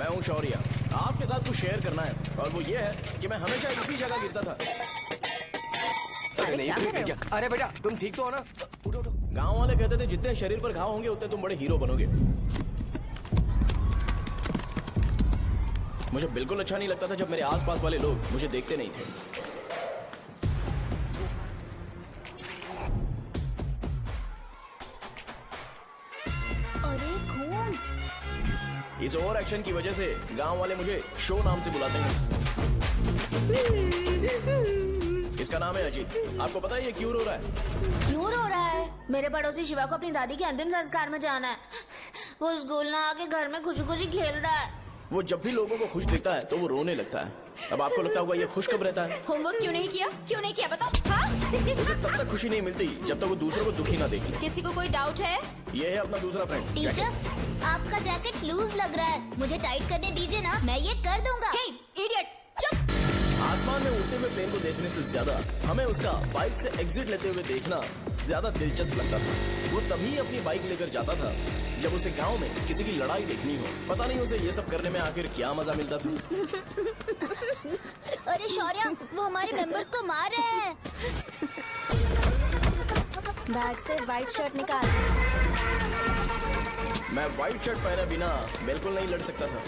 मैं हूँ शौर्य। आपके साथ कुछ शेयर करना है और वो ये है कि मैं हमेशा इसी जगह गिरता था। अरे नहीं, क्या? अरे बेटा तुम ठीक तो हो ना? उठो उठो। गाँव वाले कहते थे जितने शरीर पर घाव होंगे उतने तुम बड़े हीरो बनोगे। मुझे बिल्कुल अच्छा नहीं लगता था जब मेरे आसपास वाले लोग मुझे देखते नहीं थे। अरे खून! इस ओवर एक्शन की वजह से गांव वाले मुझे शो नाम से बुलाते हैं। इसका नाम है अजीत। आपको पता है ये क्यों रो रहा है? क्यों रो रहा है? मेरे पड़ोसी शिवा को अपनी दादी के अंतिम संस्कार में जाना है। वो स्कूल ना आके घर में खुशी खुशी खेल रहा है। वो जब भी लोगों को खुश दिखता है तो वो रोने लगता है। अब आपको लगता होगा ये खुश कब रहता है? होमवर्क क्यों नहीं किया? क्यों नहीं किया बताओ? हाँ? उसे तब तक खुशी नहीं मिलती जब तक वो दूसरों को दुखी ना देख ले। किसी को कोई डाउट है? ये है अपना दूसरा फ्रेंड। टीचर, आपका जैकेट लूज लग रहा है। मुझे टाइट करने दीजिए ना, मैं ये कर दूंगा। हे, इडियट, चुप! आसमान में उड़ते हुए प्लेन को देखने से ज्यादा हमें उसका बाइक से एग्जिट लेते हुए देखना ज्यादा दिलचस्प लगता था। वो तभी अपनी बाइक लेकर जाता था जब उसे गांव में किसी की लड़ाई देखनी हो। पता नहीं उसे ये सब करने में आखिर क्या मजा मिलता था। अरे शौर्य, वो हमारे मेंबर्स को मार रहे हैं। बैग से व्हाइट शर्ट निकाल। मैं व्हाइट शर्ट पहने बिना बिल्कुल नहीं लड़ सकता था।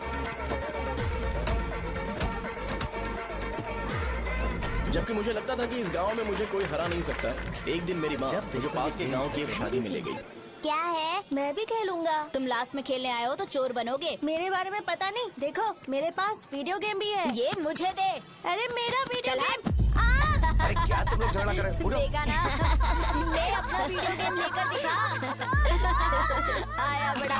जबकि मुझे लगता था कि इस गांव में मुझे कोई हरा नहीं सकता। एक दिन मेरी माँ मुझे पास के गांव की एक शादी में ले गई। क्या है? मैं भी खेलूंगा। तुम लास्ट में खेलने आए हो तो चोर बनोगे। मेरे बारे में पता नहीं। देखो मेरे पास वीडियो गेम भी है। ये मुझे दे। अरे मेरा वीडियो गेम। अरे क्या तुम लोग झगड़ा कर रहे हो? देखा ना? ले अपना वीडियो गेम लेकर दिखा। आया बड़ा।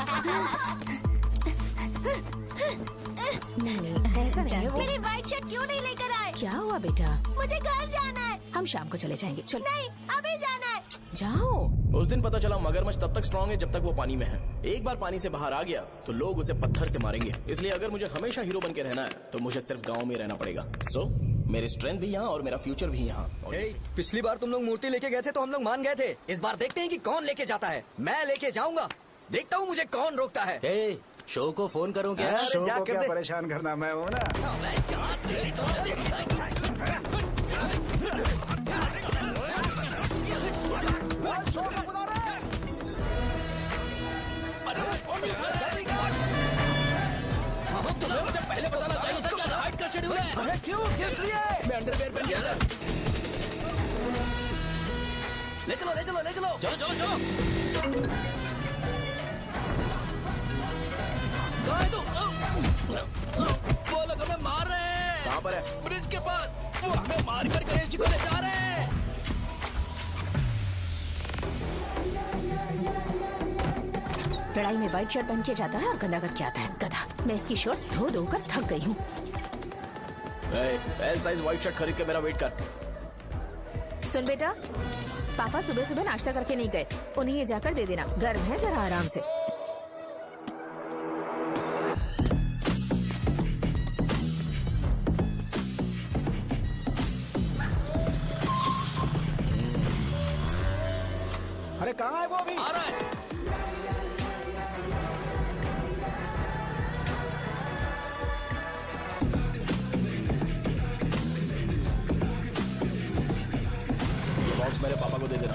नहीं ऐसा नहीं। वो मेरी व्हाइट शर्ट क्यों नहीं लेकर आए? क्या हुआ बेटा? मुझे घर जाना है। हम शाम को चले जाएंगे। चलो नहीं, अभी जाना है। जाओ। उस दिन पता चला मगरमच्छ तब तक स्ट्रांग है जब तक वो पानी में है। एक बार पानी से बाहर आ गया तो लोग उसे पत्थर से मारेंगे। इसलिए अगर मुझे हमेशा हीरो बन के रहना है तो मुझे सिर्फ गाँव में रहना पड़ेगा। सो मेरी स्ट्रेंथ भी यहाँ और मेरा फ्यूचर भी यहाँ। पिछली बार तुम लोग मूर्ति लेके गए थे तो हम लोग मान गए थे। इस बार देखते हैं कि कौन लेके जाता है। मैं लेके जाऊंगा। देखता हूँ मुझे कौन रोकता है। शो को फोन करूं क्या? शो को क्या परेशान करना, मैं हूँ ना। मुझे पहले बताना चाहिए था क्या नाइट का शेड्यूल है। अरे क्यों? किस लिए? मैं अंडरवेयर पहन गया था। ले चलो ले चलो ले चलो। चलो चलो चलो। वो लोग हमें मार रहे हैं। कहाँ पर है? ब्रिज के पास। वो हमें मार कर गणेश जी को ले जा रहे हैं। लड़ाई में व्हाइट शर्ट पहन के जाता है और गंदा करके आता है। गधा। मैं इसकी शर्ट्स धो धोकर थक गई हूँ। एल साइज व्हाइट शर्ट खरीद के मेरा वेट कर। सुन बेटा, पापा सुबह सुबह नाश्ता करके नहीं गए। उन्हें ये जाकर दे देना। गर्म है, जरा आराम से। अरे कहाँ है वो अभी? आ रहा है। ये बॉक्स मेरे पापा को दे देना।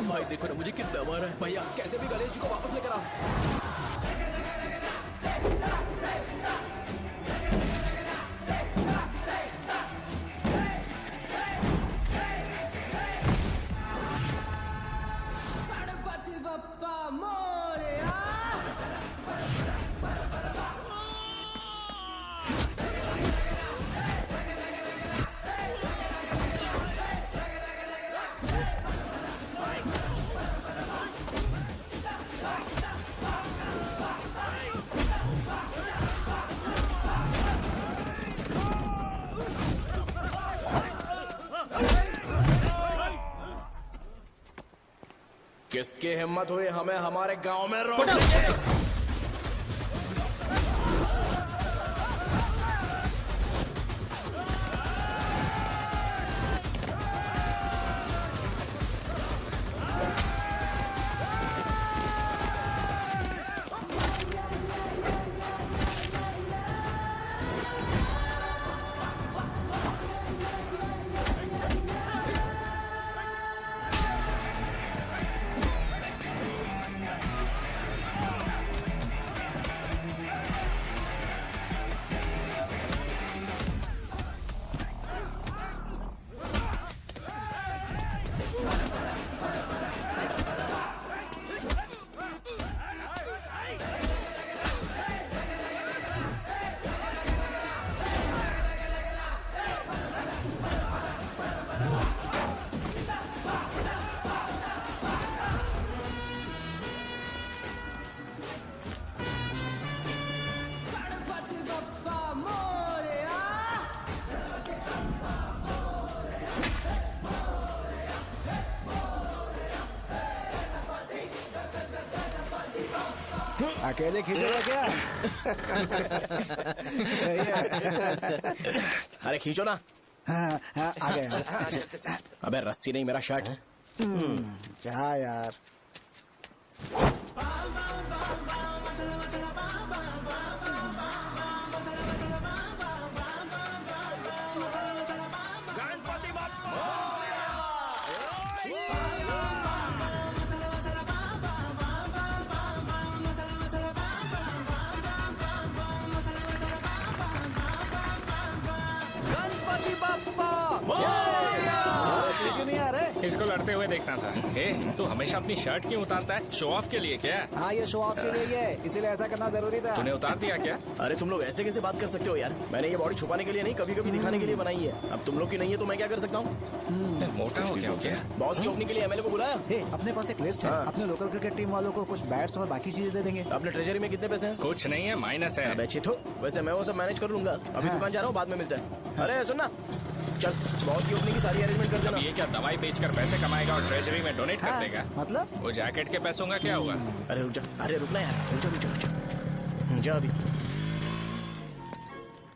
भाई देखो ना मुझे कितना मार है। भैया कैसे भी गणेश जी को वापस लेकर आओ। किसकी हिम्मत हुई हमें हमारे गांव में रोकने की? अकेले खींचोगा क्या? सही है। अरे खींचो ना। हाँ, हाँ, आ गया। अबे रस्सी नहीं, मेरा शर्ट। क्या यार? गणपति बाप्पा। क्यों नहीं आ रहे? इसको लड़ते हुए देखना था। ए, तू हमेशा अपनी शर्ट क्यों उतारता है? शो ऑफ के लिए क्या? हाँ, ये शो ऑफ के लिए ही है, इसीलिए ऐसा करना जरूरी था। तूने उतार दिया क्या? अरे तुम लोग ऐसे कैसे बात कर सकते हो यार? मैंने ये बॉडी छुपाने के लिए नहीं, कभी कभी दिखाने के लिए बनाई है। अब तुम लोग की नहीं है तो मैं क्या कर सकता हूँ? मोटा हो गया हो क्या? बॉस की ओपनिंग के लिए एमएलए को बुलाया। हे, अपने पास एक लिस्ट है। हाँ। अपने लोकल क्रिकेट टीम वालों को कुछ बैट्स और बाकी चीजें दे देंगे। अपने ट्रेजरी में कितने पैसे हैं? कुछ नहीं है, माइनस है। अबे चिथो, वैसे मैं वो सब मैनेज कर लूंगा। अभी हाँ। दुकान जा रहा हूँ, बाद में मिलते हैं। अरे सुनना, चल बॉस की ओपनिंग की सारी अरेंजमेंट कर अब देना। ये क्या दवाई बेचकर पैसे कमाएगा और ट्रेजरी में डोनेट कर हाँ, देगा? मतलब? वो जैकेट के पैसों का क्या हुआ? अरे रुक जा, अरे रुकना यार, रुक जा रुक जा रुक जा। जा अभी।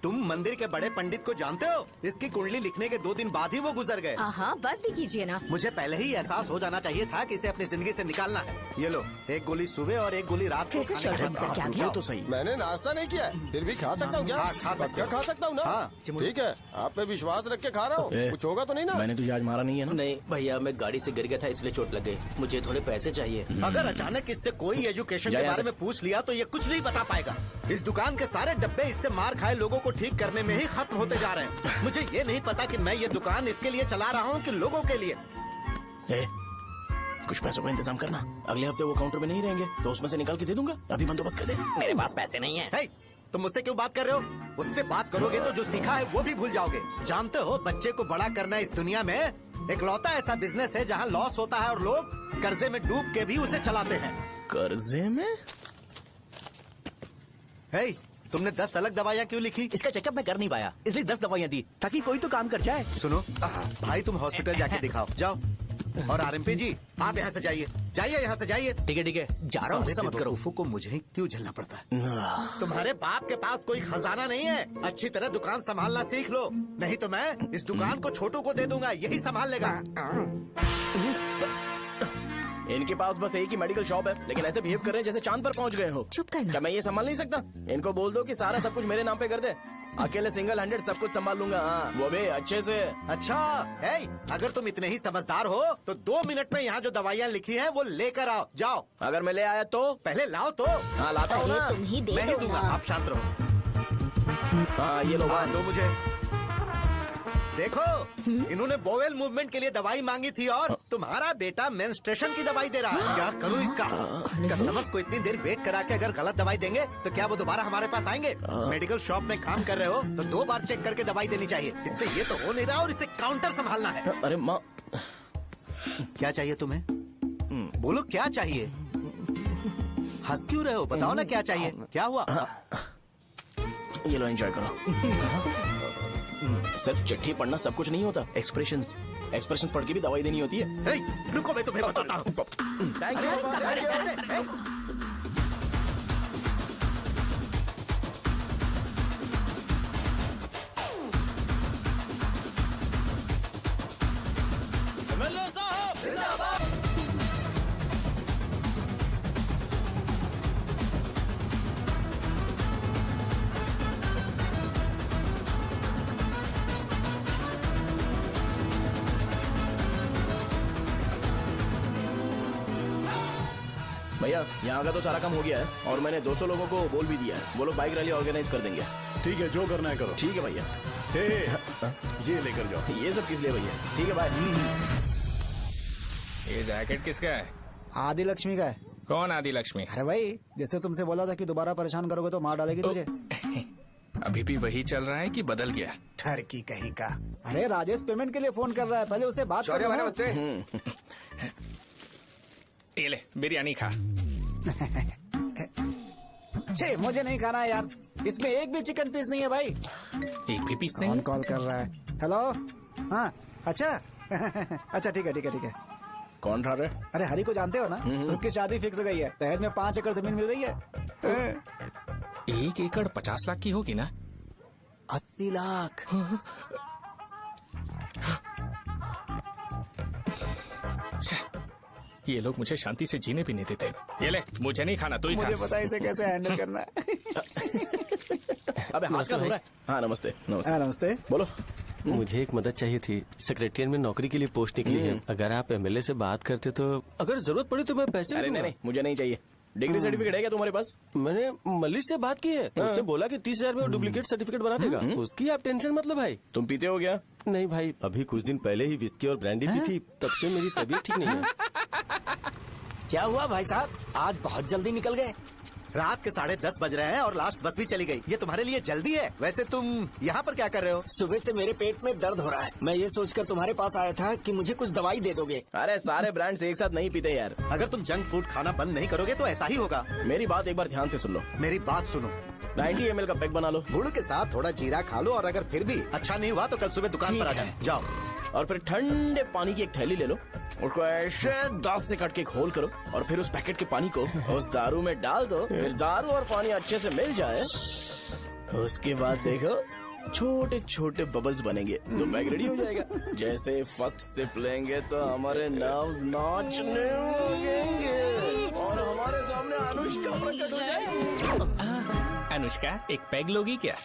तुम मंदिर के बड़े पंडित को जानते हो? इसकी कुंडली लिखने के 2 दिन बाद ही वो गुजर गए। हाँ बस भी कीजिए ना। मुझे पहले ही एहसास हो जाना चाहिए था कि इसे अपनी जिंदगी से निकालना है। ये लो, एक गोली सुबह और एक गोली रात को फिर से खाने शर्ट के बाद बंद करके आ खाओ। गया। ये तो सही। मैंने नाश्ता नहीं किया है, फिर भी खा सकता हूँ क्या? हाँ, खा सकते पक्का हो। खा सकता हूँ ना? हाँ। ठीक है, आप पे विश्वास रख के खा रहा हूँ। ए, कुछ होगा तो नहीं ना? मैंने तुझे आज मारा नहीं है ना? नहीं भैया, मैं गाड़ी से गिर गया था इसलिए चोट लग गई। मुझे थोड़े पैसे चाहिए। अगर अचानक इससे कोई एजुकेशन जा के यहाँ बारे से। में पूछ लिया तो ये कुछ नहीं बता पाएगा। इस दुकान के सारे डब्बे इससे मार खाए लोगों को ठीक करने में ही खत्म होते जा रहे हैं। मुझे ये नहीं पता कि मैं ये दुकान इसके लिए चला रहा हूँ कि लोगों के लिए। ए, कुछ पैसों का इंतजाम करना। अगले हफ्ते वो काउंटर में नहीं रहेंगे तो उसमें से निकाल के दे दूंगा। अभी बंदोबस्त कर दे। मेरे पास पैसे नहीं है। हे, तुम मुझसे क्यों बात कर रहे हो? उससे बात करोगे तो जो सीखा है वो भी भूल जाओगे। जानते हो, बच्चे को बड़ा करना इस दुनिया में इकलौता ऐसा बिजनेस है जहाँ लॉस होता है और लोग कर्जे में डूब के भी उसे चलाते हैं। कर्जे में? हे, तुमने 10 अलग दवाइयाँ क्यों लिखी? इसका चेकअप मैं कर नहीं पाया, इसलिए 10 दवाइयाँ दी ताकि कोई तो काम कर जाए। सुनो भाई, तुम हॉस्पिटल जाके दिखाओ, जाओ। और आरएमपी जी, आप यहाँ से जाइए, जाइए यहाँ से जाइए। ठीक है जा रहा हूँ, गुस्सा मत करो। बेवकूफों को मुझे ही क्यों झेलना पड़ता है? तुम्हारे बाप के पास कोई खजाना नहीं है। अच्छी तरह दुकान संभालना सीख लो, नहीं तो मैं इस दुकान को छोटू को दे दूंगा, यही संभाल लेगा। इनके पास बस एक ही मेडिकल शॉप है, लेकिन ऐसे बिहेव कर रहे हैं जैसे चांद पर पहुंच गए हो। चुप करना। क्या मैं ये संभाल नहीं सकता? इनको बोल दो कि सारा सब कुछ मेरे नाम पे कर दे। अकेले सिंगल हैंडेड सब कुछ संभाल लूंगा। हाँ, वो भी अच्छे से। अच्छा, हे, अगर तुम इतने ही समझदार हो तो 2 मिनट में यहाँ जो दवाइयाँ लिखी हैं वो लेकर आओ, जाओ। अगर मैं ले आया तो? पहले लाओ तो। हाँ लाता हूँ ना। अरे तुम ही दे मैं ही दो दूंगा, ना। आप शांत रहो। हाँ ये लो। हाँ, दो मुझे। देखो, इन्होंने बोवेल मूवमेंट के लिए दवाई मांगी थी और तुम्हारा बेटा मेंस्ट्रुएशन की दवाई दे रहा है। क्या करूं इसका? कस्टमर्स को इतनी देर वेट करा के अगर गलत दवाई देंगे तो क्या वो दोबारा हमारे पास आएंगे? मेडिकल शॉप में काम कर रहे हो तो 2 बार चेक करके दवाई देनी चाहिए। इससे ये तो हो नहीं रहा और इसे काउंटर संभालना है। अरे माँ, क्या चाहिए तुम्हें? बोलो क्या चाहिए? हंस क्यों रहे हो? बताओ ना क्या चाहिए? क्या हुआ? ये लो एंजॉय करो। सिर्फ चिट्ठी पढ़ना सब कुछ नहीं होता। एक्सप्रेशंस पढ़ के भी दवाई देनी होती है। हे, रुको, मैं तुम्हें बताता हूँ। Thank you. भैया यहाँ का तो सारा काम हो गया है और मैंने 200 लोगों को बोल भी दिया है। वो लोग बाइक रैली ऑर्गेनाइज कर देंगे। ठीक है, जो करना है करो। ठीक है भैया। ये लेकर जाओ। ये सब किस लिए भैया? ठीक है बाय। ये जैकेट किसका है? आदि लक्ष्मी का है। कौन आदि लक्ष्मी? अरे भाई, जिसने तुमसे बोला था कि दोबारा परेशान करोगे तो मार डालेगी तुझे। अभी भी वही चल रहा है कि बदल गया? ठरकी कहीं का। अरे राजेश पेमेंट के लिए फोन कर रहा है, पहले उससे बात करो। नमस्ते। ये ले बिरयानी खा। छे, मुझे नहीं खाना है यार, इसमें एक भी चिकन पीस नहीं है भाई। एक भी पीस नहीं? कौन कॉल कर रहा है? हेलो, हाँ अच्छा। अच्छा ठीक है। कौन ठा रहे? अरे हरी को जानते हो ना? उसकी शादी फिक्स हो गई है। दहेज में 5 एकड़ जमीन मिल रही है। 1 एकड़ 50 लाख की होगी ना? 80 लाख। ये लोग मुझे शांति से जीने भी नहीं देते। ये ले, मुझे नहीं खाना, तू ही खा। मुझे पता है इसे कैसे हैंडल करना है। अबे हाथ का हो रहा है। हाँ नमस्ते नमस्ते। हाँ, नमस्ते। बोलो। मुझे एक मदद चाहिए थी। सेक्रेटरिएट में नौकरी के लिए पोस्ट निकली है। अगर आप एमएलए से बात करते तो अगर जरूरत पड़ी तो मैं पैसे अरे नहीं, मुझे नहीं चाहिए। डिग्री सर्टिफिकेट है क्या तुम्हारे पास? मैंने मलिक से बात की है। उसने बोला कि 30,000 में वो डुप्लीकेट सर्टिफिकेट बना देगा। उसकी आप टेंशन मत लो भाई। तुम पीते हो क्या? नहीं भाई, अभी कुछ दिन पहले ही विस्की और ब्रांडी पी थी, तब से मेरी तबीयत ठीक नहीं है। क्या हुआ भाई साहब, आज बहुत जल्दी निकल गए? रात के 10:30 बज रहे हैं और लास्ट बस भी चली गई। ये तुम्हारे लिए जल्दी है। वैसे तुम यहाँ पर क्या कर रहे हो? सुबह से मेरे पेट में दर्द हो रहा है। मैं ये सोचकर तुम्हारे पास आया था कि मुझे कुछ दवाई दे दोगे। अरे सारे ब्रांड्स एक साथ नहीं पीते यार। अगर तुम जंक फूड खाना बंद नहीं करोगे तो ऐसा ही होगा। मेरी बात एक बार ध्यान से सुन लो। मेरी बात सुनो। 90 ml का पैक बना लो। गुड़ के साथ थोड़ा जीरा खा लो और अगर फिर भी अच्छा नहीं हुआ तो कल सुबह दुकान पर आ जाओ। और फिर ठंडे पानी की एक थैली ले लो, उसको ऐसे दांत से काट के खोल करो और फिर उस पैकेट के पानी को उस दारू में डाल दो। फिर दारू और पानी अच्छे से मिल जाए, उसके बाद देखो छोटे छोटे बबल्स बनेंगे तो पैक रेडी हो जाएगा। जैसे फर्स्ट सिप लेंगे तो हमारे नर्व्स नाचने लगेंगे और हमारे सामने अनुष्का प्रकट हो जाएगी। अनुष्का, एक पैग लोगी क्या?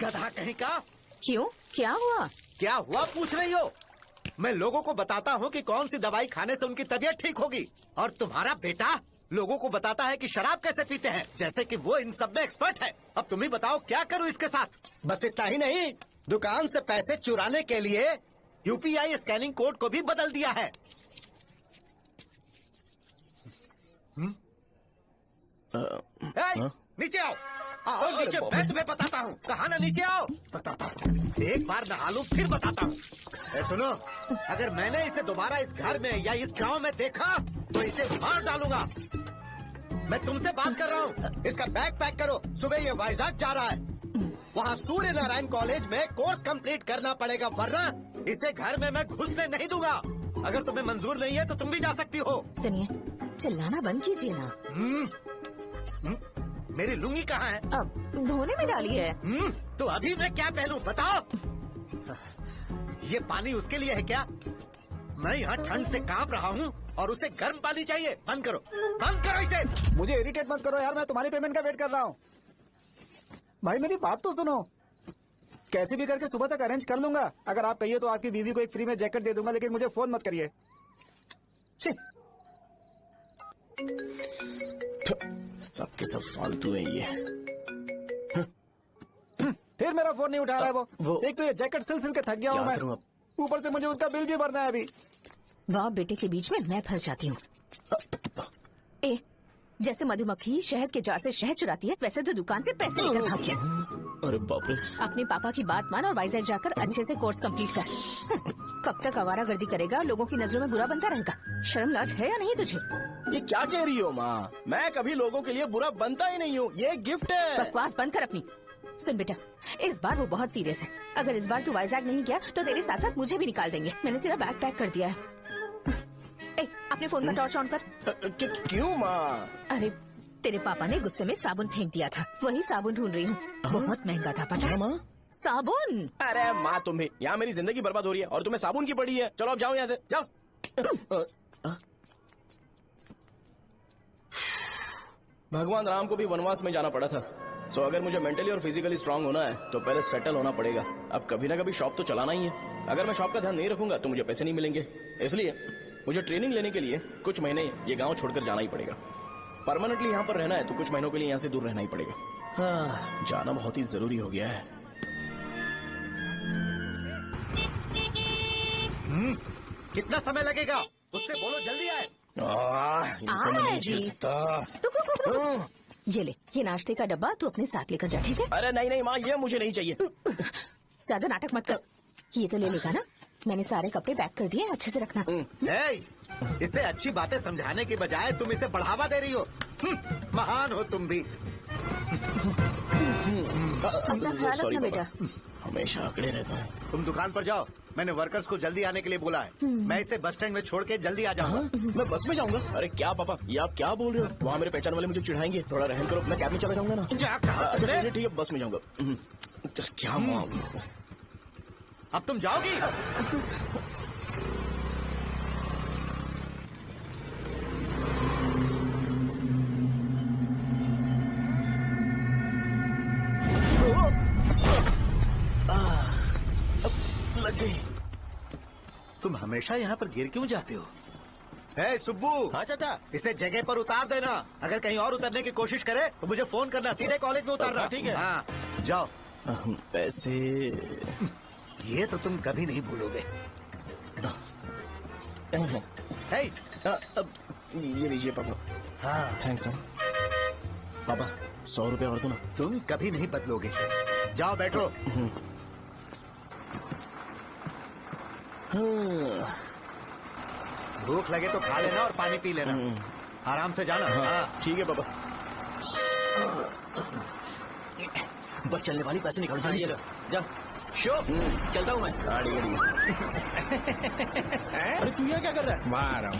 गधा कहीं का। क्यों, क्या हुआ? क्या हुआ पूछ रही हो? मैं लोगों को बताता हूँ कि कौन सी दवाई खाने से उनकी तबीयत ठीक होगी, और तुम्हारा बेटा लोगों को बताता है कि शराब कैसे पीते हैं, जैसे कि वो इन सब में एक्सपर्ट है। अब तुम ही बताओ क्या करूँ इसके साथ? बस इतना ही नहीं, दुकान से पैसे चुराने के लिए यूपीआई स्कैनिंग कोड को भी बदल दिया है। नीचे आओ। आओ नीचे, मैं तुम्हें बताता हूँ। कहा ना नीचे आओ, बताता हूँ। एक बार नहा लूं फिर बताता हूँ। सुनो, अगर मैंने इसे दोबारा इस घर में या इस गांव में देखा तो इसे मार डालूंगा। मैं तुमसे बात कर रहा हूँ। इसका बैग पैक करो, सुबह ये वाइजाग जा रहा है। वहाँ सूर्य नारायण कॉलेज में कोर्स कंप्लीट करना पड़ेगा, वरना इसे घर में मैं घुसने नहीं दूंगा। अगर तुम्हें मंजूर नहीं है तो तुम भी जा सकती हो। सुनिए, चिल्लाना बंद कीजिए ना। मेरी लुंगी कहाँ है? अब धोने में डाली है। तो अभी मैं क्या पहनूं बताओ? ये पानी उसके लिए है क्या? मैं यहाँ ठंड से कांप रहा हूँ और उसे गर्म पानी चाहिए। बंद करो, बंद करो इसे। मुझे इरिटेट मत करो यार, मैं तुम्हारी पेमेंट का वेट कर रहा हूँ। भाई मेरी बात तो सुनो। कैसे भी करके सुबह तक अरेंज कर लूंगा। अगर आप कहिए तो आपकी बीवी को एक फ्री में जैकेट दे दूंगा, लेकिन मुझे फोन मत करिए। सबके सब फालतू है ये। फिर मेरा फोन नहीं उठा रहा है वो। एक तो ये जैकेट सिल के थक गया हूँ मैं, ऊपर से मुझे उसका बिल भी भरना है अभी। बाप बेटे के बीच में मैं फंस जाती हूँ। ए, जैसे मधुमक्खी शहद के जार से शहद चुराती है, वैसे तो दुकान से पैसे लेकर भाग गया। अरे बाप रे। अपने पापा की बात मान और वाइजैक जाकर अच्छे से कोर्स कंप्लीट कर। कब तक आवारागर्दी करेगा, लोगों की नजरों में बुरा बनता रहेगा। शर्म लाज है या नहीं तुझे? ये क्या कह रही हो माँ? मैं कभी लोगों के लिए बुरा बनता ही नहीं हूँ, ये गिफ्ट है। बकवास बंद कर अपनी। सुन बेटा, इस बार वो बहुत सीरियस है। अगर इस बार तू वाइजैक नहीं गया तो तेरे साथ साथ मुझे भी निकाल देंगे। मैंने तेरा बैग पैक कर दिया है। ए, अपने फोन का टॉर्च ऑन कर। क्यों माँ? अरे तेरे पापा ने गुस्से में साबुन फेंक दिया था, वही साबुन ढूंढ रही हूँ। बहुत महंगा था, पता है माँ? साबुन। अरे माँ तुम भी, यहाँ मेरी जिंदगी बर्बाद हो रही है और तुम्हें साबुन की पड़ी है। चलो अब जाओ यहाँ से, जाओ। भगवान राम को भी वनवास में जाना पड़ा था। सो अगर मुझे मेंटली और फिजिकली स्ट्रांग होना है तो पहले सेटल होना पड़ेगा। अब कभी ना कभी शॉप तो चलाना ही है। अगर मैं शॉप का ध्यान नहीं रखूंगा तो मुझे पैसे नहीं मिलेंगे। इसलिए मुझे ट्रेनिंग लेने के लिए कुछ महीने ये गांव छोड़कर जाना ही पड़ेगा। परमानेंटली यहाँ पर रहना है तो कुछ महीनों के लिए यहाँ से दूर रहना ही पड़ेगा। हाँ, जाना बहुत ही जरूरी हो गया है। कितना समय लगेगा? उससे बोलो जल्दी आए। इनको मैं नहीं झेल सकता। ये ले, ये नाश्ते का डब्बा तू अपने साथ लेकर जा, ठीक है? अरे नहीं नहीं माँ, ये मुझे नहीं चाहिए। ज्यादा नाटक मत कर। ये तो ले लेगा ना? मैंने सारे कपड़े पैक कर दिए, अच्छे से रखना। इसे अच्छी बातें समझाने के बजाय तुम इसे बढ़ावा दे रही हो। महान हो तुम भी। अपना ख्याल रखना बेटा। हमेशा अकड़े रहता है। तुम दुकान पर जाओ, मैंने वर्कर्स को जल्दी आने के लिए बोला है। मैं इसे बस स्टैंड में छोड़ के जल्दी आ जाऊंगा। मैं बस में जाऊंगा? अरे क्या पापा, ये आप क्या बोल रहे हो? वहाँ मेरे पहचान वाले मुझे चिढ़ाएंगे। थोड़ा रहम करो, मैं कैब में चला जाऊंगा ना। अच्छा ठीक है, बस में जाऊंगा। क्या मामला? अब तुम जाओगी? लग गई। तुम हमेशा यहाँ पर गिर क्यों जाते हो? हे सुब्बू। हाँ चाचा। इसे जगह पर उतार देना। अगर कहीं और उतरने की कोशिश करे तो मुझे फोन करना। सीधे कॉलेज में उतारना। ठीक है। हाँ जाओ। पैसे ये तो तुम कभी नहीं भूलोगे। हे, ये लीजिए पापा। हाँ थैंक्स पापा, 100 रुपया और दो ना। तुम कभी नहीं बदलोगे। जाओ बैठो। भूख लगे तो खा लेना और पानी पी लेना। आराम से जाना। हाँ ठीक है पापा। बस चलने वाली पैसे निकाल दीजिए। जा शो चलता हूँ मैं। अरे तू यहाँ क्या कर रहा है? वहाँ आ रहा हूँ।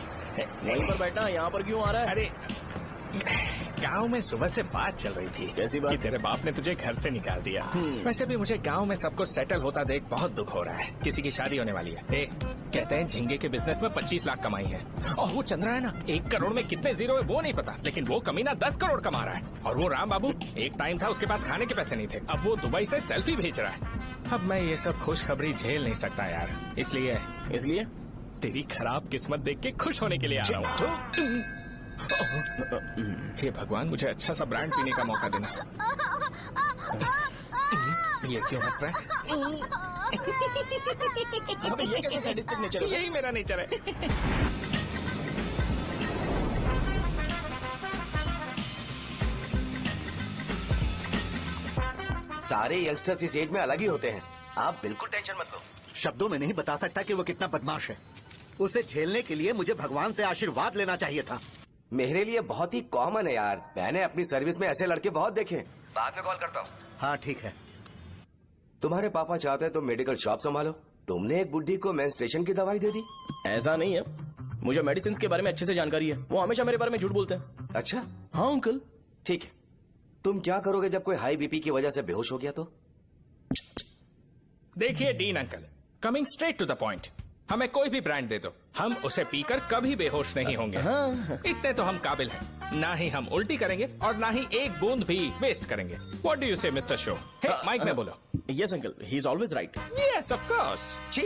वहीं पर बैठा, यहाँ पर क्यों आ रहा है? अरे गांव में सुबह से बात चल रही थी। कैसी बात? कि तेरे बाप ने तुझे घर से निकाल दिया। वैसे भी मुझे गांव में सब कुछ सेटल होता देख बहुत दुख हो रहा है। किसी की शादी होने वाली है। कहते हैं झींगे के बिजनेस में 25 लाख कमाई है। और वो चंद्रा है ना, 1 करोड़ में कितने जीरो है वो नहीं पता, लेकिन वो कमीना 10 करोड़ कमा रहा है। और वो राम बाबू, एक टाइम था उसके पास खाने के पैसे नहीं थे, अब वो दुबई से सेल्फी भेज रहा है। अब मैं ये सब खुशखबरी झेल नहीं सकता यार। इसलिए तेरी खराब किस्मत देख के खुश होने के लिए आ रहा हूँ। हे भगवान, मुझे अच्छा सा ब्रांड पीने का मौका देना। ये क्यों हंस रहा है? ये कैसे सैडिस्टिक नेचर है? यही मेरा नेचर है। सारे यंगस्टर्स इस एज में अलग ही होते हैं। आप बिल्कुल टेंशन मत लो। शब्दों में नहीं बता सकता कि वो कितना बदमाश है। उसे झेलने के लिए मुझे भगवान से आशीर्वाद लेना चाहिए था। मेरे लिए बहुत ही कॉमन है यार। मैंने अपनी सर्विस में ऐसे लड़के बहुत देखे। बाद में कॉल करता हूँ। हाँ ठीक है। तुम्हारे पापा चाहते हैं तुम मेडिकल शॉप संभालो। तुमने एक बुढ़ी को मेंस्ट्रुएशन की दवाई दे दी। ऐसा नहीं है, मुझे मेडिसिन के बारे में अच्छे से जानकारी है। वो हमेशा मेरे बारे में झूठ बोलते हैं। अच्छा हाँ अंकल। ठीक है, तुम क्या करोगे जब कोई हाई बीपी की वजह से बेहोश हो गया तो? देखिए Deen uncle, coming straight to the point, हमें कोई भी ब्रांड दे दो, हम उसे पीकर कभी बेहोश नहीं होंगे। इतने तो हम काबिल हैं। ना ही हम उल्टी करेंगे और ना ही एक बूंद भी वेस्ट करेंगे। व्हाट डू यू से मिस्टर शो? माइक में बोलो। Yes uncle, he is always right. Yes of course. छी,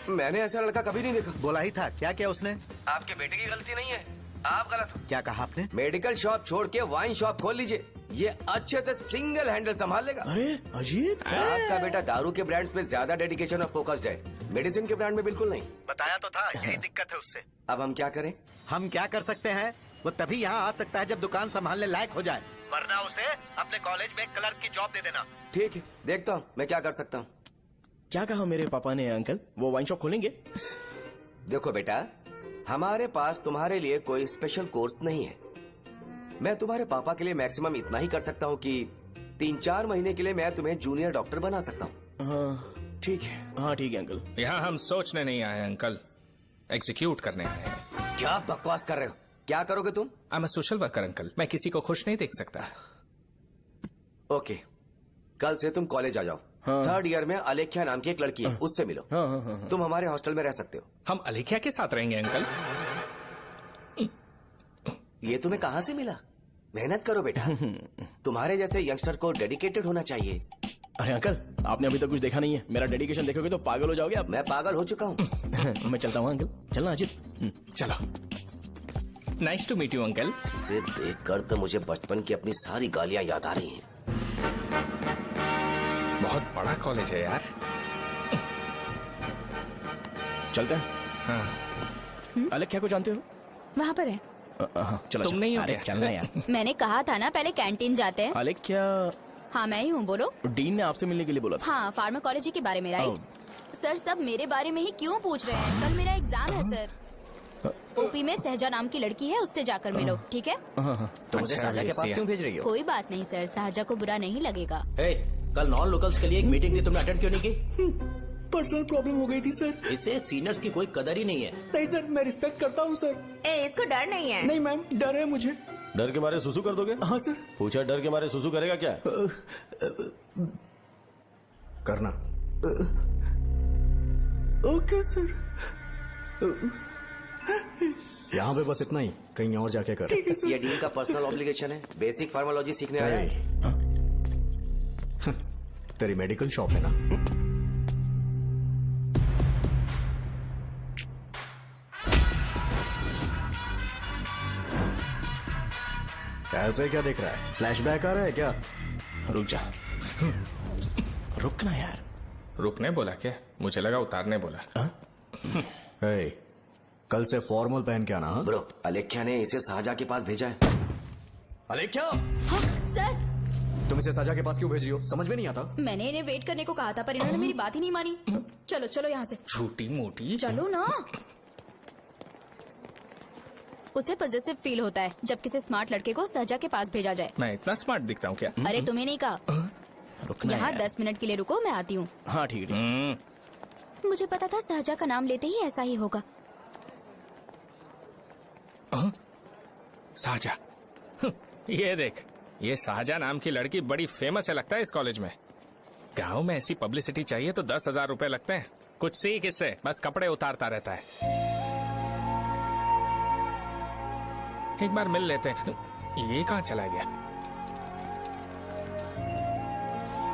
मैंने ऐसा लड़का कभी नहीं देखा। बोला ही था। क्या क्या उसने? आपके बेटे की गलती नहीं है, आप गलत हो। क्या कहा आपने? मेडिकल शॉप छोड़ के वाइन शॉप खोल लीजिए, ये अच्छे से सिंगल हैंडल संभाल लेगा। अरे अजीत, आपका बेटा दारू के ब्रांड्स में ज्यादा डेडिकेशन और फोकस्ड है, मेडिसिन के ब्रांड में बिल्कुल नहीं। बताया तो था, यही दिक्कत है उससे। अब हम क्या करें? हम क्या कर सकते हैं? वो तभी यहाँ आ सकता है जब दुकान संभालने लायक हो जाए, वरना उसे अपने कॉलेज में क्लर्क की जॉब दे देना। ठीक है, देखता हूँ मैं क्या कर सकता हूँ। क्या कहा मेरे पापा ने अंकल? वो वाइन शॉप खोलेंगे? देखो बेटा, हमारे पास तुम्हारे लिए कोई स्पेशल कोर्स नहीं है। मैं तुम्हारे पापा के लिए मैक्सिमम इतना ही कर सकता हूँ कि 3-4 महीने के लिए मैं तुम्हें जूनियर डॉक्टर बना सकता हूँ। हाँ ठीक है। हाँ ठीक है अंकल। यहाँ हम सोचने नहीं आए अंकल, एग्जीक्यूट करने आए हैं। क्या बकवास कर रहे हो? क्या करोगे तुम? I am a social worker uncle, मैं किसी को खुश नहीं देख सकता। ओके, कल से तुम कॉलेज आ जाओ। हाँ। 3rd ईयर में अलेख्या नाम की एक लड़की है, उससे मिलो। हाँ, हाँ, हाँ, हाँ। तुम हमारे हॉस्टल में रह सकते हो। हम अलेख्या के साथ रहेंगे अंकल। ये तुम्हें कहाँ से मिला? मेहनत करो बेटा, तुम्हारे जैसे यंगस्टर को डेडिकेटेड होना चाहिए। अरे अंकल, आपने अभी तक कुछ देखा नहीं है। मेरा डेडिकेशन देखोगे तो पागल हो जाओगे आप। मैं पागल हो चुका हूँ। मैं चलता हूँ अंकल। चलना अजित। चलो, nice to meet you uncle. इसे देखकर तो मुझे बचपन की अपनी सारी गालियां याद आ रही हैं। बहुत बड़ा कॉलेज है यार। चलते हैं। हाँ। अलेख्या को जानते हो? वहाँ पर है। चलो तुम नहीं हो अरे क्या? चलना यार। मैंने कहा था ना पहले कैंटीन जाते हैं। अलेख्या, हाँ मैं ही हूँ, बोलो। डीन ने आपसे मिलने के लिए बोला था। हाँ, फार्माकोलॉजी के बारे में, राइट? सर सब मेरे बारे में ही क्यों पूछ रहे हैं? कल मेरा एग्जाम है सर। ओपी में सहजा नाम की लड़की है, उससे जाकर मिलो, ठीक है? हाँ हाँ। तो मुझे अच्छा, साजा के पास भेज क्यों भेज रही हो? कोई बात नहीं सर, सहजा को बुरा नहीं लगेगा। कल नॉन लोकल्स के लिए एक मीटिंग थी, तुमने अटेंड क्यों नहीं की? पर्सनल प्रॉब्लम हो गई थी सर। इसे सीनियर्स की कोई कदर ही नहीं है। नहीं सर, मैं रिस्पेक्ट करता हूँ सर। इसको डर नहीं है। नहीं मैम, डर है मुझे। डर के मारे सुसु कर दोगे? हाँ सर। पूछा डर के मारे सुसु करेगा क्या? करना। Okay sir. यहाँ पे बस इतना ही, कहीं और जाके कर। ठीक है सर। ये डीन का पर्सनल ऑब्लिगेशन है, बेसिक फार्मालॉजी सीखने आया है। तेरी मेडिकल शॉप है ना? ऐसे क्या देख रहा है? फ्लैशबैक आ रहा है क्या? रुक जा। रुक ना यार। रुकने बोला क्या? मुझे लगा उतारने बोला। hey, कल से फॉर्मल पहन के आना। हाँ? ब्रो, अलेख्या ने इसे शाहजहा के पास भेजा है। अलेख्या, हाँ, सर तुम इसे शाहजहा के पास क्यों भेज रही हो? समझ में नहीं आता। मैंने इन्हें वेट करने को कहा था पर इन्होंने मेरी बात ही नहीं मानी। चलो चलो यहाँ से। छोटी मोटी। चलो ना। उसे पॉजिटिव फील होता है जब किसी स्मार्ट लड़के को शाहजहा के पास भेजा जाए। मैं इतना स्मार्ट दिखता हूँ क्या? अरे तुम्हें नहीं कहा। रुकना यहाँ यार। 10 मिनट के लिए रुको, मैं आती हूँ। हाँ ठीक है। मुझे पता था शाहजहा का नाम लेते ही ऐसा ही होगा। शाहजहा। ये देख, ये शाहजहा नाम की लड़की बड़ी फेमस है लगता है इस कॉलेज में। गांव में ऐसी पब्लिसिटी चाहिए तो 10,000 रुपए लगते हैं। कुछ सीख इससे, बस कपड़े उतारता रहता है। एक बार मिल लेते हैं। ये कहाँ चला गया?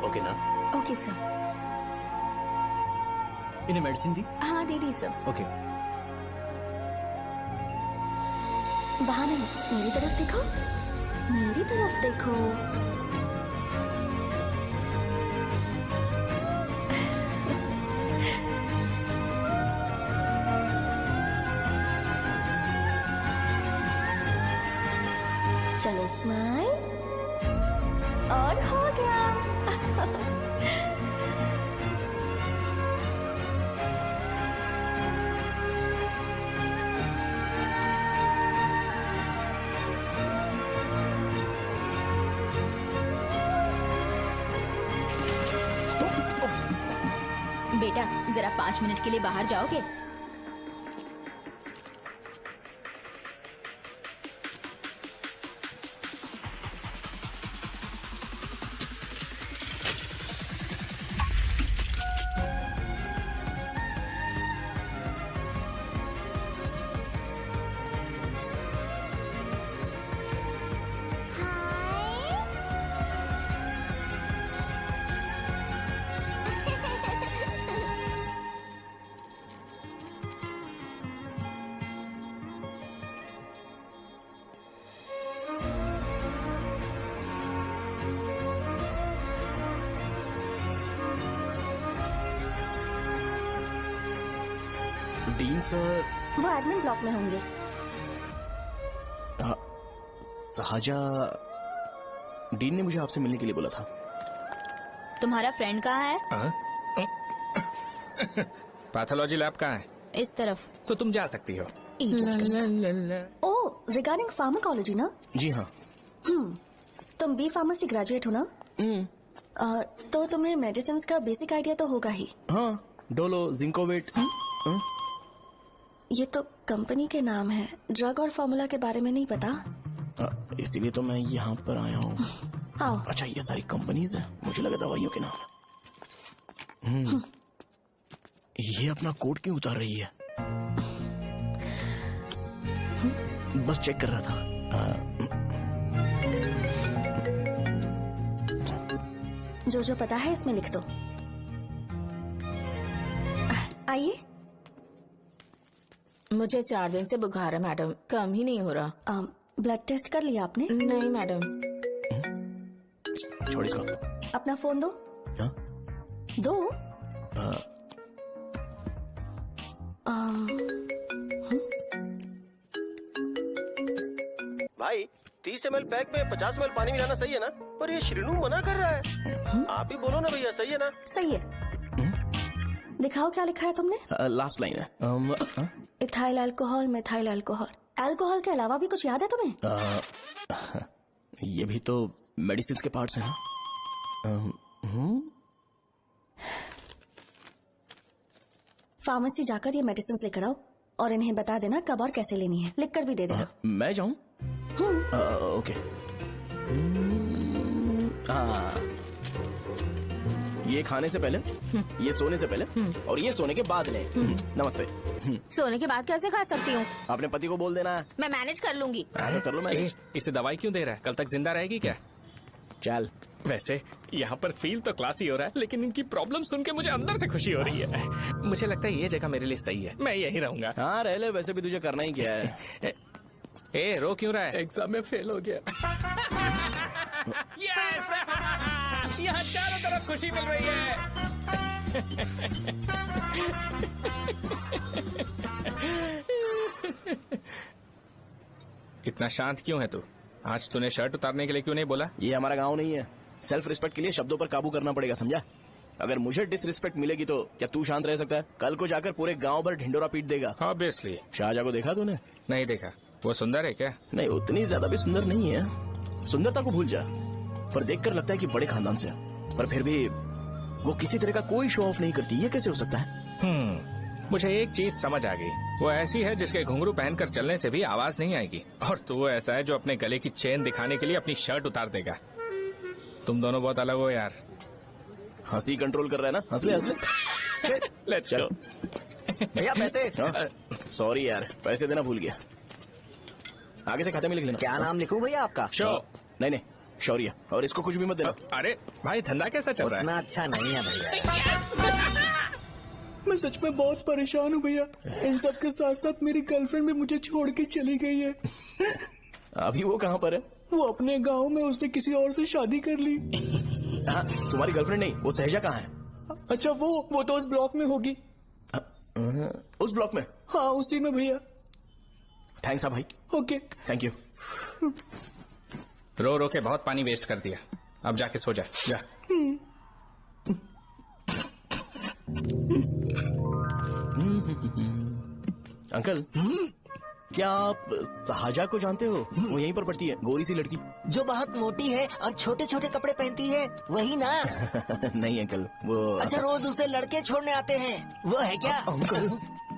ओके ना? Okay sir. इन्हें मेडिसिन दी? हाँ दे दी सर। ओके। वहाँ नहीं, मेरी तरफ देखो, मेरी तरफ देखो। चलो स्माइल, और हो गया। बेटा जरा 5 मिनट के लिए बाहर जाओगे? Dean sir. वो एडमिन ब्लॉक में होंगे। शाहजहा, डीन ने मुझे आपसे मिलने के लिए बोला था। तुम्हारा फ्रेंड कहाँ है? पैथोलॉजी लैब कहाँ है? इस तरफ। तो तुम जा सकती हो। ओ, रिगार्डिंग फार्माकोलॉजी ना? जी हाँ। तुम बी फार्मेसी ग्रेजुएट हो ना? तो तुम्हें मेडिसिन का बेसिक आइडिया तो होगा ही। हाँ, डोलो, जिंकोवेट। ये तो कंपनी के नाम है, ड्रग और फॉर्मूला के बारे में नहीं पता। इसीलिए तो मैं यहाँ पर आया हूँ। आओ। अच्छा, ये सारी कंपनीज हैं, मुझे लगा दवाइयों के नाम। ये अपना कोट क्यों उतार रही है? बस चेक कर रहा था। जो जो पता है इसमें लिख दो। आइए। मुझे 4 दिन से बुखार है मैडम, कम ही नहीं हो रहा। ब्लड टेस्ट कर लिया आपने? नहीं मैडम। छोड़ इसको। अपना फोन दो। हाँ? दो। भाई 30 ml पैक में 50 ml पानी मिलाना सही है ना? पर ये श्रीनू मना कर रहा है। आप ही बोलो ना भैया, सही है ना? सही है। दिखाओ क्या लिखा है तुमने? लास्ट लाइन है। Ethyl alcohol, methyl alcohol. Alcohol के अलावा भी कुछ याद है तुम्हें? ये भी तो मेडिसिन के पार्ट्स हैं ना? फार्मेसी जाकर ये मेडिसिन लेकर आओ और इन्हें बता देना कब और कैसे लेनी है, लिख कर भी दे देना। मैं जाऊं? ओके। ये खाने से पहले, ये सोने से पहले और ये सोने के बाद ले। नमस्ते। सोने के बाद कैसे खा सकती हूँ? अपने पति को बोल देना। मैं मैनेज कर लूंगी। कर लो मैनेज। इसे दवाई क्यों दे रहा है? कल तक जिंदा रहेगी क्या? चल। वैसे यहाँ पर फील तो क्लासी हो रहा है, लेकिन इनकी प्रॉब्लम सुन के मुझे अंदर से खुशी हो रही है। मुझे लगता है ये जगह मेरे लिए सही है, मैं यहीं रहूंगा। हाँ रह ले, वैसे भी तुझे करना ही क्या है। ए रो क्यों रहा है? एग्जाम में फेल हो गया। यस! यहाँ चारों तरफ खुशी मिल रही है। इतना शांत क्यों है तू? आज तूने शर्ट उतारने के लिए क्यों नहीं बोला? ये हमारा गांव नहीं है। सेल्फ रिस्पेक्ट के लिए शब्दों पर काबू करना पड़ेगा, समझा? अगर मुझे डिसरिस्पेक्ट मिलेगी तो क्या तू शांत रह सकता है? कल को जाकर पूरे गांव भर ढिंडोरा पीट देगा। ऑब्वियसली। शाहजहां को देखा तूने? नहीं देखा। वो सुंदर है क्या? नहीं, उतनी ज्यादा भी सुंदर नहीं है। सुंदरता को भूल जा, पर देखकर लगता है कि बड़े खानदान से है। पर फिर भी वो किसी तरह का कोई शो ऑफ नहीं करती। ये कैसे हो सकता है? मुझे एक चीज समझ आ गई। वो ऐसी है जिसके घुंघरू पहनकर चलने से भी आवाज नहीं आएगी, और तू ऐसा है जो अपने गले की चेन दिखाने के लिए अपनी शर्ट उतार देगा। तुम दोनों बहुत अलग हो यार। हंसी कंट्रोल कर रहा है ना? हंस ले, हंस ले। Let's go. भैया पैसे। सॉरी यार, पैसे देना भूल गया। आगे से खाते में लिख लेना। क्या नाम लिखूं भैया आपका? शो। नहीं, शौर्य। और इसको कुछ भी मत देना। अरे भाई, धंधा कैसा चल रहा है? उतना अच्छा नहीं है भैया। मैं सच में बहुत परेशान हूँ भैया। इन सब के साथ साथ मेरी गर्लफ्रेंड भी मुझे छोड़ के चली गई है। अभी वो कहाँ पर है? वो अपने गांव में, उसने किसी और से शादी कर ली। हाँ, तुम्हारी गर्लफ्रेंड नहीं, वो सहजा कहाँ है? अच्छा, वो तो उस ब्लॉक में होगी। उस ब्लॉक में? हाँ, उसी में भैया। थैंक्स भाई। Okay, thank you. रो रो के बहुत पानी वेस्ट कर दिया। अब जाके सो जा। जा। अंकल, क्या आप शाहजहां को जानते हो? वो यहीं पर पढ़ती है, गोरी सी लड़की जो बहुत मोटी है और छोटे छोटे कपड़े पहनती है, वही ना? नहीं अंकल, वो अच्छा, रोज उसे लड़के छोड़ने आते हैं, वो है क्या? अंकल,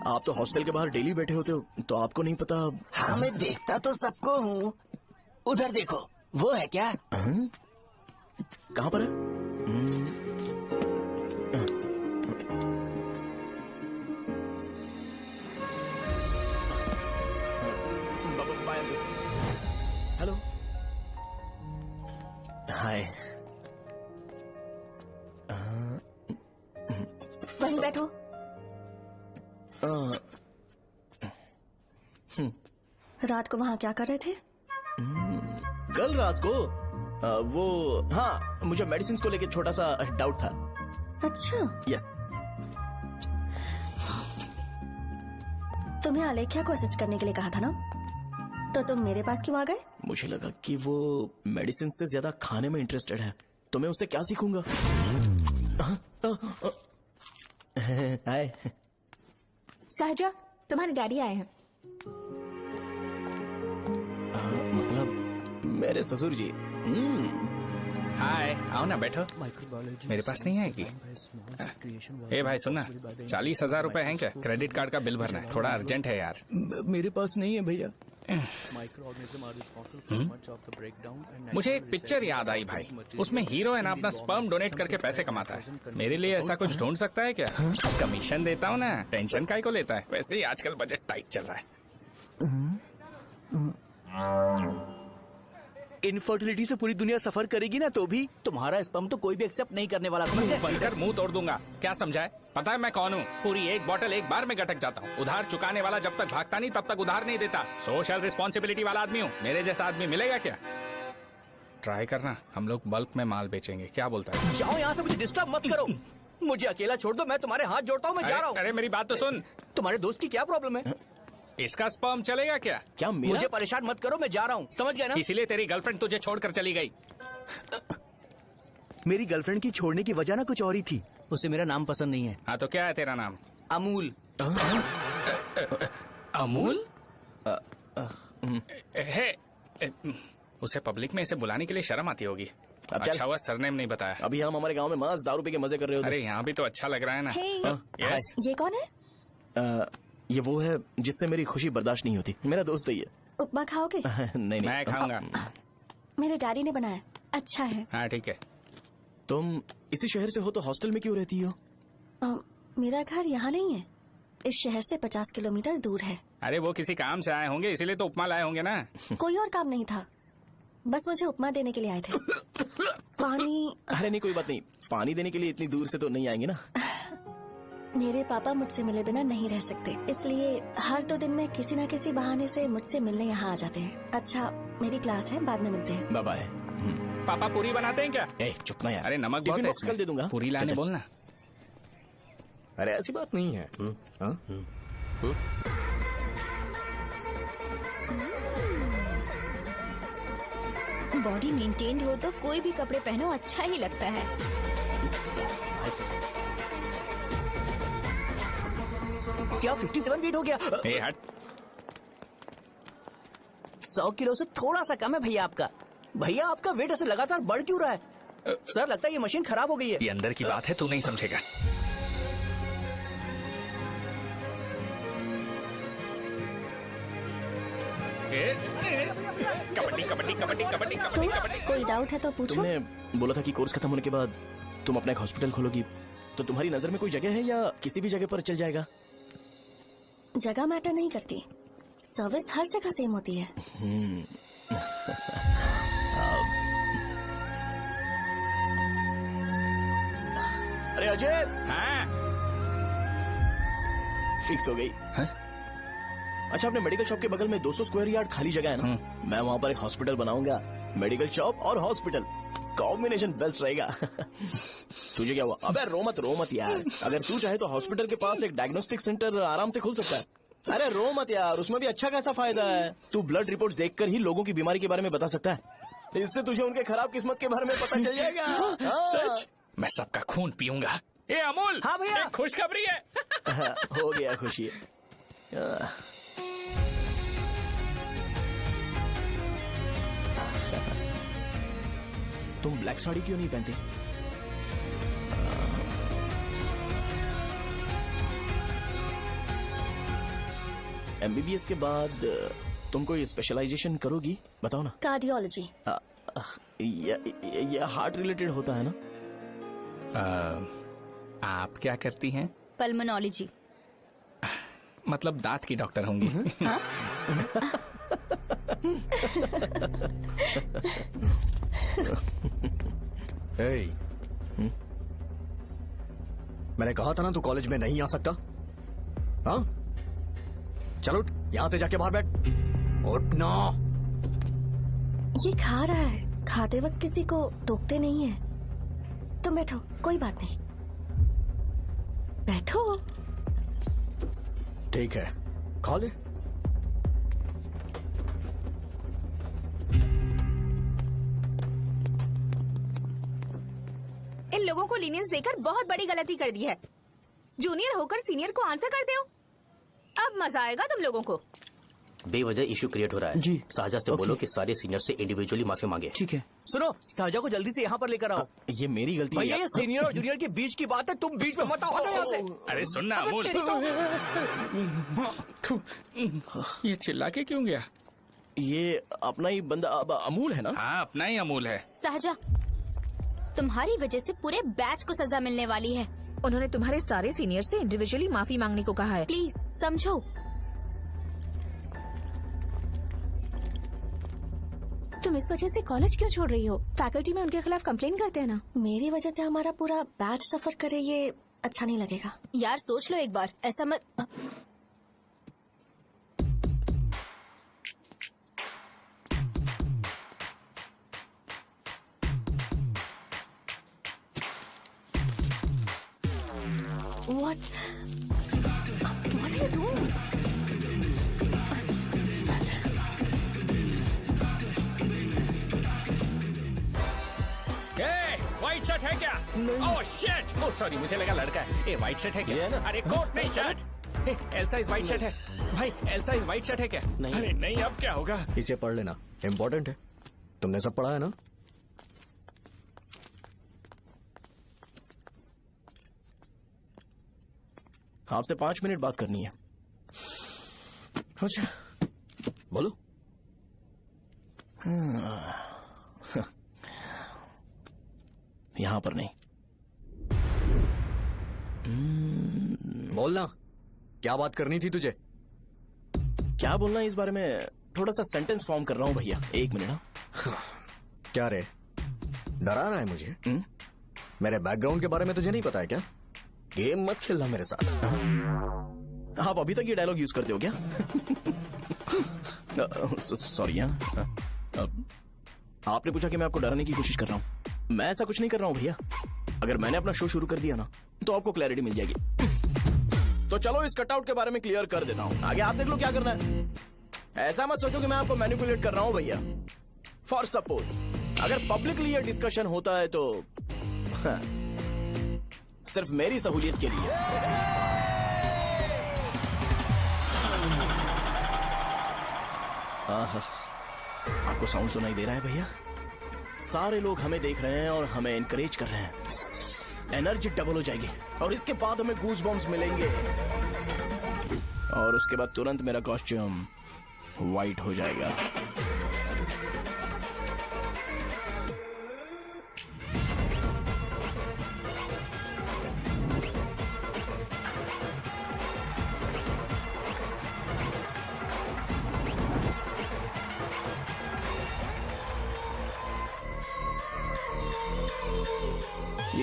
आप तो हॉस्टल के बाहर डेली बैठे होते हो, तो आपको नहीं पता? हाँ, मैं देखता तो सबको हूँ। उधर देखो, वो है क्या? कहाँ पर है? हेलो, हाय। वहीं बैठो। रात को वहाँ क्या कर रहे थे? कल रात को वो, हाँ, मुझे मेडिसिन को लेके छोटा सा डाउट था। अच्छा। यस। तुम्हें आलेख्या को असिस्ट करने के लिए कहा था ना, तो तुम मेरे पास क्यों आ गए? मुझे लगा कि वो मेडिसिन से ज्यादा खाने में इंटरेस्टेड है, तो मैं उससे क्या सीखूंगा? हाय। सहजा, तुम्हारे डैडी आए हैं। मतलब मेरे ससुर जी। हाय, आओ ना, बैठो। मेरे पास नहीं आएगी। ए भाई सुनना, 40,000 रुपए हैं क्या? क्रेडिट कार्ड का बिल भरना है, थोड़ा अर्जेंट है यार। मेरे पास नहीं है भैया। मुझे एक पिक्चर याद आई भाई, उसमें हीरो है ना, अपना स्पर्म डोनेट करके पैसे कमाता है। मेरे लिए ऐसा कुछ ढूंढ सकता है क्या? कमीशन देता हूँ ना, टेंशन काहे को लेता है? वैसे ही आजकल बजट टाइट चल रहा है। इनफर्टिलिटी से पूरी दुनिया सफर करेगी ना, तो भी तुम्हारा स्पर्म तो कोई भी एक्सेप्ट नहीं करने वाला, समझ गए? बनकर मुंह तोड़ दूंगा। क्या समझा है? पता है मैं कौन हूँ? पूरी एक बोतल एक बार में गटक जाता हूँ। उधार चुकाने वाला जब तक भागता नहीं तब तक उधार नहीं देता। सोशल रिस्पॉन्सिबिलिटी वाला आदमी हूँ। मेरे जैसा आदमी मिलेगा क्या? ट्राई करना, हम लोग बल्क में माल बेचेंगे। क्या बोलता है? जाओ यहाँ से, मुझे डिस्टर्ब मत करो। मुझे अकेला छोड़ दो, मैं तुम्हारे हाथ जोड़ता हूँ, मैं जा रहा हूँ। अरे मेरी बात तो सुन। तुम्हारे दोस्त की क्या प्रॉब्लम है? इसका स्पर्म चलेगा क्या? क्या मेरा? मुझे परेशान मत करो, मैं जा रहा हूँ, समझ गए ना? इसीलिए तेरी गर्लफ्रेंड तुझे छोड़कर चली गई। मेरी गर्लफ्रेंड की छोड़ने की वजह ना कुछ और ही थी। उसे मेरा नाम पसंद नहीं है। हाँ, तो क्या है तेरा नाम? अमूल। अमूल? उसे पब्लिक में इसे बुलाने के लिए शर्म आती होगी। अब चल। अच्छा हुआ सरनेम नहीं बताया। अभी हम हमारे गांव में मस्त दारू पी के मजे कर रहे होते। अरे यहाँ भी तो अच्छा लग रहा है ना। Hey. यस ये कौन है? ये वो है जिससे मेरी खुशी बर्दाश्त नहीं होती। मेरा दोस्त है ये। उपमा खाओगे? नहीं मैं खाऊंगा। मेरे डैडी ने बनाया, अच्छा है। हाँ ठीक है। तुम इसी शहर से हो तो हॉस्टल में क्यों रहती हो? मेरा घर यहाँ नहीं है, इस शहर से 50 किलोमीटर दूर है। अरे वो किसी काम से आए होंगे इसीलिए तो उपमा लाए होंगे ना। कोई और काम नहीं था, बस मुझे उपमा देने के लिए आए थे। पानी। अरे नहीं कोई बात नहीं, पानी देने के लिए इतनी दूर से तो नहीं आएंगे ना। मेरे पापा मुझसे मिले बिना नहीं रह सकते, इसलिए हर 2 दिन में किसी न किसी बहाने से मुझसे मिलने यहाँ आ जाते हैं। अच्छा मेरी क्लास है, बाद में मिलते हैं। Bye bye. पापा पूरी बनाते हैं क्या? चुप ना यार। अरे नमक टिफिन बहुत बॉक्स कल दे दूंगा। पूरी लाने बोलना। अरे ऐसी बात नहीं है। बॉडी मेंटेन्ड हो तो कोई भी कपड़े पहनो अच्छा ही लगता है। क्या 57 वेट हो गया? ए हट। 100 किलो से थोड़ा सा कम है भैया आपका। भैया आपका वेट ऐसे लगातार बढ़ क्यों रहा है? सर लगता है ये मशीन खराब हो गई है। ये अंदर की बात है, तू नहीं समझेगा। कबड्डी कबड्डी कबड्डी कबड्डी कबड्डी कबड्डी। कोई डाउट है तो पूछो। तुमने बोला था कि कोर्स खत्म होने के बाद तुम अपना एक हॉस्पिटल खोलोगी, तो तुम्हारी नजर में कोई जगह है या किसी भी जगह पर चल जाएगा? जगह मैटर नहीं करती, सर्विस हर जगह सेम होती है। अरे अजय। हाँ? फिक्स हो गई। अच्छा अपने मेडिकल शॉप के बगल में 200 स्क्वायर यार्ड खाली जगह है ना, मैं वहाँ पर एक हॉस्पिटल बनाऊंगा। मेडिकल शॉप और हॉस्पिटल कॉम्बिनेशन बेस्ट रहेगा। तुझे क्या हुआ? अबे रो मत यार। अगर तू चाहे तो हॉस्पिटल के पास एक डायग्नोस्टिक सेंटर आराम से खुल सकता है। अरे रो मत यार, उसमें भी अच्छा खासा फायदा है। तू ब्लड रिपोर्ट देखकर ही लोगों की बीमारी के बारे में बता सकता है, इससे तुझे उनके खराब किस्मत के बारे में पता चल जाएगा। सच? मैं सबका खून पीऊंगा। ए अमूल। हाँ भैया। खुशखबरी है। हो गया खुशी। तुम ब्लैक साड़ी क्यों नहीं पहनती? एमबीबीएस के बाद तुम कोई स्पेशलाइजेशन करोगी? बताओ ना। कार्डियोलॉजी। ये हार्ट रिलेटेड होता है ना? आप क्या करती हैं? पल्मोनोलॉजी। मतलब दांत की डॉक्टर होंगी। हाँ? मैंने कहा था ना तू कॉलेज में नहीं आ सकता। हाँ चल उठ, यहाँ से जाके बाहर बैठ। उठ ना। ये खा रहा है, खाते वक्त किसी को टोकते नहीं है। तुम बैठो, कोई बात नहीं, बैठो। ठीक है खा ले। इन लोगों को लीनियंस देकर बहुत बड़ी गलती कर दी है। जूनियर होकर सीनियर को आंसर करते हो। अब मजा आएगा तुम लोगों को। बेवजह इशू क्रिएट हो रहा है जी। शाहजा से बोलो कि सारे सीनियर से इंडिविजुअली माफी मांगे। ठीक है। सुनो शाहजा को जल्दी से यहाँ पर लेकर आओ। ये मेरी गलती है। भैया ये सीनियर और जूनियर के बीच की बात है, तुम बीच में मत आओ यहाँ से। अरे सुनना अमूल। ये चिल्ला के क्यों गया? ये अपना ही बंदा अमूल है ना? हाँ अपना ही अमूल है। शाहजा, तुम्हारी वजह से पूरे बैच को सजा मिलने वाली है। उन्होंने तुम्हारे सारे सीनियर से इंडिविजुअली माफी मांगने को कहा है। प्लीज समझो। तुम इस वजह से कॉलेज क्यों छोड़ रही हो? फैकल्टी में उनके खिलाफ कंप्लेन करते हैं ना। मेरी वजह से हमारा पूरा बैच सफर करे, ये अच्छा नहीं लगेगा। यार सोच लो एक बार, ऐसा मत। What are you doing? White shirt है क्या? Oh shit! ओह सॉरी, मुझे लगा लड़का है। ए व्हाइट शर्ट है क्या? अरे कोट नहीं shirt. L size white shirt है भाई। एल साइज व्हाइट शर्ट है क्या? नहीं। अरे नहीं, अब क्या होगा? इसे पढ़ लेना, इम्पोर्टेंट है। तुमने सब पढ़ा है ना? आपसे 5 मिनट बात करनी है। अच्छा बोलो। यहां पर नहीं। बोलना, क्या बात करनी थी तुझे? क्या बोलना है इस बारे में? थोड़ा सा सेंटेंस फॉर्म कर रहा हूं भैया, 1 मिनट। क्या रे, डरा रहा है मुझे? मेरे बैकग्राउंड के बारे में तुझे नहीं पता है क्या? गेम मत खेलना मेरे साथ। आप अभी तक ये डायलॉग यूज करते हो क्या? सॉरी। आपने पूछा कि मैं आपको डराने की कोशिश कर रहा हूं। मैं ऐसा कुछ नहीं कर रहा हूं भैया। अगर मैंने अपना शो शुरू कर दिया ना तो आपको क्लैरिटी मिल जाएगी। तो चलो इस कटआउट के बारे में क्लियर कर देता हूं, आगे आप देख लो क्या करना है। ऐसा मत सोचो कि मैं आपको मैनिपुलेट कर रहा हूं भैया। फॉर सपोज अगर पब्लिकली ये डिस्कशन होता है तो सिर्फ मेरी सहूलियत के लिए। आपको साउंड सुनाई दे रहा है भैया? सारे लोग हमें देख रहे हैं और हमें एनकरेज कर रहे हैं। एनर्जी डबल हो जाएगी और इसके बाद हमें गूज बम्स मिलेंगे और उसके बाद तुरंत मेरा कॉस्ट्यूम वाइट हो जाएगा।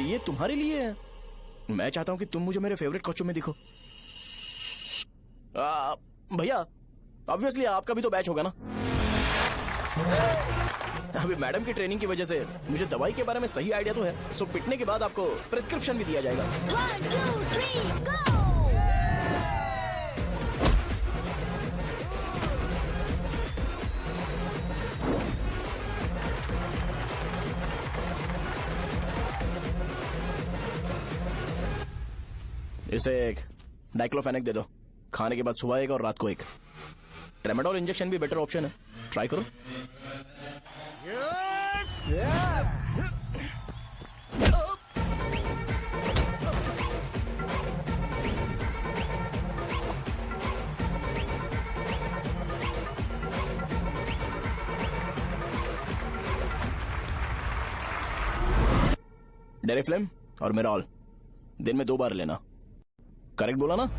ये तुम्हारे लिए है। मैं चाहता हूं कि तुम मुझे मेरे फेवरेट कॉस्ट्यूम में दिखो। भैया ऑब्वियसली आपका भी तो बैच होगा ना। अभी मैडम की ट्रेनिंग की वजह से मुझे दवाई के बारे में सही आइडिया तो है। सो पिटने के बाद आपको प्रिस्क्रिप्शन भी दिया जाएगा। 1 2 3 गो। इसे एक डाइक्लोफेनेक दे दो। खाने के बाद सुबह एक और रात को एक। ट्रेमाडोल इंजेक्शन भी बेटर ऑप्शन है, ट्राई करो। डेरिफ्लेम और मेरॉल दिन में 2 बार लेना। करेक्ट बोला ना?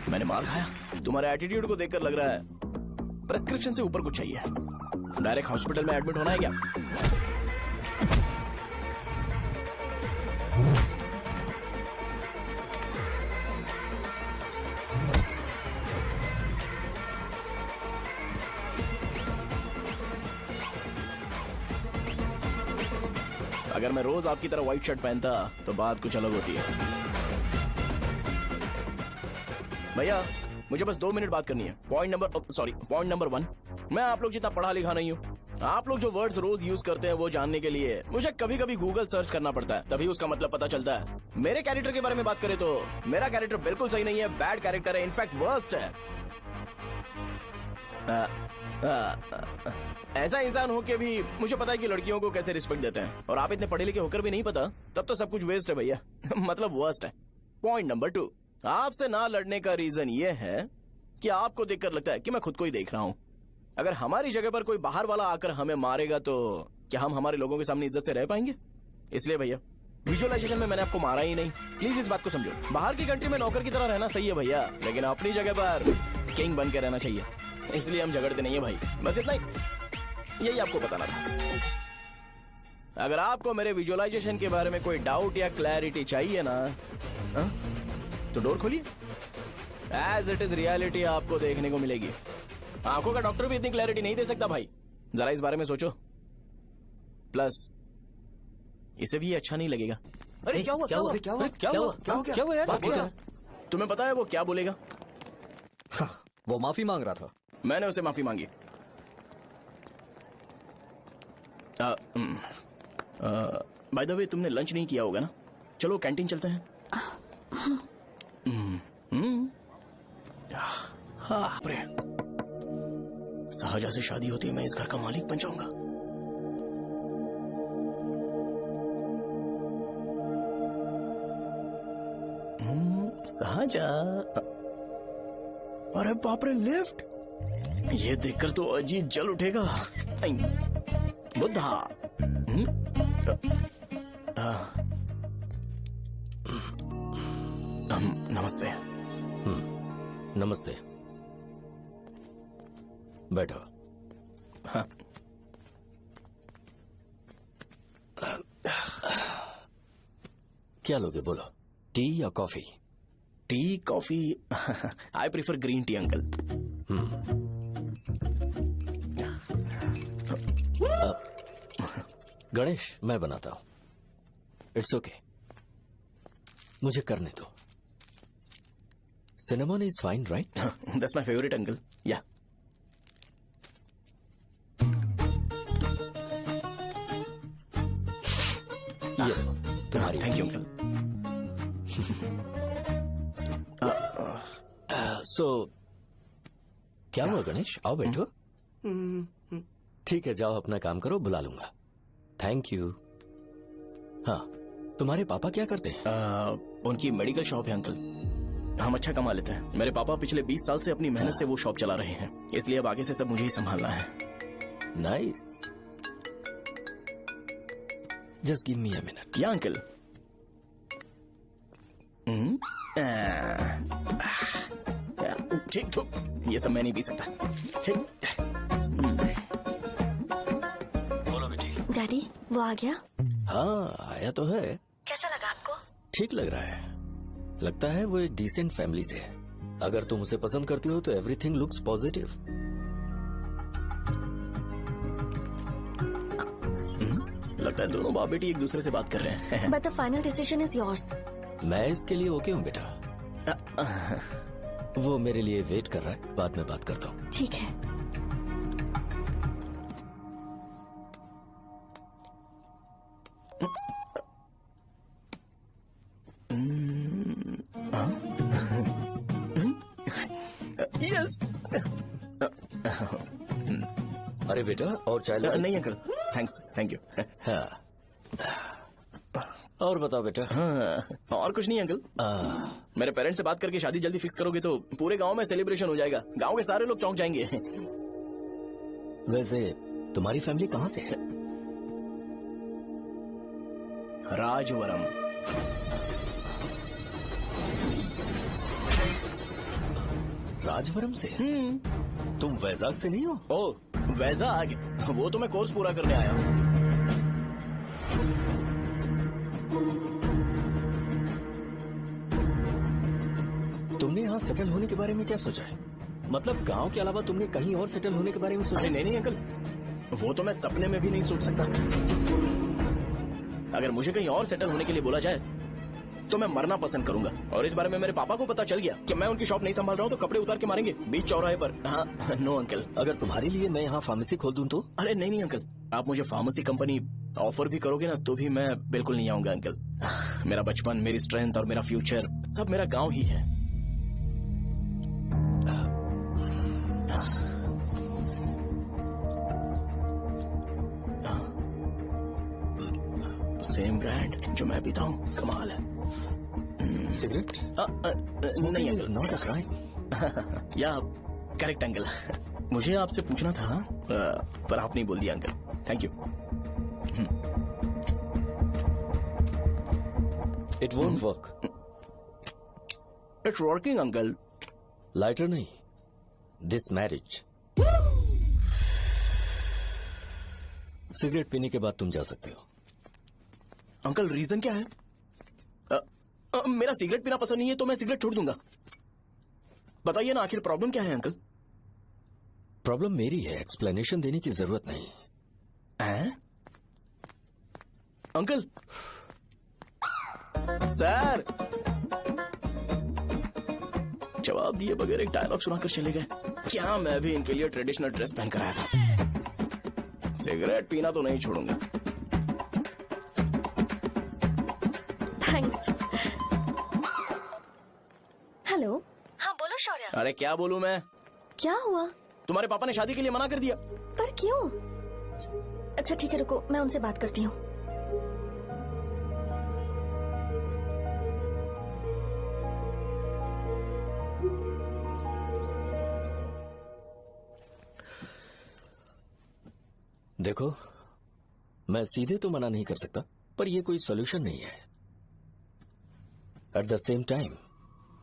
मैंने मार खाया। तुम्हारे एटीट्यूड को देखकर लग रहा है प्रेस्क्रिप्शन से ऊपर कुछ चाहिए। डायरेक्ट हॉस्पिटल में एडमिट होना है क्या? अगर मैं रोज आपकी तरह व्हाइट शर्ट पहनता तो बात कुछ अलग होती है। भैया मुझे बस 2 मिनट बात करनी है। पॉइंट नंबर 1, मैं आप लोग जितना पढ़ा लिखा नहीं हूँ। आप लोग जो वर्ड्स रोज यूज करते हैं वो जानने के लिए मुझे कभी कभी गूगल सर्च करना पड़ता है, तभी उसका मतलब पता चलता है। मेरे कैरेक्टर के बारे में बात करें तो मेरा कैरेक्टर बिल्कुल सही नहीं है, बैड कैरेक्टर है, इनफैक्ट वर्स्ट है। ऐसा इंसान हो के भी मुझे पता है कि लड़कियों को कैसे रिस्पेक्ट देते हैं, और आप इतने पढ़े लिखे होकर भी नहीं पता, तब तो सब कुछ वेस्ट है भैया। मतलब वर्स्ट है। पॉइंट नंबर 2, आपसे ना लड़ने का रीजन ये है कि आपको देखकर लगता है कि मैं खुद को ही देख रहा हूं। अगर हमारी जगह पर कोई बाहर वाला आकर हमें मारेगा तो क्या हम हमारे लोगों के सामने इज्जत से रह पाएंगे? इसलिए भैया विजुअलाइजेशन में मैंने आपको मारा ही नहीं। प्लीज इस बात को समझो। बाहर की कंट्री में नौकर की तरह रहना सही है भैया, लेकिन अपनी जगह पर किंग बन के रहना चाहिए। इसलिए हम झगड़ते नहीं है भाई, बस इतना ही, यही आपको बताना था। अगर आपको मेरे विजुअलाइजेशन के बारे में कोई डाउट या क्लैरिटी चाहिए ना, तो डोर खोलिए। एज इट इज रियलिटी आपको देखने को मिलेगी। आंखों का डॉक्टर भी इतनी क्लैरिटी नहीं दे सकता भाई, जरा इस बारे में सोचो। प्लस इसे भी अच्छा नहीं लगेगा। अरे क्या हुआ, क्या हुआ, क्या हुआ, क्या हुआ, क्या हुआ यार? तुम्हें पता है वो क्या बोलेगा? वो माफी मांग रहा था। मैंने उसे माफी मांगी। बाय द वे तुमने लंच नहीं किया होगा ना? चलो कैंटीन चलते हैं। सहजा से शादी होती है, मैं इस घर का मालिक बन जाऊंगा। सहजा, अरे बाप रे, लिफ्ट! ये देखकर तो अजीत जल उठेगा। बुद्धा। नमस्ते। नमस्ते, बैठो। हाँ। क्या लोगे बोलो, टी या coffee? T, coffee? I prefer green tea uncle. Ganesh, मैं बनाता हूं। इट्स ओके, मुझे करने दो। Cinnamon is fine, right? That's my favourite uncle. या तुम्हारी। Thank you uncle. सो क्या हुआ गणेश? आओ बैठो। ठीक है, जाओ अपना काम करो, बुला लूंगा। Thank you. हाँ, तुम्हारे पापा क्या करते हैं? उनकी मेडिकल शॉप है अंकल। हम अच्छा कमा लेते हैं। मेरे पापा पिछले 20 साल से अपनी मेहनत से वो शॉप चला रहे हैं, इसलिए अब आगे से सब मुझे ही संभालना है। Nice. Just give me a minute. या अंकल। ठीक, तो ये सब मैं नहीं पी सकता। ठीक। बोलो बेटी। डैडी, वो आ गया? हाँ, आया तो है। कैसा लगा आपको? ठीक लग रहा है। लगता है वो एक डिसेंट फैमिली से है। अगर तुम उसे पसंद करती हो तो एवरीथिंग लुक्स पॉजिटिव। लगता है दोनों बाप बेटी एक दूसरे से बात कर रहे हैं। But the final decision is yours. मैं इसके लिए ओके हूँ बेटा। वो मेरे लिए वेट कर रहा है, बाद में बात करता हूँ। ठीक है। यस। अरे बेटा, और चाय नहीं अंकल, थैंक्स, थैंक यू। हाँ, और बताओ बेटा। हाँ, और कुछ नहीं अंकल। मेरे पेरेंट्स से बात करके शादी जल्दी फिक्स करोगे तो पूरे गांव में सेलिब्रेशन हो जाएगा। गांव के सारे लोग चौंक जाएंगे। वैसे तुम्हारी फैमिली कहाँ से है? राजवरम। राजवरम से? तुम वैजाग से नहीं हो? ओ, वैजाग? वो तो मैं कोर्स पूरा करने आया हूँ। तुमने यहाँ सेटल होने के बारे में क्या सोचा है? मतलब गांव के अलावा तुमने कहीं और सेटल होने के बारे में सोचा? अरे नहीं अंकल, वो तो मैं सपने में भी नहीं सोच सकता। अगर मुझे कहीं और सेटल होने के लिए बोला जाए तो मैं मरना पसंद करूंगा। और इस बारे में मेरे पापा को पता चल गया कि मैं उनकी शॉप नहीं संभाल रहा हूँ तो कपड़े उतार के मारेंगे बीच चौराहे पर। हाँ, नो अंकल। अगर तुम्हारे लिए मैं यहाँ फार्मेसी खोल दूं तो? अरे नहीं अंकल, आप मुझे फार्मेसी कंपनी ऑफर भी करोगे ना तो भी मैं बिल्कुल नहीं आऊंगा अंकल। मेरा बचपन, मेरी स्ट्रेंथ और मेरा फ्यूचर सब मेरा गाँव ही है। सेम ब्रांड जो मैं पीता हूँ, कमाल है। सिगरेट? नहीं इज नॉट अ क्राइम। या करेक्ट अंकल। मुझे आपसे पूछना था पर आप नहीं बोल दिया uncle. Thank you. It won't work. It's working uncle. Lighter नहीं, दिस मैरिज। सिगरेट पीने के बाद तुम जा सकते हो। अंकल रीजन क्या है? मेरा सिगरेट पीना पसंद नहीं है तो मैं सिगरेट छोड़ दूंगा। बताइए ना आखिर प्रॉब्लम क्या है अंकल? प्रॉब्लम मेरी है, एक्सप्लेनेशन देने की जरूरत नहीं। अंकल सर जवाब दिए बगैर एक डायलॉग सुनाकर चले गए। क्या मैं भी इनके लिए ट्रेडिशनल ड्रेस पहन कर आया था। सिगरेट पीना तो नहीं छोड़ूंगा। थैंक्स। हेलो। हाँ बोलो शौर्य। अरे क्या बोलूं मैं? क्या हुआ? तुम्हारे पापा ने शादी के लिए मना कर दिया। पर क्यों? अच्छा ठीक है रुको, मैं उनसे बात करती हूँ। देखो, मैं सीधे तो मना नहीं कर सकता, पर यह कोई सॉल्यूशन नहीं है। एट द सेम टाइम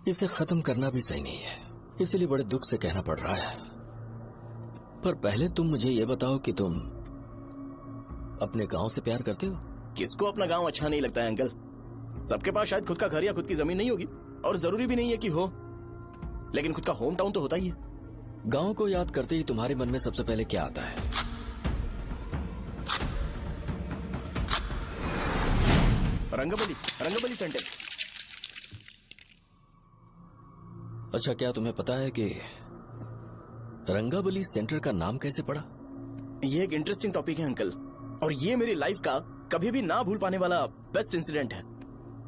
इसे खत्म करना भी सही नहीं है, इसलिए बड़े दुख से कहना पड़ रहा है। पर पहले तुम मुझे यह बताओ कि तुम अपने गांव से प्यार करते हो? किसको अपना गांव अच्छा नहीं लगता है अंकल? सबके पास शायद खुद का घर या खुद की जमीन नहीं होगी, और जरूरी भी नहीं है कि हो, लेकिन खुद का होम टाउन तो होता ही है। गांव को याद करते ही तुम्हारे मन में सबसे पहले क्या आता है? रंगबली सेंटर। अच्छा, क्या तुम्हें पता है कि रंगाबली सेंटर का नाम कैसे पड़ा? ये एक इंटरेस्टिंग टॉपिक है अंकल, और ये मेरी लाइफ का कभी भी ना भूल पाने वाला बेस्ट इंसिडेंट है।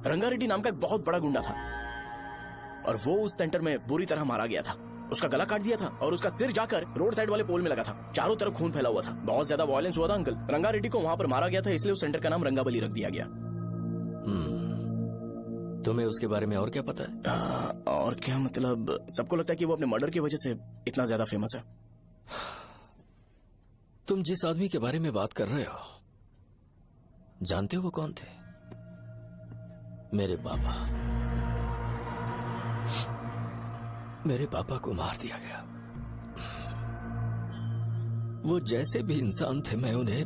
रंगारेड्डी नाम का एक बहुत बड़ा गुंडा था, और वो उस सेंटर में बुरी तरह मारा गया था। उसका गला काट दिया था और उसका सिर जाकर रोड साइड वाले पोल में लगा था। चारों तरफ खून फैला हुआ था, बहुत ज्यादा वायलेंस हुआ था अंकल। रंगारेड्डी को वहां पर मारा गया था, इसलिए उस सेंटर का नाम रंगाबली रख दिया गया। तुम्हें उसके बारे में और क्या पता है? और क्या मतलब, सबको लगता है कि वो अपने मर्डर की वजह से इतना ज्यादा फेमस है। तुम जिस आदमी के बारे में बात कर रहे हो, जानते हो वो कौन थे? मेरे पापा। मेरे पापा को मार दिया गया। वो जैसे भी इंसान थे, मैं उन्हें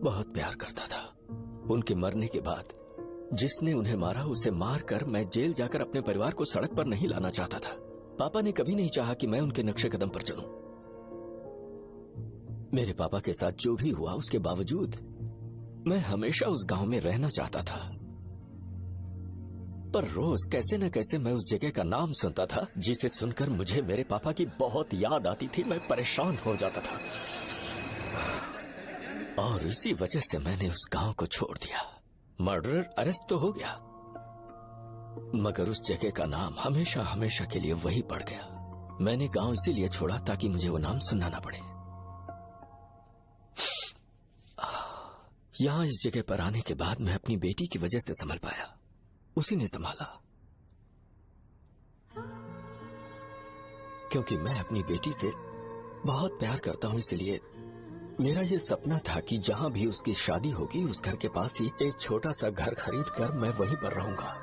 बहुत प्यार करता था। उनके मरने के बाद जिसने उन्हें मारा उसे मारकर मैं जेल जाकर अपने परिवार को सड़क पर नहीं लाना चाहता था। पापा ने कभी नहीं चाहा कि मैं उनके नक्शे कदम पर चलूं। मेरे पापा के साथ जो भी हुआ, उसके बावजूद मैं हमेशा उस गांव में रहना चाहता था। पर रोज कैसे न कैसे मैं उस जगह का नाम सुनता था, जिसे सुनकर मुझे मेरे पापा की बहुत याद आती थी। मैं परेशान हो जाता था, और इसी वजह से मैंने उस गांव को छोड़ दिया। मर्डरर अरेस्ट तो हो गया, मगर उस जगह का नाम हमेशा हमेशा के लिए वही पड़ गया। मैंने गांव इसीलिए छोड़ा ताकि मुझे वो नाम सुनना ना पड़े। यहां इस जगह पर आने के बाद मैं अपनी बेटी की वजह से संभल पाया, उसी ने संभाला। क्योंकि मैं अपनी बेटी से बहुत प्यार करता हूं, इसलिए मेरा ये सपना था कि जहां भी उसकी शादी होगी, उस घर के पास ही एक छोटा सा घर खरीद कर मैं वहीं पर रहूंगा।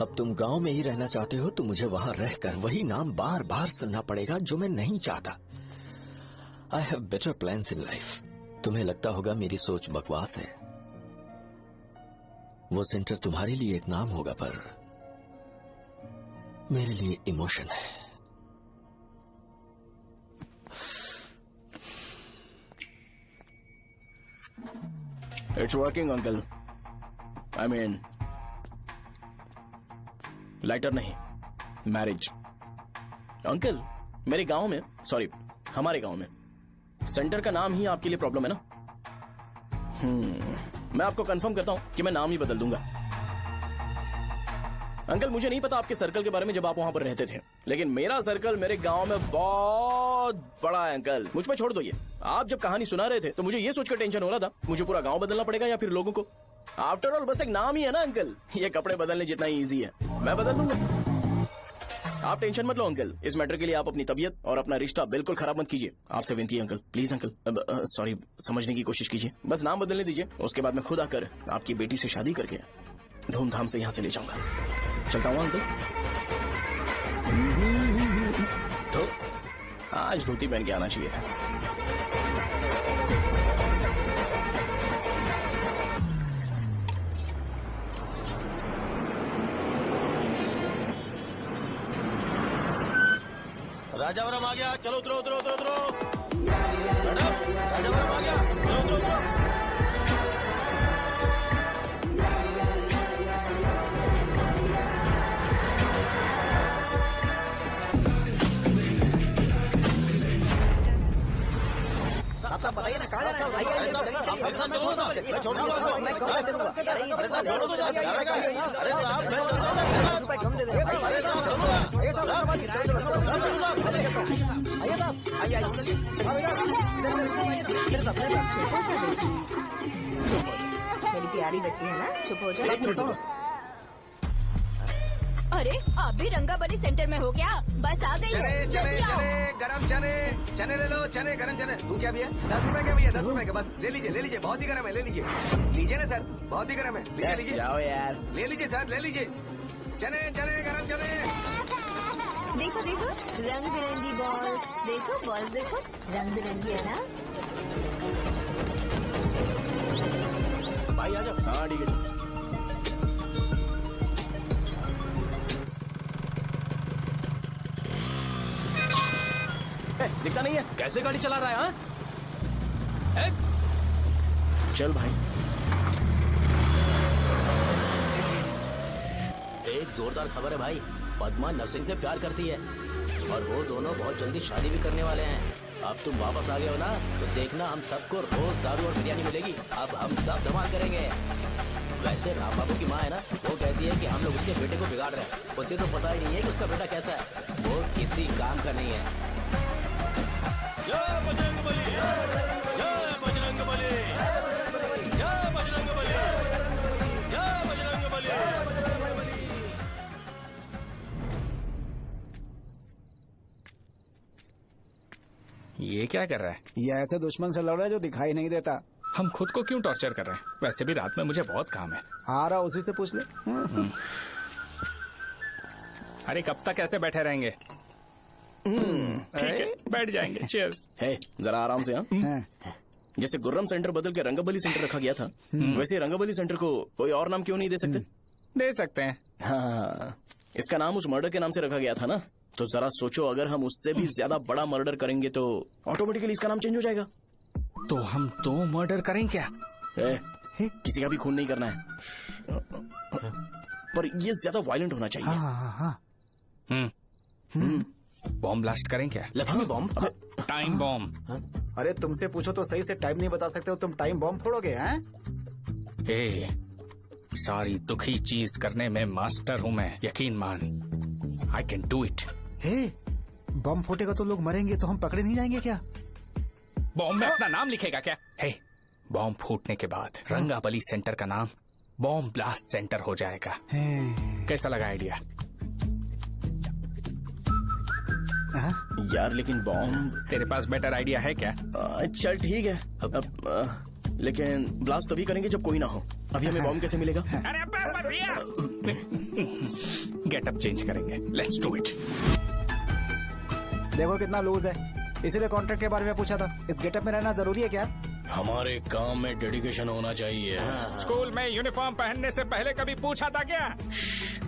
अब तुम गांव में ही रहना चाहते हो तो मुझे वहां रहकर वही नाम बार बार सुनना पड़ेगा, जो मैं नहीं चाहता। I have better plans in life. तुम्हें लगता होगा मेरी सोच बकवास है। वो सेंटर तुम्हारे लिए एक नाम होगा, पर मेरे लिए इमोशन है। It's working uncle. I mean lighter नहीं, मैरिज। अंकल मेरे गांव में, सॉरी हमारे गांव में सेंटर का नाम ही आपके लिए प्रॉब्लम है ना? मैं आपको कंफर्म करता हूं कि मैं नाम ही बदल दूंगा। अंकल मुझे नहीं पता आपके सर्कल के बारे में जब आप वहां पर रहते थे, लेकिन मेरा सर्कल मेरे गांव में बहुत बड़ा है अंकल। मुझ पे छोड़ दो ये। आप जब कहानी सुना रहे थे तो मुझे ये सोचकर टेंशन हो रहा था मुझे पूरा गांव बदलना पड़ेगा या फिर लोगों को। आफ्टर ऑल बस एक नाम ही है ना अंकल, ये कपड़े बदलने जितना ही इजी है, मैं बदल दूंगा। आप टेंशन मत लो अंकल, इस मैटर के लिए आप अपनी तबीयत और अपना रिश्ता बिल्कुल खराब मत कीजिए। आपसे विनती है अंकल, प्लीज अंकल, सॉरी, समझने की कोशिश कीजिए। बस नाम बदलने दीजिए, उसके बाद मैं खुद आकर आपकी बेटी से शादी करके धूमधाम से यहाँ से ले जाऊंगा। चलता हूँ अंकल। तो आज धोती पहन के आना चाहिए था। राजावरम आ गया, चलो उतरो उतरो उतरो उतरो। मैडम, राजावरम आ गया, चलो उतरो उतरो। आप बताइए ना कहाँ जाना है? मेरी प्यारी बच्ची है ना, चुप हो जाओ। अरे आप भी रंगाबली सेंटर में हो क्या? बस आ गई। चने चने चने गरम चने, चने ले लो, चने गरम चने। तू क्या भैया? 10 रुपए का भैया, 10 रुपए का, बस ले लीजिए, बहुत ही गरम है, ले लीजिए। लीजिए ना सर, बहुत ही गरम है, लीजिए। जाओ यार, ले लीजिए सर, ले लीजिए। चने चने गरम चने। देखो देखो रंग बिरंगी बॉल, देखो बॉल देखो रंग बिरंगी है ना। भाई आ जाओ। हाँ ठीक है। दिखता नहीं है, कैसे गाड़ी चला रहा है? हाँ चल भाई। एक जोरदार खबर है भाई, पद्मा नरसिंह से प्यार करती है और वो दोनों बहुत जल्दी शादी भी करने वाले हैं। अब तुम वापस आ गए हो ना, तो देखना हम सबको रोज दारू और बिरयानी मिलेगी। अब हम सब धमाल करेंगे। वैसे राम बाबू की माँ है ना, वो कहती है कि हम लोग उसके बेटे को बिगाड़ रहे हैं। उसे तो पता ही नहीं है कि उसका बेटा कैसा है, वो किसी काम का नहीं है। जय बजरंगबली, जय बजरंगबली, जय बजरंगबली, जय बजरंगबली। ये क्या कर रहा है? ये ऐसे दुश्मन से लड़ रहा है जो दिखाई नहीं देता। हम खुद को क्यों टॉर्चर कर रहे हैं? वैसे भी रात में मुझे बहुत काम है। आ रहा उसी से पूछ ले। अरे कब तक ऐसे बैठे रहेंगे? ठीक है, बैठ जाएंगे। चीयर्स। है जरा आराम से। हाँ जैसे गुर्रम सेंटर बदल के रंगाबली सेंटर रखा गया था, वैसे रंगाबली सेंटर को कोई और नाम क्यों नहीं दे सकते? दे सकते हैं। हाँ, इसका नाम उस मर्डर के नाम से रखा गया था ना, तो जरा सोचो अगर हम उससे भी ज्यादा बड़ा मर्डर करेंगे तो ऑटोमेटिकली इसका नाम चेंज हो जाएगा। तो हम 2 मर्डर करें क्या? किसी का भी खून नहीं करना है, पर ये ज्यादा वायलेंट होना चाहिए। बॉम्ब ब्लास्ट करें क्या? लक्ष्मी बॉम्ब? Time bomb. अरे तुमसे पूछो तो सही से टाइम नहीं बता सकते हो, तुम टाइम बॉम्ब फोड़ोगे? हैं? सारी दुखी चीज करने में मास्टर हूँ मैं, यकीन मान। I can do it. बम फूटेगा तो लोग मरेंगे, तो हम पकड़े नहीं जाएंगे क्या? बॉम्ब में अपना नाम लिखेगा क्या? बॉम्ब फूटने के बाद रंगाबली सेंटर का नाम बॉम्ब ब्लास्ट सेंटर हो जाएगा। कैसा लगा आइडिया? यार लेकिन बॉम्ब, तेरे पास बेटर आइडिया है क्या? चल ठीक है, लेकिन ब्लास्ट तभी करेंगे जब कोई ना हो। अभी हमें बॉम्ब कैसे मिलेगा? अरे गेटअप चेंज करेंगे। Let's do it. देखो कितना लूज है, इसीलिए कॉन्ट्रैक्ट के बारे में पूछा था। इस गेटअप में रहना जरूरी है क्या? हमारे काम में डेडिकेशन होना चाहिए। स्कूल में यूनिफॉर्म पहनने से पहले कभी पूछा था क्या?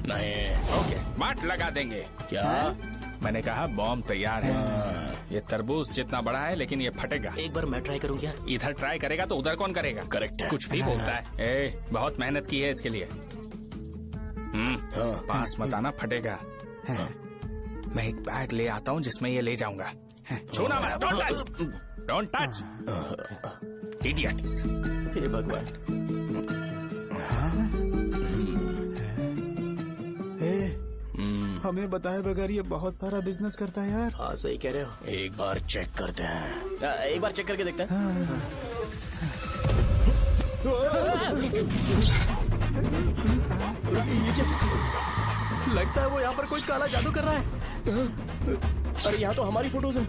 नहीं। ओके, मार्ट लगा देंगे। क्या? मैंने कहा बॉम्ब तैयार है। ये तरबूज जितना बड़ा है, लेकिन ये फटेगा। एक बार मैं ट्राई करूं क्या? इधर ट्राई करेगा तो उधर कौन करेगा? करेक्ट है। कुछ भी बोलता है। बहुत मेहनत की है इसके लिए। पास मत आना, फटेगा। मैं एक बैग ले आता हूँ जिसमें ये ले जाऊंगा। छूना मत, डोंट टच, इडियट्स। हे भगवान। हमें बताए बगैर ये बहुत सारा बिजनेस करता है यार। हाँ सही कह रहे हो, एक बार चेक करते हैं। एक बार चेक करके देखते हैं। लगता है वो यहाँ पर कोई काला जादू कर रहा है। अरे यहाँ तो हमारी फोटोज हैं,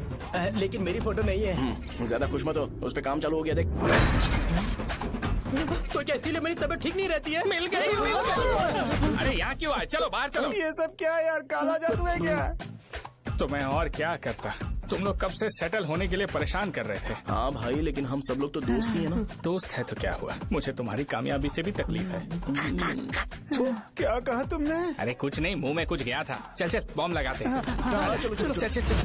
लेकिन मेरी फोटो नहीं है। ज्यादा खुश मत हो, उस पे काम चालू हो गया देख। तो क्या इसीलिए मेरी तबीयत ठीक नहीं रहती है? मिल गई। अरे यहाँ क्यों आए? चलो बाहर चलो। ये सब क्या है यार, काला जादू है क्या? तो मैं और क्या करता? तुम लोग कब से सेटल होने के लिए परेशान कर रहे थे। हाँ भाई, लेकिन हम सब लोग तो दोस्त ही है ना। दोस्त है तो क्या हुआ, मुझे तुम्हारी कामयाबी से भी तकलीफ है। क्या कहा तुमने? अरे कुछ नहीं, मुंह में कुछ गया था। चल चल बॉम्ब लगाते हैं। चलो चलो चल चल चल।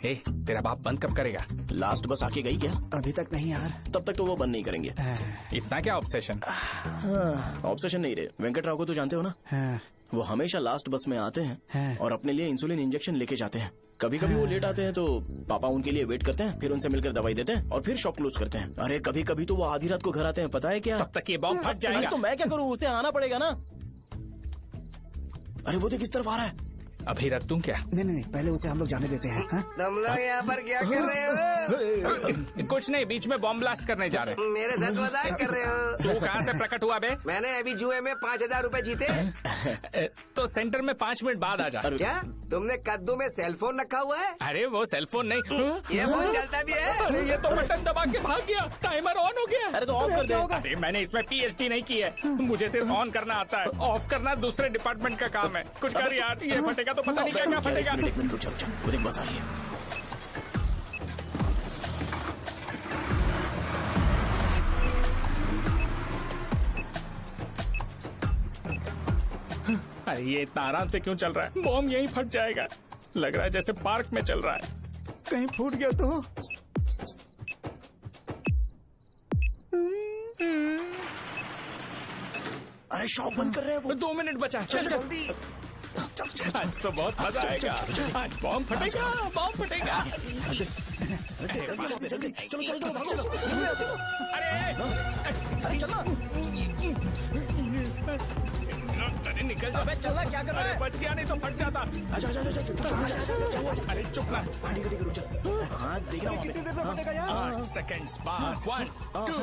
ए, तेरा बाप बंद कब करेगा? लास्ट बस आके गई क्या? अभी तक नहीं यार। तब तक तो वो बंद नहीं करेंगे। इतना क्या ऑब्सेशन? ऑब्सेशन नहीं रे, वेंकट राव को तो जानते हो ना? वो हमेशा लास्ट बस में आते हैं और अपने लिए इंसुलिन इंजेक्शन लेके जाते हैं। कभी कभी वो लेट आते हैं तो पापा उनके लिए वेट करते हैं, फिर उनसे मिलकर दवाई देते हैं और फिर शॉप क्लोज करते हैं। अरे कभी कभी तो वो आधी रात को घर आते हैं, पता है क्या? तब तक ये बॉम्ब फट जाएगा। तो मैं क्या करूँ, उसे आना पड़ेगा ना। अरे वो देख किस तरफ आ रहा है। अभी रख दूं क्या? नहीं, पहले उसे हम लोग जाने देते हैं। तुम लोग यहाँ पर क्या कर रहे हो? कुछ नहीं, बीच में बॉम्ब ब्लास्ट करने जा रहे हैं। मेरे साथ मजाक कर रहे हो? तू कहाँ से प्रकट हुआ बे? मैंने अभी जुए में 5,000 रूपए जीते। तो सेंटर में 5 मिनट बाद आ जा। क्या तुमने कद्दू में सेल फोन रखा हुआ है? अरे वो सेल फोन नहीं, ये फोन चलता भी है। अरे ये तो बटन दबा के भाग गया, टाइमर ऑन हो गया। अरे तो ऑफ कर दे। अरे मैंने इसमें PhD नहीं की है, मुझे सिर्फ ऑन करना आता है, ऑफ करना दूसरे डिपार्टमेंट का काम है। कुछ कर यार, ये फटेगा तो पता नहीं क्या क्या फटेगा। एक मिनट रुक, चल वो देख बस आ रही है। अरे ये इतना आराम से क्यों चल रहा है? बॉम्ब यहीं फट जाएगा। लग रहा है जैसे पार्क में चल रहा है। कहीं फूट गया तो? अरे शॉप बंद कर रहे हैं वो। 2 मिनट बचा, चल जल्दी। आज तो बहुत मजा आएगा। आज बॉम्ब फटेगा, बॉम्ब फटेगा। अरे निकल जा, चलना क्या कर रहा है? बच गया नहीं तो फट जाता। अरे चुप ना। हाँ देख रहा हूँ। कितनी देर में फटेगा यार? 8 सेकेंड्स बाद 1 2।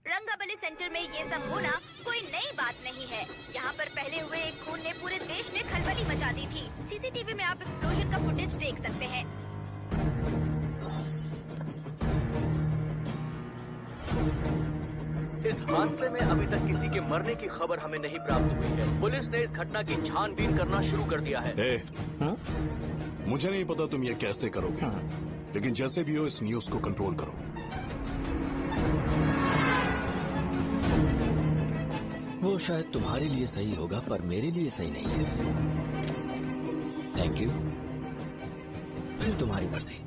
रंगाबली सेंटर में ये सब होना कोई नई बात नहीं है। यहाँ पर पहले हुए एक खून ने पूरे देश में खलबली मचा दी थी। CCTV में आप एक्सप्लोजन का फुटेज देख सकते हैं। इस हादसे में अभी तक किसी के मरने की खबर हमें नहीं प्राप्त हुई है। पुलिस ने इस घटना की छानबीन करना शुरू कर दिया है। मुझे नहीं पता तुम ये कैसे करोगे, लेकिन जैसे भी हो इस न्यूज को कंट्रोल करो। वो शायद तुम्हारे लिए सही होगा पर मेरे लिए सही नहीं है। Thank you. फिर तुम्हारी मर्जी।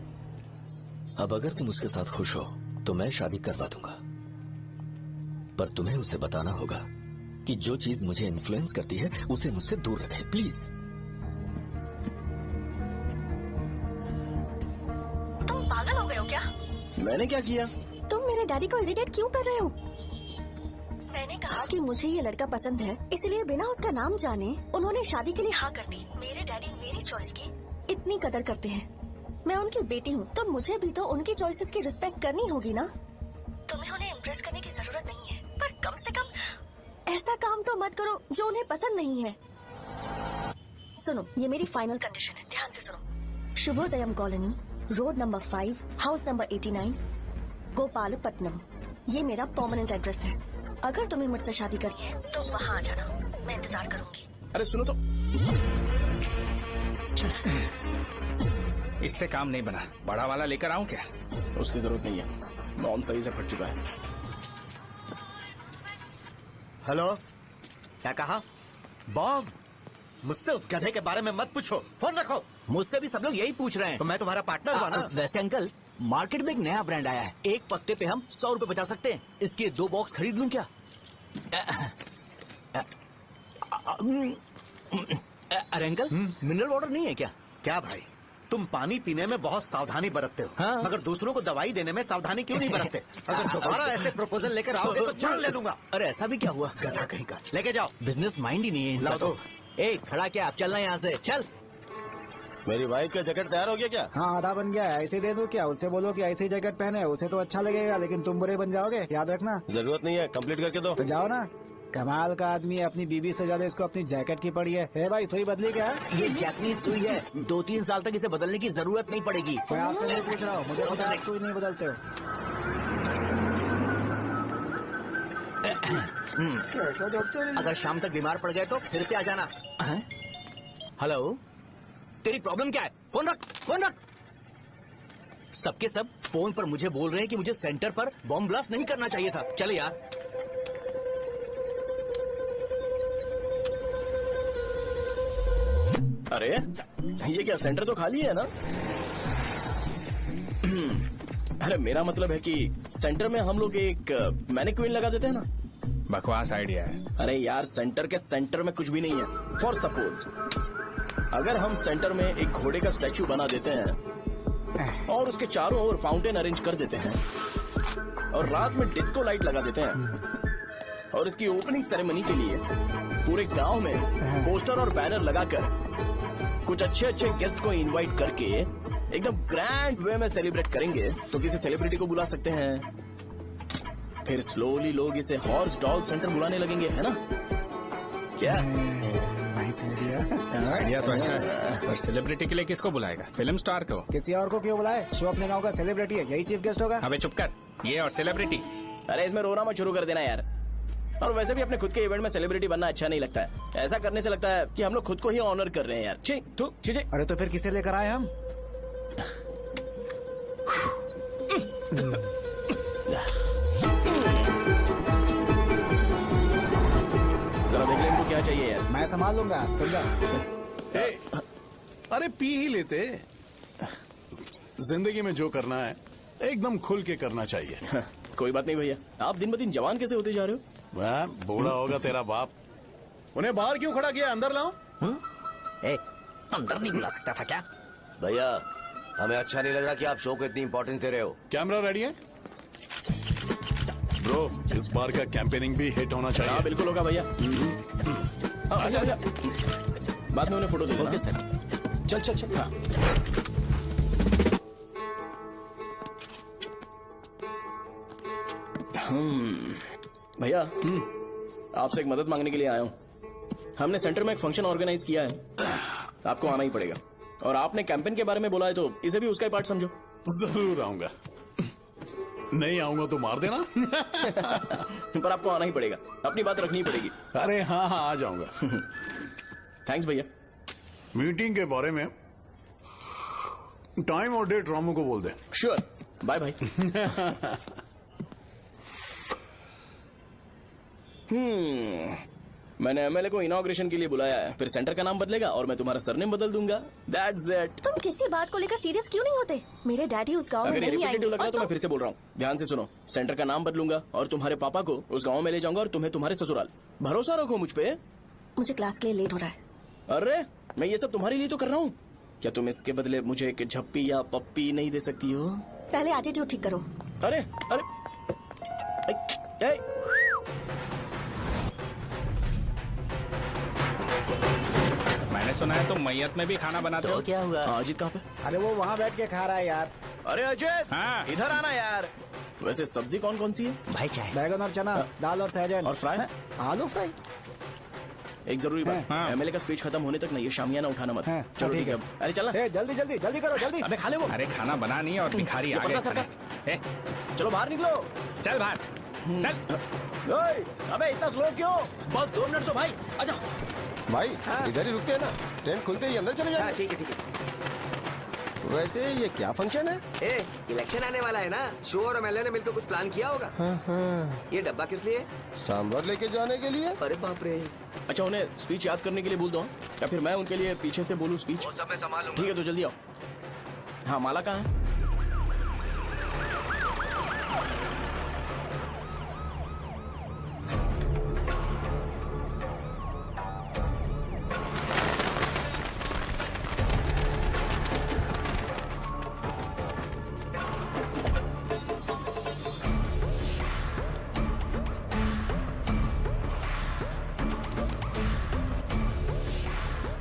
अब अगर तुम उसके साथ खुश हो तो मैं शादी करवा दूंगा, पर तुम्हें उसे बताना होगा कि जो चीज मुझे इन्फ्लुएंस करती है उसे मुझसे दूर रखे, प्लीज। तुम पागल हो गए हो क्या? मैंने क्या किया? तुम मेरे डैडी को इरिटेट क्यों कर रहे हो? मैंने कहा कि मुझे ये लड़का पसंद है, इसलिए बिना उसका नाम जाने उन्होंने शादी के लिए हाँ कर दी। मेरे डैडी मेरी चॉइस की इतनी कदर करते हैं। मैं उनकी बेटी हूँ तो मुझे भी तो उनकी चॉइसेस की रिस्पेक्ट करनी होगी ना। तुम्हें उन्हें इम्प्रेस करने की जरूरत नहीं है, पर कम से कम ऐसा काम तो मत करो जो उन्हें पसंद नहीं है। सुनो, ये मेरी फाइनल कंडीशन है, ध्यान से सुनो। Shubhodayam colony, road number 5, house number 89, Gopalapatnam. ये मेरा परमानेंट एड्रेस है। अगर तुम्हें मुझसे शादी करनी है तो वहाँ आ जाना, मैं इंतजार करूंगी। अरे सुनो तो, इससे काम नहीं बना। बड़ा वाला लेकर आऊं क्या? उसकी जरूरत नहीं है, बॉम्ब सही से फट चुका है। हेलो, क्या कहा? बॉम्ब? मुझसे उस गधे के बारे में मत पूछो, फोन रखो। मुझसे भी सब लोग यही पूछ रहे हैं। तो मैं तुम्हारा पार्टनर हुआ ना। वैसे अंकल, मार्केट में एक नया ब्रांड आया है, एक पत्ते पे हम 100 रुपए बचा सकते हैं। इसके 2 बॉक्स खरीद लूं क्या? अरे अंकल, मिनरल वाटर नहीं है क्या? क्या भाई, तुम पानी पीने में बहुत सावधानी बरतते हो, हाँ? मगर दूसरों को दवाई देने में सावधानी क्यों नहीं बरतते? अगर दोबारा ऐसे प्रपोजल लेकर आओगे तो जान ले लूंगा। अरे ऐसा भी क्या हुआ? गधा कहीं का, लेके जाओ। बिजनेस माइंड ही नहीं है इनका लाओ तो। ए खड़ा क्या, आप चलना यहाँ से, चल। मेरी वाइफ का जैकेट तैयार हो गया क्या? हाँ, आधा बन गया है। ऐसे ही दे दो क्या? उससे बोलो कि ऐसे ही जैकेट पहने, उसे तो अच्छा लगेगा, लेकिन तुम बुरे बन जाओगे, याद रखना। जरूरत नहीं है, कंप्लीट करके दो। तो जाओ ना। कमाल का आदमी है, अपनी बीबी से ज्यादा इसको अपनी जैकेट की पड़ी है। ए भाई, सुई बदली क्या? ये जैपनीज सुई है, 2-3 साल तक इसे बदलने की जरूरत नहीं पड़ेगी। मैं आपसे नहीं पूछ रहा हूँ, मुझे पता है सुई नहीं बदलते हो। अगर शाम तक बीमार पड़ गए तो फिर से आ जाना। हेलो, तेरी प्रॉब्लम क्या है? फोन रख, फोन रख। सबके सब फोन पर मुझे बोल रहे हैं कि मुझे सेंटर पर बॉम्ब ब्लास्ट नहीं करना चाहिए था। चल यार। अरे ये क्या, सेंटर तो खाली है ना? अरे मेरा मतलब है कि सेंटर में हम लोग एक मैनिक्विन लगा देते हैं ना। बकवास आइडिया है। अरे यार, सेंटर के सेंटर में कुछ भी नहीं है। फॉर सपोज अगर हम सेंटर में एक घोड़े का स्टैचू बना देते हैं और उसके चारों ओर फाउंटेन अरेंज कर देते हैं और रात में डिस्को लाइट लगा देते हैं और इसकी ओपनिंग सेरेमनी के लिए पूरे गांव में पोस्टर और बैनर लगाकर कुछ अच्छे अच्छे गेस्ट को इनवाइट करके एकदम ग्रैंड वे में सेलिब्रेट करेंगे तो किसी सेलिब्रिटी को बुला सकते हैं। फिर स्लोली लोग इसे हॉर्स डॉग सेंटर बुलाने लगेंगे, है ना? क्या आइडिया तो अच्छा है। और सेलिब्रिटी के लिए किसको बुलाएगा? फिल्म स्टार को? किसी और को क्यों बुलाए? शो अपने गांव का सेलिब्रिटी है, यही चीफ गेस्ट होगा। अबे चुप कर, ये और सेलिब्रिटी। अरे इसमें रोना मत शुरू कर देना यार। और वैसे भी अपने खुद के इवेंट में सेलिब्रिटी बनना अच्छा नहीं लगता है। ऐसा करने से लगता है कि हम लोग खुद को ही ऑनर कर रहे हैं यार। छी तू छी। अरे तो फिर किसे लेकर आए हम? जरा देख ले इनको क्या चाहिए यार। मैं संभाल लूंगा, तुम जा। अरे पी ही लेते। जिंदगी में जो करना है एकदम खुल के करना चाहिए। कोई बात नहीं भैया, आप दिन ब दिन जवान कैसे होते जा रहे हो? वह बूढ़ा होगा तेरा बाप। उन्हें बाहर क्यों खड़ा किया? अंदर लाओ। अंदर नहीं बुला सकता था क्या? भैया, हमें अच्छा नहीं लग रहा कि आप शो को इतनी इंपॉर्टेंस दे रहे हो। कैमरा रेडी है? ब्रो, इस बार का कैंपेनिंग भी हिट होना चाहिए। हाँ बिल्कुल होगा भैया। आजा आजा, बाद में उन्हें फोटो दे देना। Okay sir. चल चल चल। हाँ। भैया, आपसे एक मदद मांगने के लिए आया हूँ। हमने सेंटर में एक फंक्शन ऑर्गेनाइज किया है, आपको आना ही पड़ेगा। और आपने कैंपेन के बारे में बोला है तो इसे भी उसका ही पार्ट समझो। जरूर आऊंगा। नहीं आऊंगा तो मार देना। पर आपको आना ही पड़ेगा, अपनी बात रखनी पड़ेगी। अरे हाँ हाँ, आ जाऊंगा। थैंक्स भैया। मीटिंग के बारे में टाइम और डेट रामू को बोल दे। Sure, bye bye. मैंने एमएलए को इनॉग्रेशन के लिए बुलाया है, फिर सेंटर का नाम बदलेगा और मैं तुम्हारा सरनेम बदल दूंगा। That's it. तुम किसी बात को लेकर सीरियस क्यों नहीं होते? मेरे डैडी उस गांव में अगर ये नहीं आएंगे। रिपीटेटिव लग रहा है तो मैं फिर से बोल रहा हूँ, ध्यान से सुनो। सेंटर का नाम बदलूंगा और तुम्हारे पापा को उस गाँव में ले जाऊंगा और तुम्हें तुम्हारे ससुराल। भरोसा रखो मुझ पे। मुझे क्लास के लिए लेट हो रहा है। अरे मैं ये सब तुम्हारे लिए तो कर रहा हूँ। क्या तुम इसके बदले मुझे एक झप्पी या पप्पी नहीं दे सकती हो? पहले एटीट्यूड ठीक करो। अरे अरे मैंने सुना है तुम मैयत में भी खाना बनाते हो। क्या हुआ? अजीत कहाँ पे? अरे वो वहाँ बैठ के खा रहा है यार। अरे अजीत, हाँ। इधर आना यार। वैसे सब्जी कौन कौन सी है? भाई क्या है? बैगन और चना, दाल और सहजन और फ्राई? आलू फ्राई। एक जरूरी बात, हाँ। एमएलए का स्पीच खत्म होने तक ना ये शामियाना उठाना मत। हाँ, चलो ठीक ठीक है। है। अरे चलना। जल्दी जल्दी जल्दी करो, जल्दी। अबे खा ले वो। अरे खाना बना नहीं है और भिखारी आ गए। सरकार, चलो बाहर निकलो। चल बाहर चल। ओए, अबे इतना स्लो क्यों? बस 2 मिनट तो भाई, आजा। भाई इधर ही रुकते हैं ना, ट्रेन खुलते ही अंदर चले जाए। ठीक है ठीक है। वैसे ये क्या फंक्शन है? इलेक्शन आने वाला है ना, शो और एमएलए ने मिलकर कुछ प्लान किया होगा। ये डब्बा किस लिए? सांभर लेके जाने के लिए। अरे बाप रे। अच्छा, उन्हें स्पीच याद करने के लिए बोल दो या फिर मैं उनके लिए पीछे से बोलूं स्पीच? वो सब मैं संभालूंगा। ठीक है तो जल्दी आओ। हाँ, माला कहाँ है?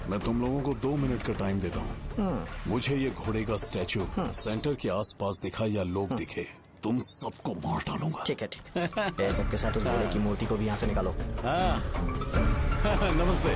मैं तुम लोगों को 2 मिनट का टाइम देता हूँ। मुझे ये घोड़े का स्टैचू सेंटर के आसपास दिखा या लोग दिखे, तुम सबको मार डालूंगा। ठीक है ठीक है। सबके साथ उस घोड़े की मूर्ति को भी यहाँ से निकालो। हाँ। नमस्ते।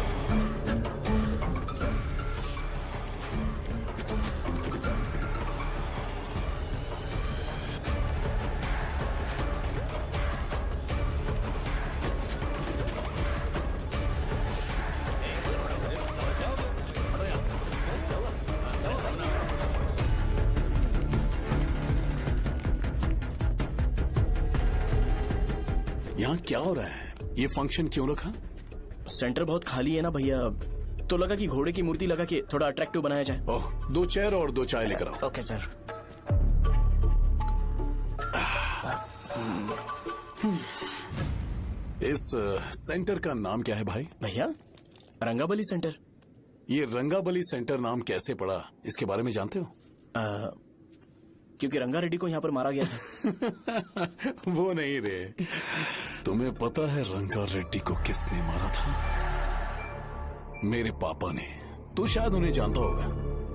यहाँ क्या हो रहा है? ये फंक्शन क्यों रखा? सेंटर बहुत खाली है ना भैया, तो लगा कि घोड़े की मूर्ति लगा के थोड़ा अट्रैक्टिव बनाया जाए। ओह, 2 चेयर और 2 चाय लेकर आओ। Okay sir. इस सेंटर का नाम क्या है भाई? भैया रंगाबली सेंटर। ये रंगाबली सेंटर नाम कैसे पड़ा, इसके बारे में जानते हो? क्योंकि रंगा रेड्डी को यहाँ पर मारा गया था। वो नहीं रे, तुम्हें पता है रंगा रेड्डी को किसने मारा था? मेरे पापा ने। तू शायद उन्हें जानता होगा।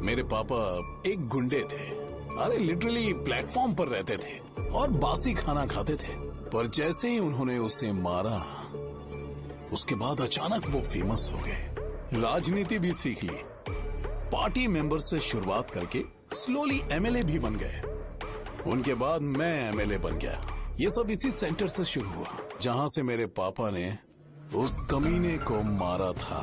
मेरे पापा एक गुंडे थे। अरे लिटरली प्लेटफॉर्म पर रहते थे और बासी खाना खाते थे। पर जैसे ही उन्होंने उसे मारा, उसके बाद अचानक वो फेमस हो गए। राजनीति भी सीख ली, पार्टी मेंबर से शुरुआत करके स्लोली एमएलए भी बन गए। उनके बाद मैं एमएलए बन गया। ये सब इसी सेंटर से शुरू हुआ, जहां से मेरे पापा ने उस कमीने को मारा था।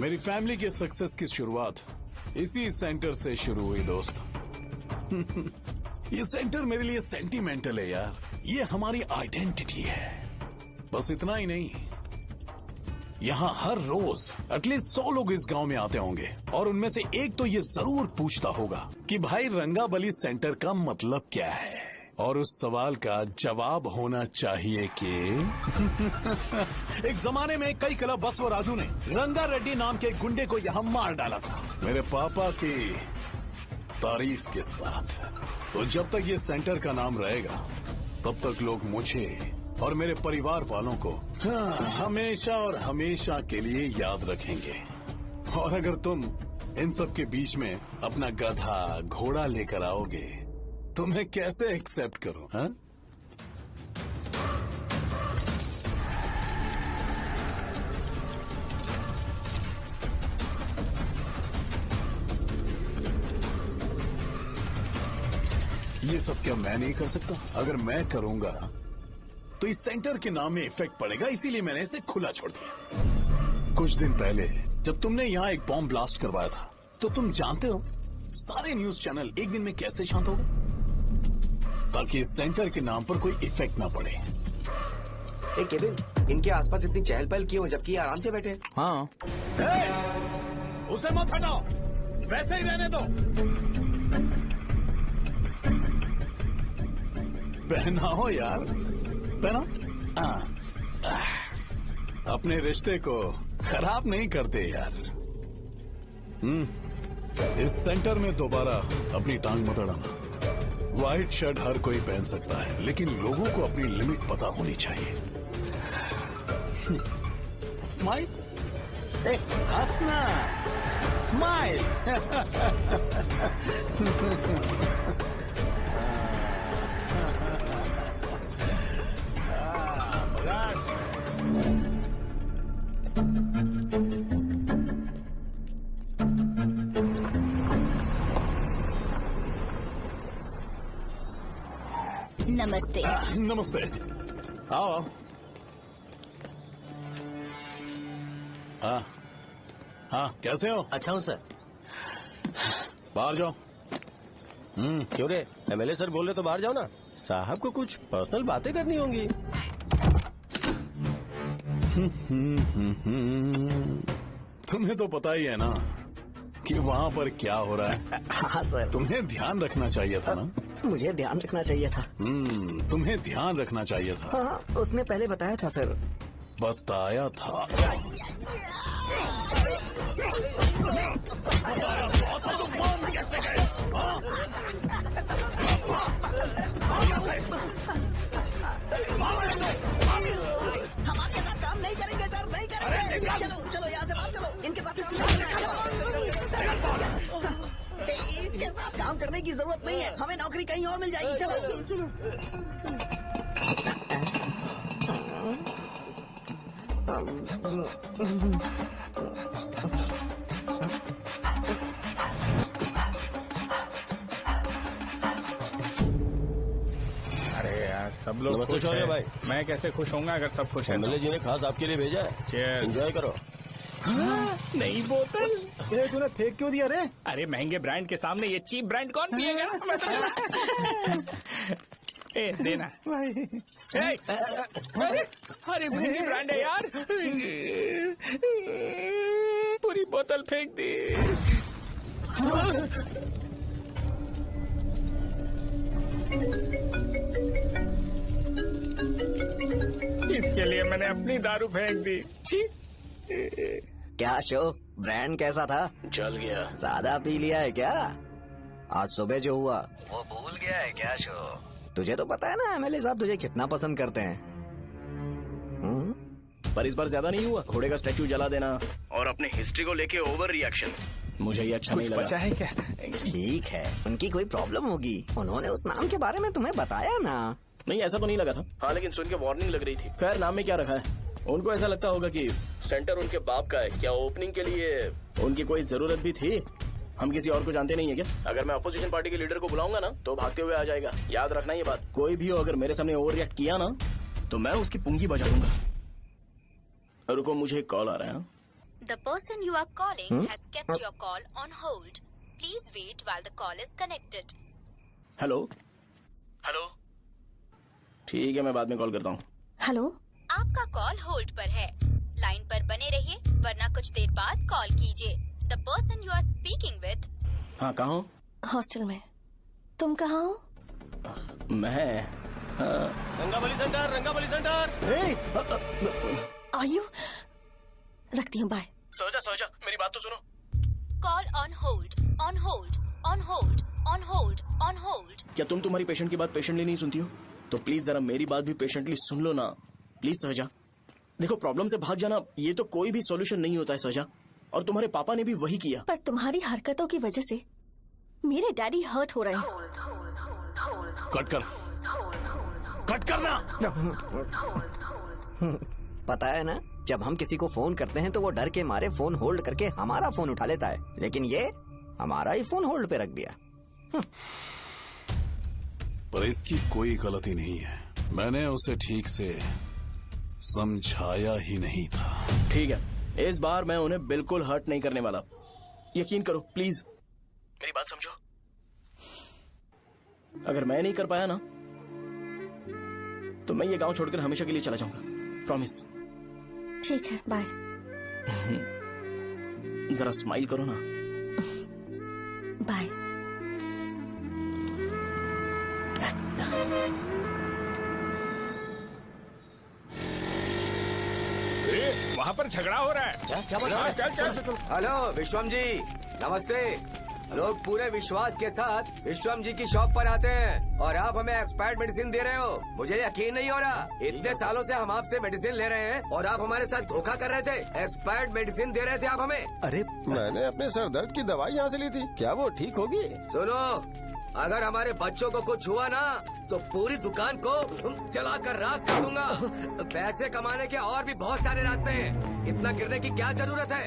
मेरी फैमिली के सक्सेस की शुरुआत इसी सेंटर से शुरू हुई दोस्त। ये सेंटर मेरे लिए सेंटिमेंटल है यार। ये हमारी आइडेंटिटी है। बस इतना ही नहीं, यहाँ हर रोज एटलीस्ट 100 लोग इस गांव में आते होंगे और उनमें से एक तो ये जरूर पूछता होगा कि भाई रंगाबली सेंटर का मतलब क्या है, और उस सवाल का जवाब होना चाहिए कि एक जमाने में कई कला बस व राजू ने रंगा रेड्डी नाम के गुंडे को यहाँ मार डाला था, मेरे पापा की तारीफ के साथ। तो जब तक ये सेंटर का नाम रहेगा, तब तक लोग मुझे और मेरे परिवार वालों को हमेशा और हमेशा के लिए याद रखेंगे। और अगर तुम इन सब के बीच में अपना गधा घोड़ा लेकर आओगे तो मैं कैसे एक्सेप्ट करूं? हाँ? ये सब क्या मैं नहीं कर सकता? अगर मैं करूंगा तो इस सेंटर के नाम में इफेक्ट पड़ेगा, इसीलिए मैंने इसे खुला छोड़ दिया। कुछ दिन पहले जब तुमने यहाँ एक बॉम्ब ब्लास्ट करवाया था, तो तुम जानते हो सारे न्यूज चैनल एक दिन में कैसे शांत हो गए? ताकि इस सेंटर के नाम पर कोई इफेक्ट ना पड़े। केविन, इनके आसपास इतनी चहल पहल क्यों, जबकि आराम से बैठे? हाँ। उसे मत हटाओ, वैसे ही रहने दो। पहनाओ यार, पहना। अपने रिश्ते को खराब नहीं करते यार। इस सेंटर में दोबारा अपनी टांग मत अड़ाना। व्हाइट शर्ट हर कोई पहन सकता है, लेकिन लोगों को अपनी लिमिट पता होनी चाहिए। स्माइल, हंसना, स्माइल। नमस्ते। नमस्ते, आओ। हाँ हाँ, कैसे हो? अच्छा हूँ सर। बाहर जाओ। क्यों रे, एमएलए सर बोल रहे तो बाहर जाओ ना। साहब को कुछ पर्सनल बातें करनी होंगी। तुम्हें तो पता ही है ना कि वहाँ पर क्या हो रहा है। हाँ सर। तुम्हें ध्यान रखना चाहिए था ना। मुझे ध्यान रखना चाहिए था। तुम्हें ध्यान रखना चाहिए था। हाँ, उसने पहले बताया था सर। बताया था? कैसे गए? और मिल जाएगी। चलो चलो। अरे यार सब लोग नमस्ते खुश शौर्य हैं। भाई। मैं कैसे खुश होऊंगा अगर सब खुश हैं तो? एमएलए जी ने खास आपके लिए भेजा है। Cheers। एंजॉय करो। नई बोतल। ये तूने फेंक क्यों दिया रे? अरे महंगे ब्रांड के सामने ये चीप ब्रांड कौन पिएगा? मैं तो ए देना भाई। अरे महंगी ब्रांड है यार। पूरी बोतल फेंक दी। इसके लिए मैंने अपनी दारू फेंक दी। छी। क्या शो, ब्रांड कैसा था? चल गया। ज्यादा पी लिया है क्या? आज सुबह जो हुआ वो भूल गया है क्या शो? तुझे तो पता है ना एमएलए साहब तुझे कितना पसंद करते हैं। पर इस बार ज्यादा नहीं हुआ। घोड़े का स्टैचू जला देना और अपने हिस्ट्री को लेके ओवर रिएक्शन, मुझे ये अच्छा नहीं लगा। बचा है क्या? ठीक है, उनकी कोई प्रॉब्लम होगी। उन्होंने उस नाम के बारे में तुम्हें बताया ना? नहीं, ऐसा तो नहीं लगा था। हाँ, लेकिन सुन के वार्निंग लग रही थी। खैर, नाम में क्या रखा है? उनको ऐसा लगता होगा कि सेंटर उनके बाप का है। क्या ओपनिंग के लिए उनकी कोई जरूरत भी थी? हम किसी और को जानते नहीं है क्या? अगर मैं अपोजिशन पार्टी के लीडर को बुलाऊंगा ना तो भागते हुए आ जाएगा। याद रखना ये बात। कोई भी हो अगर मेरे सामने ओवर रिएक्ट किया ना तो मैं उसकी पुंगी बजा दूंगा। रुको, मुझे एक कॉल आ रहा है। The person you are calling has kept your call on hold. Please wait while the call is connected. Hello hello, ठीक है, मैं बाद में कॉल करता हूँ। हेलो, आपका कॉल होल्ड पर है। लाइन पर बने रहिए वरना कुछ देर बाद कॉल कीजिए। The person you are speaking with। हाँ, कहाँ हो? हॉस्टल में। तुम कहाँ हो? मैं रंगाबली सेंटर, रंगाबली सेंटर। आयु, रखती हूँ, बाय। सोचा मेरी बात तो सुनो। Call on hold, on hold, on hold, on hold, on hold। क्या तुम तुम्हारी पेशेंट की बात पेशेंटली नहीं सुनती हो? तो प्लीज जरा मेरी बात भी पेशेंटली सुन लो ना। प्लीज सहजा, देखो प्रॉब्लम से भाग जाना ये तो कोई भी सॉल्यूशन नहीं होता है सहजा, और तुम्हारे पापा ने भी वही किया। पर तुम्हारी हरकतों की वजह से मेरे डैडी हर्ट हो रहे हैं। कट करना। पता है ना, जब हम किसी को फोन करते हैं तो वो डर के मारे फोन होल्ड करके हमारा फोन उठा लेता है, लेकिन ये हमारा ही फोन होल्ड पे रख दिया। पर इसकी कोई गलती नहीं है। मैंने उसे ठीक से समझाया ही नहीं था। ठीक है, इस बार मैं उन्हें बिल्कुल हर्ट नहीं करने वाला। यकीन करो प्लीज, मेरी बात समझो। अगर मैं नहीं कर पाया ना तो मैं ये गांव छोड़कर हमेशा के लिए चला जाऊंगा। प्रॉमिस। ठीक है, बाय। जरा स्माइल करो ना। बाय। वहाँ पर झगड़ा हो रहा है। क्या बोल रहा है? चल। हेलो विश्वम जी, नमस्ते। लोग पूरे विश्वास के साथ विश्वम जी की शॉप पर आते हैं और आप हमें एक्सपायर्ड मेडिसिन दे रहे हो। मुझे यकीन नहीं हो रहा। इतने सालों से हम आपसे मेडिसिन ले रहे हैं और आप हमारे साथ धोखा कर रहे थे। एक्सपायर्ड मेडिसिन दे रहे थे आप हमें। अरे मैंने अपने सर दर्द की दवाई यहाँ से ली थी, क्या वो ठीक होगी? सुनो, अगर हमारे बच्चों को कुछ हुआ ना तो पूरी दुकान को जलाकर राख कर दूंगा। पैसे कमाने के और भी बहुत सारे रास्ते हैं, इतना गिरने की क्या जरूरत है?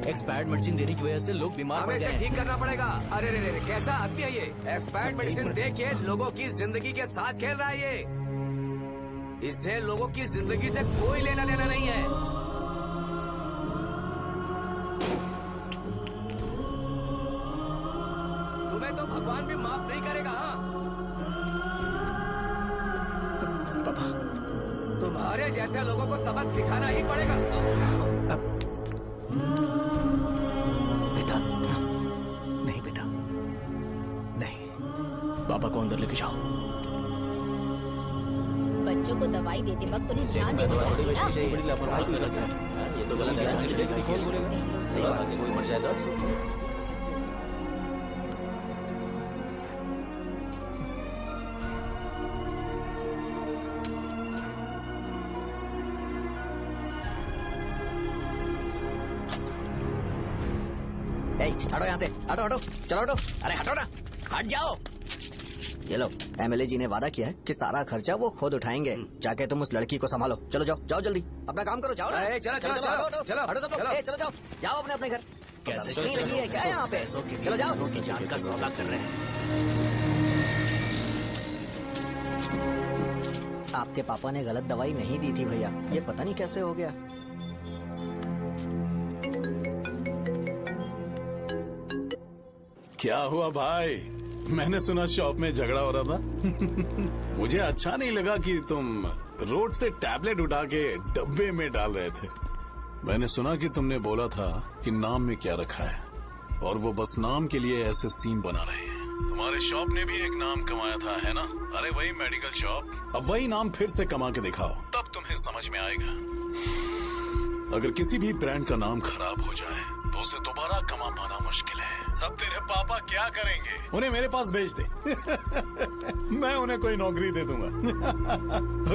एक्सपायर्ड मेडिसिन देने की वजह से लोग बीमार पड़ हमें गए इसे हैं। ठीक करना पड़ेगा। अरे रे, कैसा आदमी है ये? एक्सपायर्ड मेडिसिन दे के लोगों की जिंदगी के साथ खेल रहा है ये। इससे लोगों की जिंदगी से कोई लेना देना नहीं है। तुम्हें तो भगवान भी माफ नहीं करेगा। पापा, तुम्हारे जैसे लोगों को सबक सिखाना ही पड़ेगा। पापा को अंदर लेके जाओ। बच्चों को दवाई देते वक्त उन्हें ध्यान देना चाहिए ना। ये तो गलत है। कोई मर जाएगा। हटो यहाँ से, हटो, चलो हटो। अरे हटो ना, हट जाओ। ये लो, एमएलए जी ने वादा किया है कि सारा खर्चा वो खुद उठाएंगे। जाके तुम उस लड़की को संभालो। चलो जाओ, जाओ जल्दी, अपना काम करो, जाओ ना। चलो, चलो, चलो, चलो जाओ, जाओ अपने घर। कैसे नहीं लगी है क्या यहाँ पे? चलो जाओ। की जान का सौदा कर रहे हैं। आपके पापा ने गलत दवाई नहीं दी थी भैया, ये पता नहीं कैसे हो गया। क्या हुआ भाई? मैंने सुना शॉप में झगड़ा हो रहा था। मुझे अच्छा नहीं लगा कि तुम रोड से टैबलेट उठा के डब्बे में डाल रहे थे। मैंने सुना कि तुमने बोला था कि नाम में क्या रखा है, और वो बस नाम के लिए ऐसे सीन बना रहे हैं। तुम्हारे शॉप ने भी एक नाम कमाया था, है ना? अरे वही मेडिकल शॉप। अब वही नाम फिर से कमा के दिखाओ, तब तुम्हें समझ में आएगा। अगर किसी भी ब्रांड का नाम खराब हो जाए तो उसे दोबारा कमा पाना मुश्किल है। अब तेरे पापा क्या करेंगे? उन्हें मेरे पास भेज दे। मैं उन्हें कोई नौकरी दे दूंगा।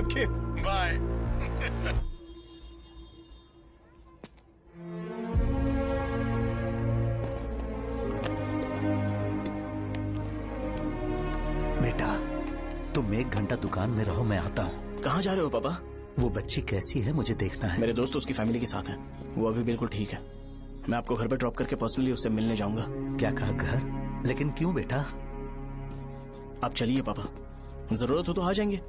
Okay, bye. बेटा, तुम 1 घंटा दुकान में रहो, मैं आता हूँ। कहाँ जा रहे हो पापा? वो बच्ची कैसी है मुझे देखना है। मेरे दोस्त उसकी फैमिली के साथ हैं। वो अभी बिल्कुल ठीक है। मैं आपको घर पे ड्रॉप करके पर्सनली उससे मिलने जाऊंगा। क्या कहा, घर? लेकिन क्यों बेटा? आप चलिए पापा, जरूरत हो तो आ जाएंगे।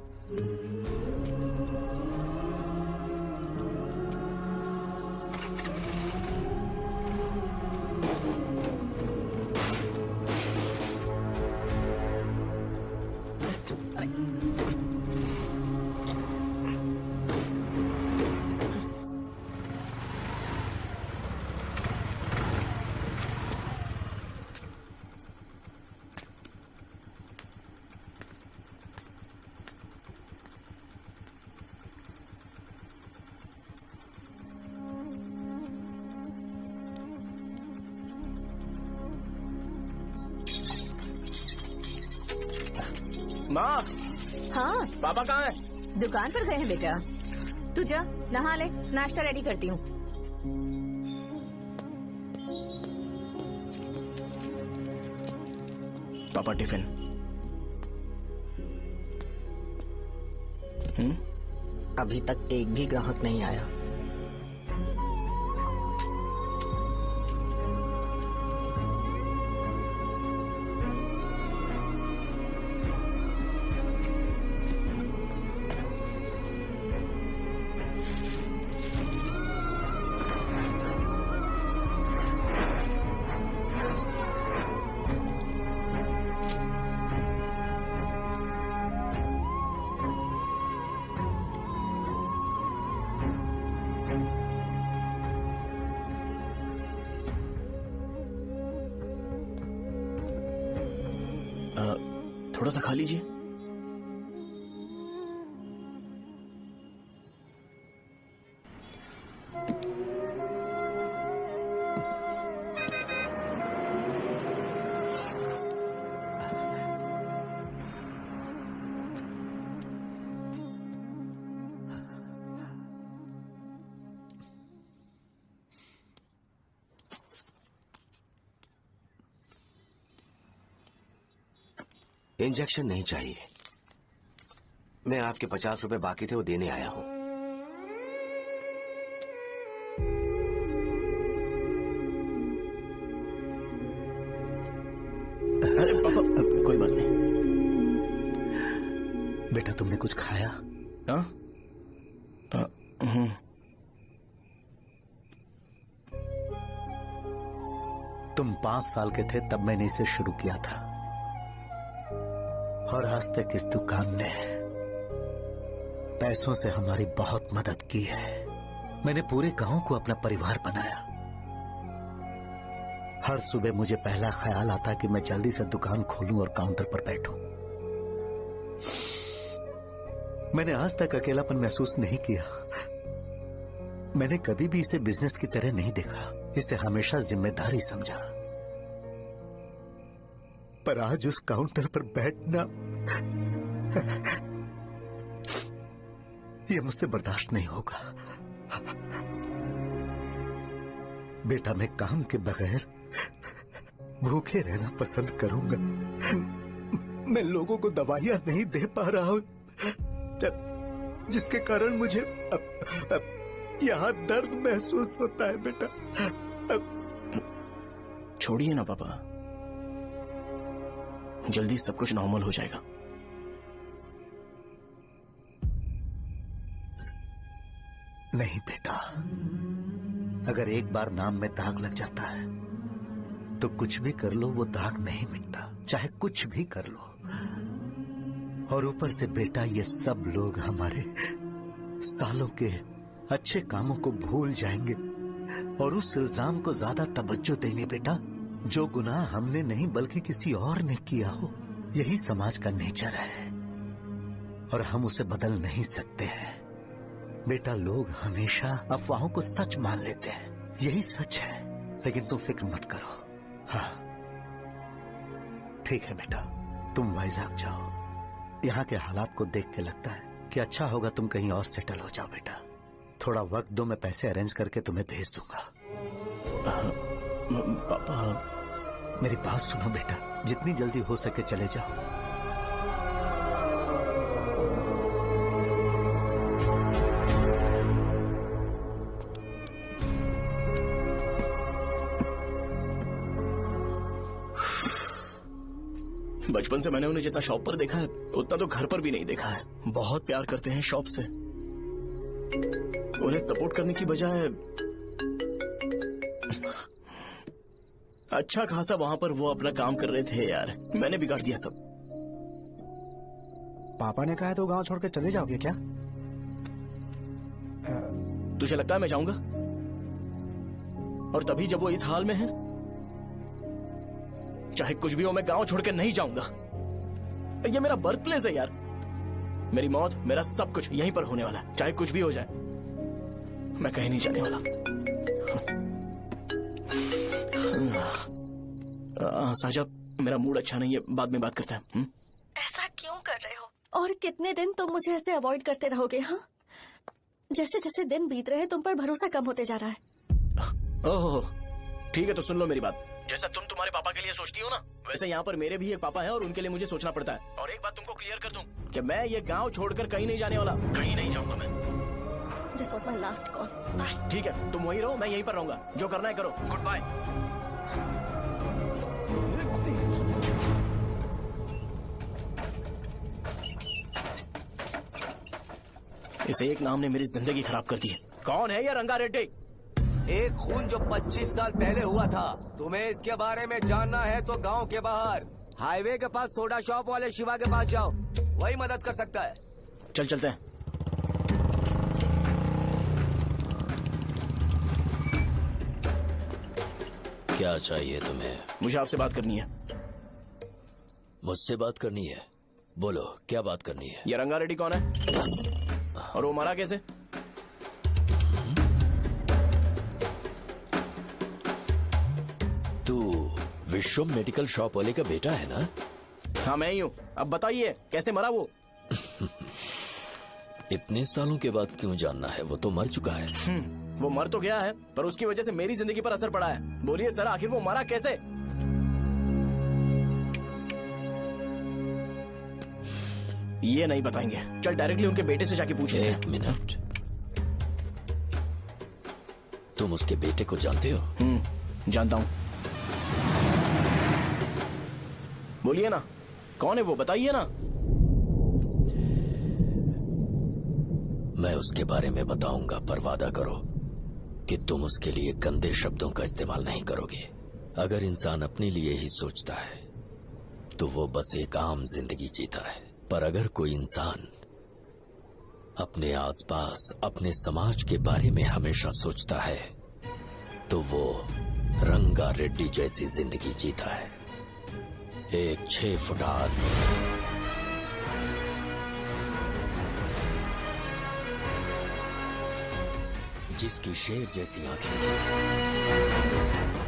माँ, हाँ पापा कहाँ हैं? दुकान पर गए हैं बेटा। तू जा नहा ले, नाश्ता रेडी करती हूँ। पापा टिफिन। अभी तक एक भी ग्राहक नहीं आया। थोड़ा सा खा लीजिए। इंजेक्शन नहीं चाहिए। मैं आपके 50 रुपए बाकी थे, वो देने आया हूं। अरे पापा, कोई बात नहीं। बेटा, तुमने कुछ खाया? हाँ? तुम 5 साल के थे तब मैंने इसे शुरू किया था, और आज तक इस दुकान ने पैसों से हमारी बहुत मदद की है। मैंने पूरे गांव को अपना परिवार बनाया। हर सुबह मुझे पहला ख्याल आता कि मैं जल्दी से दुकान खोलूं और काउंटर पर बैठूं। मैंने आज तक अकेलापन महसूस नहीं किया। मैंने कभी भी इसे बिजनेस की तरह नहीं देखा, इसे हमेशा जिम्मेदारी समझा। पर आज उस काउंटर पर बैठना ये मुझसे बर्दाश्त नहीं होगा। बेटा, मैं काम के बगैर भूखे रहना पसंद करूंगा। मैं लोगों को दवाइयां नहीं दे पा रहा हूँ, जिसके कारण मुझे यहाँ दर्द महसूस होता है बेटा। छोड़िए ना पापा, जल्दी सब कुछ नॉर्मल हो जाएगा। नहीं बेटा, अगर एक बार नाम में दाग लग जाता है तो कुछ भी कर लो वो दाग नहीं मिटता, चाहे कुछ भी कर लो। और ऊपर से बेटा ये सब लोग हमारे सालों के अच्छे कामों को भूल जाएंगे और उस इल्जाम को ज्यादा तवज्जो देंगे बेटा जो गुनाह हमने नहीं बल्कि किसी और ने किया हो। यही समाज का नेचर है और हम उसे बदल नहीं सकते हैं बेटा। लोग हमेशा अफवाहों को सच मान लेते हैं, यही सच है। लेकिन तुम फिक्र मत करो। हाँ ठीक है बेटा, तुम वाइजाग जाओ। यहाँ के हालात को देख के लगता है कि अच्छा होगा तुम कहीं और सेटल हो जाओ बेटा। थोड़ा वक्त दो, मैं पैसे अरेंज करके तुम्हें भेज दूंगा। पापा मेरी बात सुनो बेटा, जितनी जल्दी हो सके चले जाओ। बचपन से मैंने उन्हें जितना शॉप पर देखा है उतना तो घर पर भी नहीं देखा है। बहुत प्यार करते हैं शॉप से। उन्हें सपोर्ट करने की बजाय अच्छा खासा वहां पर वो अपना काम कर रहे थे यार। मैंने बिगाड़ दिया सब। पापा ने कहा है तो गांव छोड़ के चले जाओगे क्या? तुझे लगता है मैं जाऊंगा? और तभी जब वो इस हाल में है, चाहे कुछ भी हो मैं गांव छोड़ के नहीं जाऊंगा। ये मेरा बर्थ प्लेस है यार। मेरी मौत, मेरा सब कुछ यहीं पर होने वाला है। चाहे कुछ भी हो जाए मैं कहीं नहीं जाने वाला। साहब मेरा मूड अच्छा नहीं है, बाद में बात करते हैं। ऐसा क्यों कर रहे हो? और कितने दिन तुम मुझे ऐसे अवॉइड करते रहोगे? हाँ, जैसे जैसे दिन बीत रहे हैं तुम पर भरोसा कम होते जा रहा है। ओह ठीक है, तो सुन लो मेरी बात। जैसा तुम तुम्हारे पापा के लिए सोचती हो ना, वैसे यहाँ पर मेरे भी एक पापा हैं और उनके लिए मुझे सोचना पड़ता है। और एक बात तुमको क्लियर कर दूं कि मैं ये गांव छोड़कर कहीं नहीं जाने वाला, कहीं नहीं जाऊंगा मैं। This was my last call. Bye. ठीक है, तुम वहीं रहो, मैं यहीं पर रहूंगा। जो करना है करो। Goodbye. इस एक नाम ने मेरी जिंदगी खराब कर दी है। कौन है ये रंगा रेड्डी? एक खून जो 25 साल पहले हुआ था। तुम्हें इसके बारे में जानना है तो गांव के बाहर हाईवे के पास सोडा शॉप वाले शिवा के पास जाओ, वही मदद कर सकता है। चल चलते हैं। क्या चाहिए तुम्हें? मुझे आपसे बात करनी है। मुझसे बात करनी है? बोलो क्या बात करनी है? ये रंगा रेड्डी कौन है और वो मरा कैसे? तू विश्वम मेडिकल शॉप वाले का बेटा है ना? हाँ मैं ही हूँ। अब बताइए कैसे मरा वो? इतने सालों के बाद क्यों जानना है? वो तो मर चुका है। वो मर तो गया है पर उसकी वजह से मेरी जिंदगी पर असर पड़ा है। बोलिए सर, आखिर वो मरा कैसे? ये नहीं बताएंगे। चल डायरेक्टली उनके बेटे से जाके पूछे। एक मिनट, तुम उसके बेटे को जानते हो? जानता हूँ। बोलिए ना, कौन है वो? बताइए ना। मैं उसके बारे में बताऊंगा, पर वादा करो कि तुम उसके लिए गंदे शब्दों का इस्तेमाल नहीं करोगे। अगर इंसान अपने लिए ही सोचता है तो वो बस एक आम जिंदगी जीता है, पर अगर कोई इंसान अपने आसपास, अपने समाज के बारे में हमेशा सोचता है तो वो रंगा रेड्डी जैसी जिंदगी जीता है। एक 6 फुट आदमी, जिसकी शेर जैसी आंखें थी।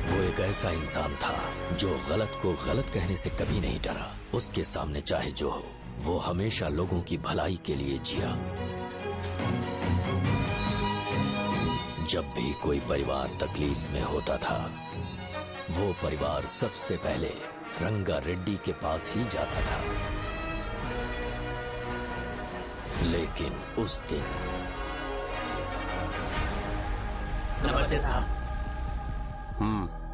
वो एक ऐसा इंसान था जो गलत को गलत कहने से कभी नहीं डरा। उसके सामने चाहे जो हो, वो हमेशा लोगों की भलाई के लिए जिया। जब भी कोई परिवार तकलीफ में होता था, वो परिवार सबसे पहले रंगा रेड्डी के पास ही जाता था। लेकिन उस दिन नमस्ते साहब।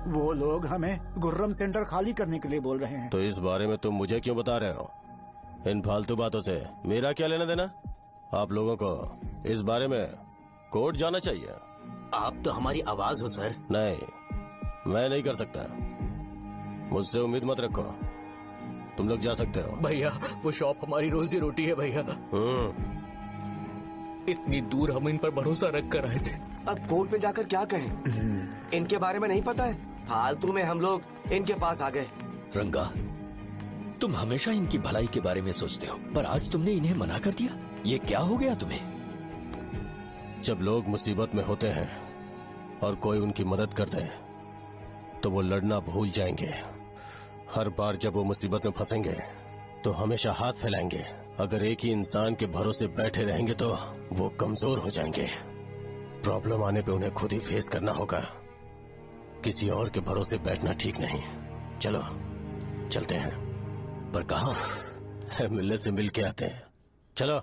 वो लोग हमें गुर्रम सेंटर खाली करने के लिए बोल रहे हैं। तो इस बारे में तुम मुझे क्यों बता रहे हो? इन फालतू बातों से मेरा क्या लेना देना? आप लोगों को इस बारे में कोर्ट जाना चाहिए। आप तो हमारी आवाज हो सर। नहीं, मैं नहीं कर सकता। मुझसे उम्मीद मत रखो। तुम लोग जा सकते हो। भैया वो शॉप हमारी रोजी रोटी है भैया। इतनी दूर हम इन पर भरोसा रख कर आए थे। अब कोर्ट में जाकर क्या कहें? इनके बारे में नहीं पता है। फालतू में हम लोग इनके पास आ गए। रंगा, तुम हमेशा इनकी भलाई के बारे में सोचते हो, पर आज तुमने इन्हें मना कर दिया। ये क्या हो गया तुम्हें? जब लोग मुसीबत में होते हैं और कोई उनकी मदद करते हैं तो वो लड़ना भूल जाएंगे। हर बार जब वो मुसीबत में फंसेंगे तो हमेशा हाथ फैलाएंगे। अगर एक ही इंसान के भरोसे बैठे रहेंगे तो वो कमजोर हो जाएंगे। प्रॉब्लम आने पे उन्हें खुद ही फेस करना होगा। किसी और के भरोसे बैठना ठीक नहीं। चलो चलते हैं। पर कहाँ? मिलने से मिल के आते हैं। चलो।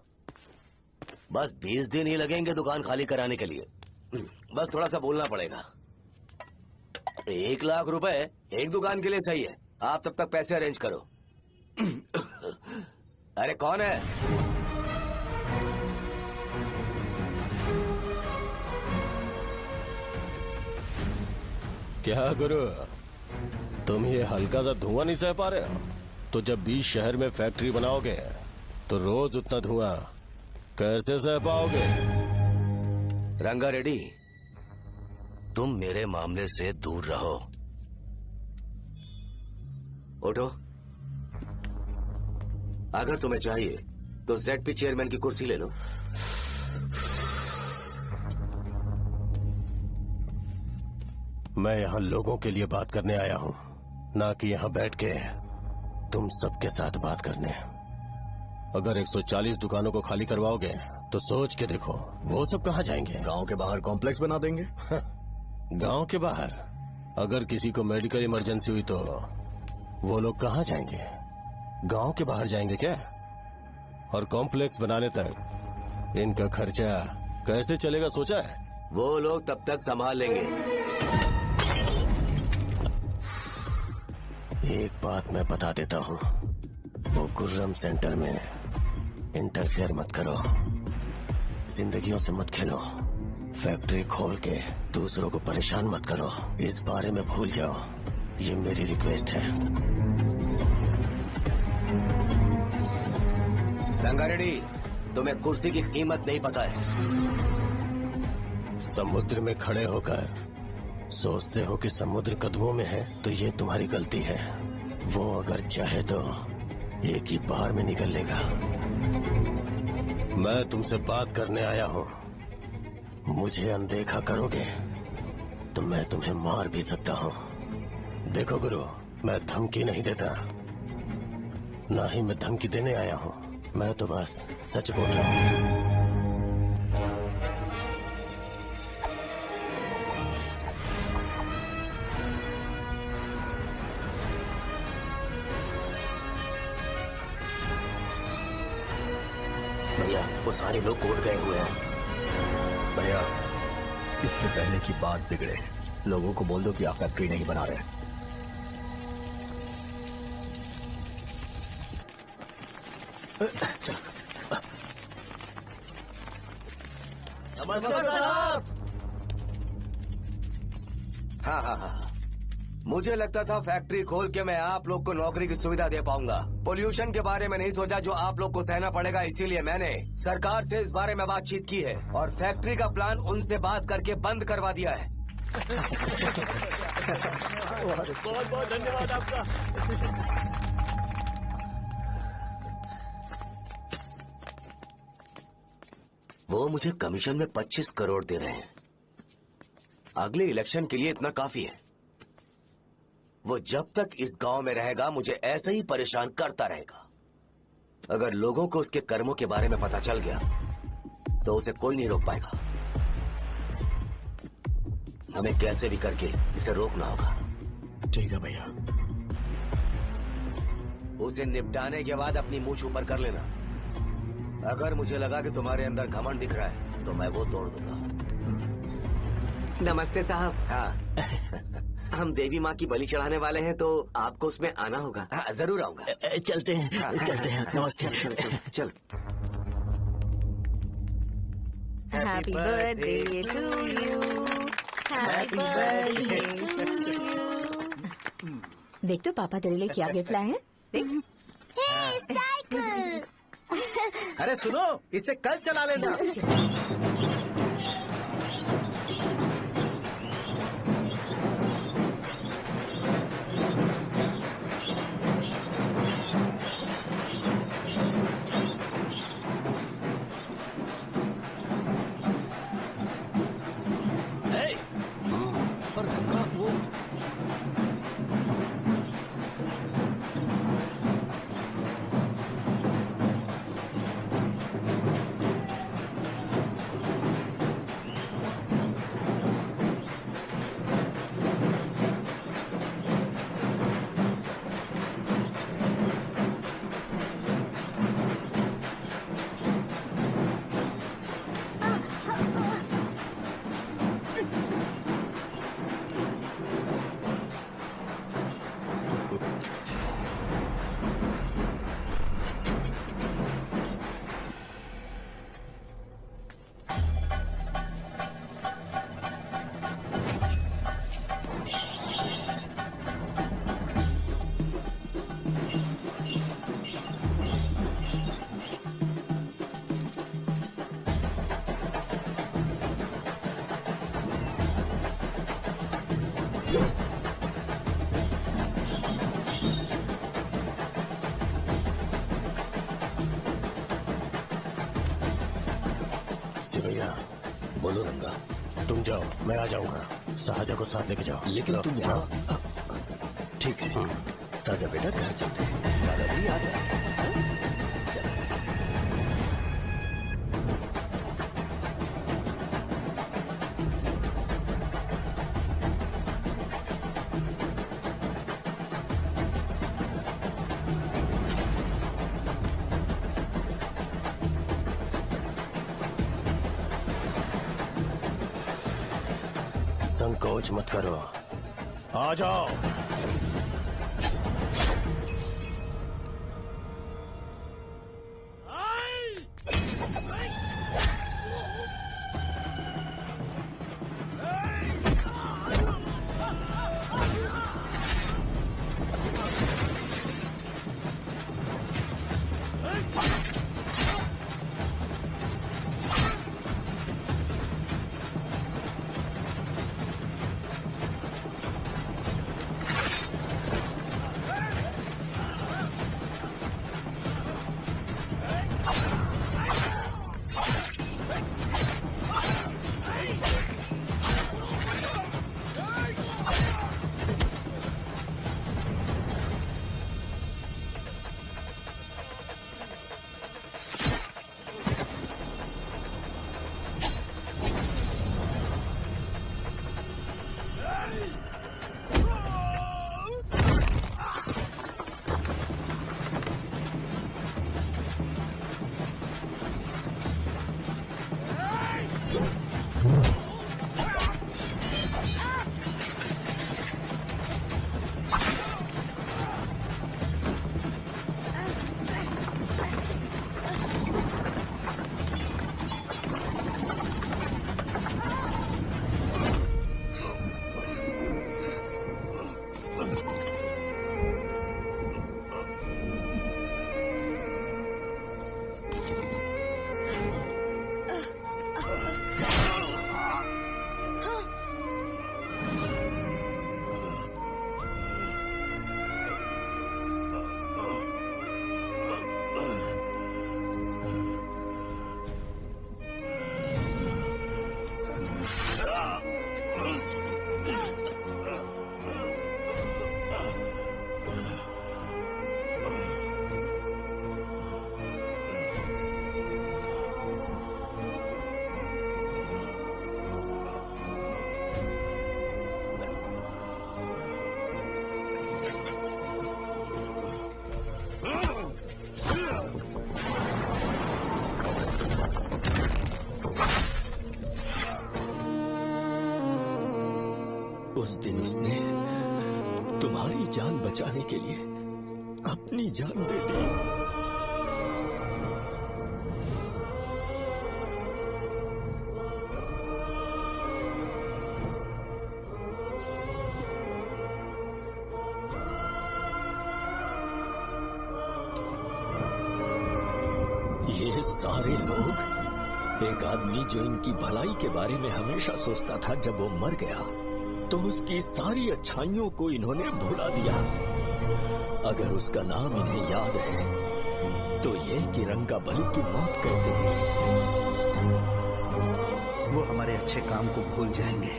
बस 20 दिन ही लगेंगे दुकान खाली कराने के लिए। बस थोड़ा सा बोलना पड़ेगा। 1 लाख रुपए एक दुकान के लिए सही है। आप तब तक पैसे अरेंज करो। अरे कौन है? क्या गुरु, तुम ये हल्का सा धुआं नहीं सह पा रहे हो? तो जब 20 शहर में फैक्ट्री बनाओगे तो रोज उतना धुआं कैसे सह पाओगे? रंगा रेड्डी, तुम मेरे मामले से दूर रहो। उठो। अगर तुम्हें चाहिए तो ZP चेयरमैन की कुर्सी ले लो। मैं यहाँ लोगों के लिए बात करने आया हूँ, ना कि यहाँ बैठ के तुम सबके साथ बात करने। अगर 140 दुकानों को खाली करवाओगे तो सोच के देखो वो सब कहाँ जाएंगे? गांव के बाहर कॉम्प्लेक्स बना देंगे। गांव के बाहर? अगर किसी को मेडिकल इमरजेंसी हुई तो वो लोग कहाँ जाएंगे? गांव के बाहर जाएंगे क्या? और कॉम्प्लेक्स बनाने तक इनका खर्चा कैसे चलेगा सोचा है? वो लोग तब तक संभाल लेंगे। एक बात मैं बता देता हूँ, वो गुर्रम सेंटर में इंटरफेयर मत करो। जिंदगियों से मत खेलो। फैक्ट्री खोल के दूसरों को परेशान मत करो। इस बारे में भूल जाओ। ये मेरी रिक्वेस्ट है। रंगा रेड्डी, तुम्हें कुर्सी की कीमत नहीं पता है। समुद्र में खड़े होकर सोचते हो कि समुद्र कदमों में है तो ये तुम्हारी गलती है। वो अगर चाहे तो एक ही बार में निकल लेगा। मैं तुमसे बात करने आया हूँ। मुझे अनदेखा करोगे तो मैं तुम्हें मार भी सकता हूँ। देखो गुरु, मैं धमकी नहीं देता, ना ही मैं धमकी देने आया हूँ। मैं तो बस सच बोल रहा हूँ। भैया वो सारे लोग कोर्ट गए हुए हैं। भैया इससे पहले की बात बिगड़े, लोगों को बोल दो कि आप फैक्ट्री नहीं बना रहे। हाँ। मुझे लगता था फैक्ट्री खोल के मैं आप लोग को नौकरी की सुविधा दे पाऊंगा। पोल्यूशन के बारे में नहीं सोचा जो आप लोग को सहना पड़ेगा, इसीलिए मैंने सरकार से इस बारे में बातचीत की है और फैक्ट्री का प्लान उनसे बात करके बंद करवा दिया है। बहुत बहुत धन्यवाद आपका। वो मुझे कमीशन में 25 करोड़ दे रहे हैं। अगले इलेक्शन के लिए इतना काफी है। वो जब तक इस गांव में रहेगा मुझे ऐसे ही परेशान करता रहेगा। अगर लोगों को उसके कर्मों के बारे में पता चल गया तो उसे कोई नहीं रोक पाएगा। हमें कैसे भी करके इसे रोकना होगा। ठीक है भैया। उसे निपटाने के बाद अपनी मूंछ ऊपर कर लेना। अगर मुझे लगा कि तुम्हारे अंदर घमंड दिख रहा है तो मैं वो तोड़ दूंगा। नमस्ते साहब। हाँ हम देवी माँ की बलि चढ़ाने वाले हैं तो आपको उसमें आना होगा। हाँ जरूर आऊंगा। चलते हैं चलते हैं। नमस्ते। चल। Happy birthday to you, happy birthday to you. देख तो पापा तेरे लिए क्या गिफ्ट लाए हैं। देख साइकिल। अरे सुनो, इसे कल चला लेना। भैया बोलो रंगा, तुम जाओ मैं आ जाऊंगा। साजा को साथ लेके जाओ। लेकिन तुम यहाँ। ठीक है साजा बेटा, घर चलते हैं। दादाजी आ जाए। संकोच मत करो, आ जाओ। उस दिन उसने तुम्हारी जान बचाने के लिए अपनी जान दे दी। ये सारे लोग, एक आदमी जो इनकी भलाई के बारे में हमेशा सोचता था, जब वो मर गया तो उसकी सारी अच्छाइयों को इन्होंने भुला दिया। अगर उसका नाम इन्हें याद है तो ये कि रंगाबली की मौत कैसे हुई। वो हमारे अच्छे काम को भूल जाएंगे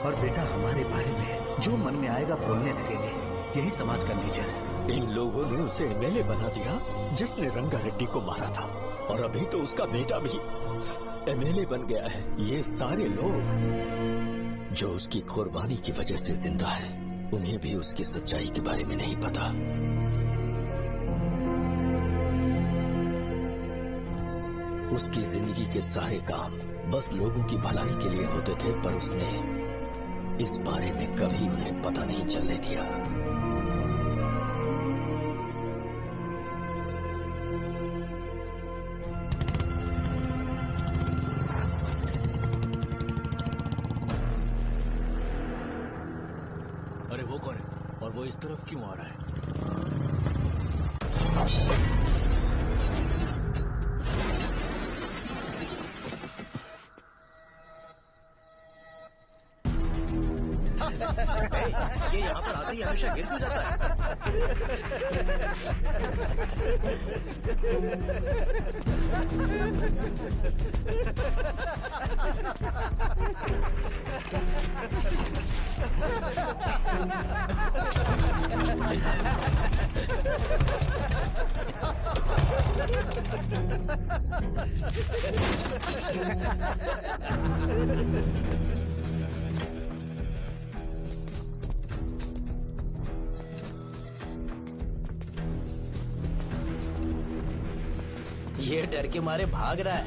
और बेटा हमारे बारे में जो मन में आएगा बोलने लगेंगे। यही समाज का नेचर है। इन लोगों ने उसे एमएलए बना दिया जिसने रंगा रेड्डी को मारा था, और अभी तो उसका बेटा भी एमएलए बन गया है। ये सारे लोग जो उसकी कुर्बानी की वजह से जिंदा है, उन्हें भी उसकी सच्चाई के बारे में नहीं पता। उसकी जिंदगी के सारे काम बस लोगों की भलाई के लिए होते थे, पर उसने इस बारे में कभी उन्हें पता नहीं चलने दिया। अरे वो कौन है और वो इस तरफ क्यों आ रहा है? ये यहाँ पर आते ही हमेशा गिर क्यों जाता है? ये डर के मारे भाग रहा है।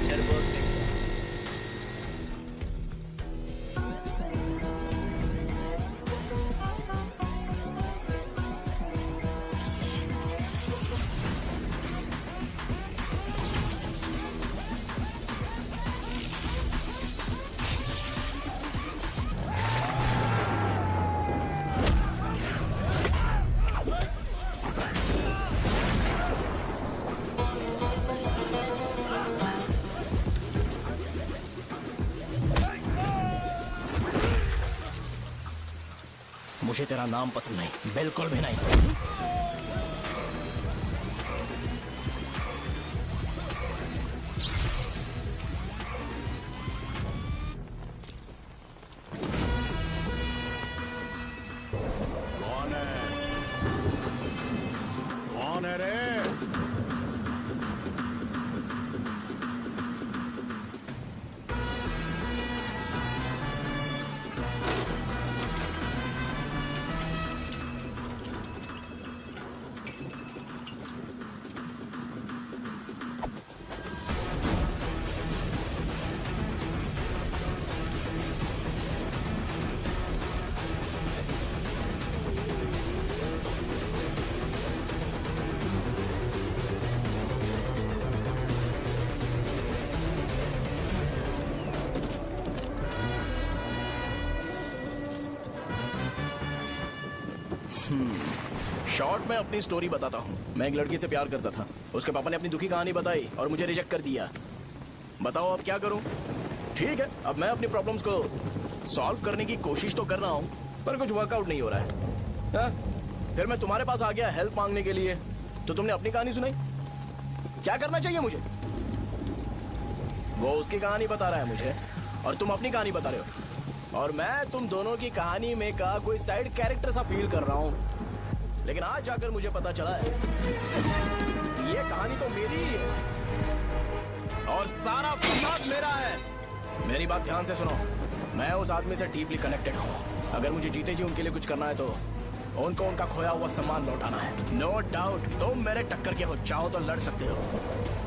डरपोक नहीं। मुझे तेरा नाम पसंद नहीं, बिल्कुल भी नहीं। कौन है? कौन है रे? शॉर्ट में अपनी स्टोरी बताता हूँ। मैं एक लड़की से प्यार करता था। उसके पापा ने अपनी दुखी कहानी बताई और मुझे रिजेक्ट कर दिया। बताओ अब क्या करूँ? ठीक है, अब मैं अपनी प्रॉब्लम्स को सॉल्व करने की कोशिश तो कर रहा हूँ, पर कुछ वर्कआउट नहीं हो रहा है। हा? फिर मैं तुम्हारे पास आ गया हेल्प मांगने के लिए, तो तुमने अपनी कहानी सुनाई। क्या करना चाहिए मुझे? वो उसकी कहानी बता रहा है मुझे, और तुम अपनी कहानी बता रहे हो, और मैं तुम दोनों की कहानी में का कोई साइड कैरेक्टर सा फील कर रहा हूँ। लेकिन आज जाकर मुझे पता चला है ये कहानी तो मेरी ही है और सारा फसाद मेरा है। मेरी बात ध्यान से सुनो, मैं उस आदमी से डीपली कनेक्टेड हूँ। अगर मुझे जीते जी उनके लिए कुछ करना है तो उनको उनका खोया हुआ सम्मान लौटाना है। नो डाउट तुम मेरे टक्कर के हो, चाहो तो लड़ सकते हो,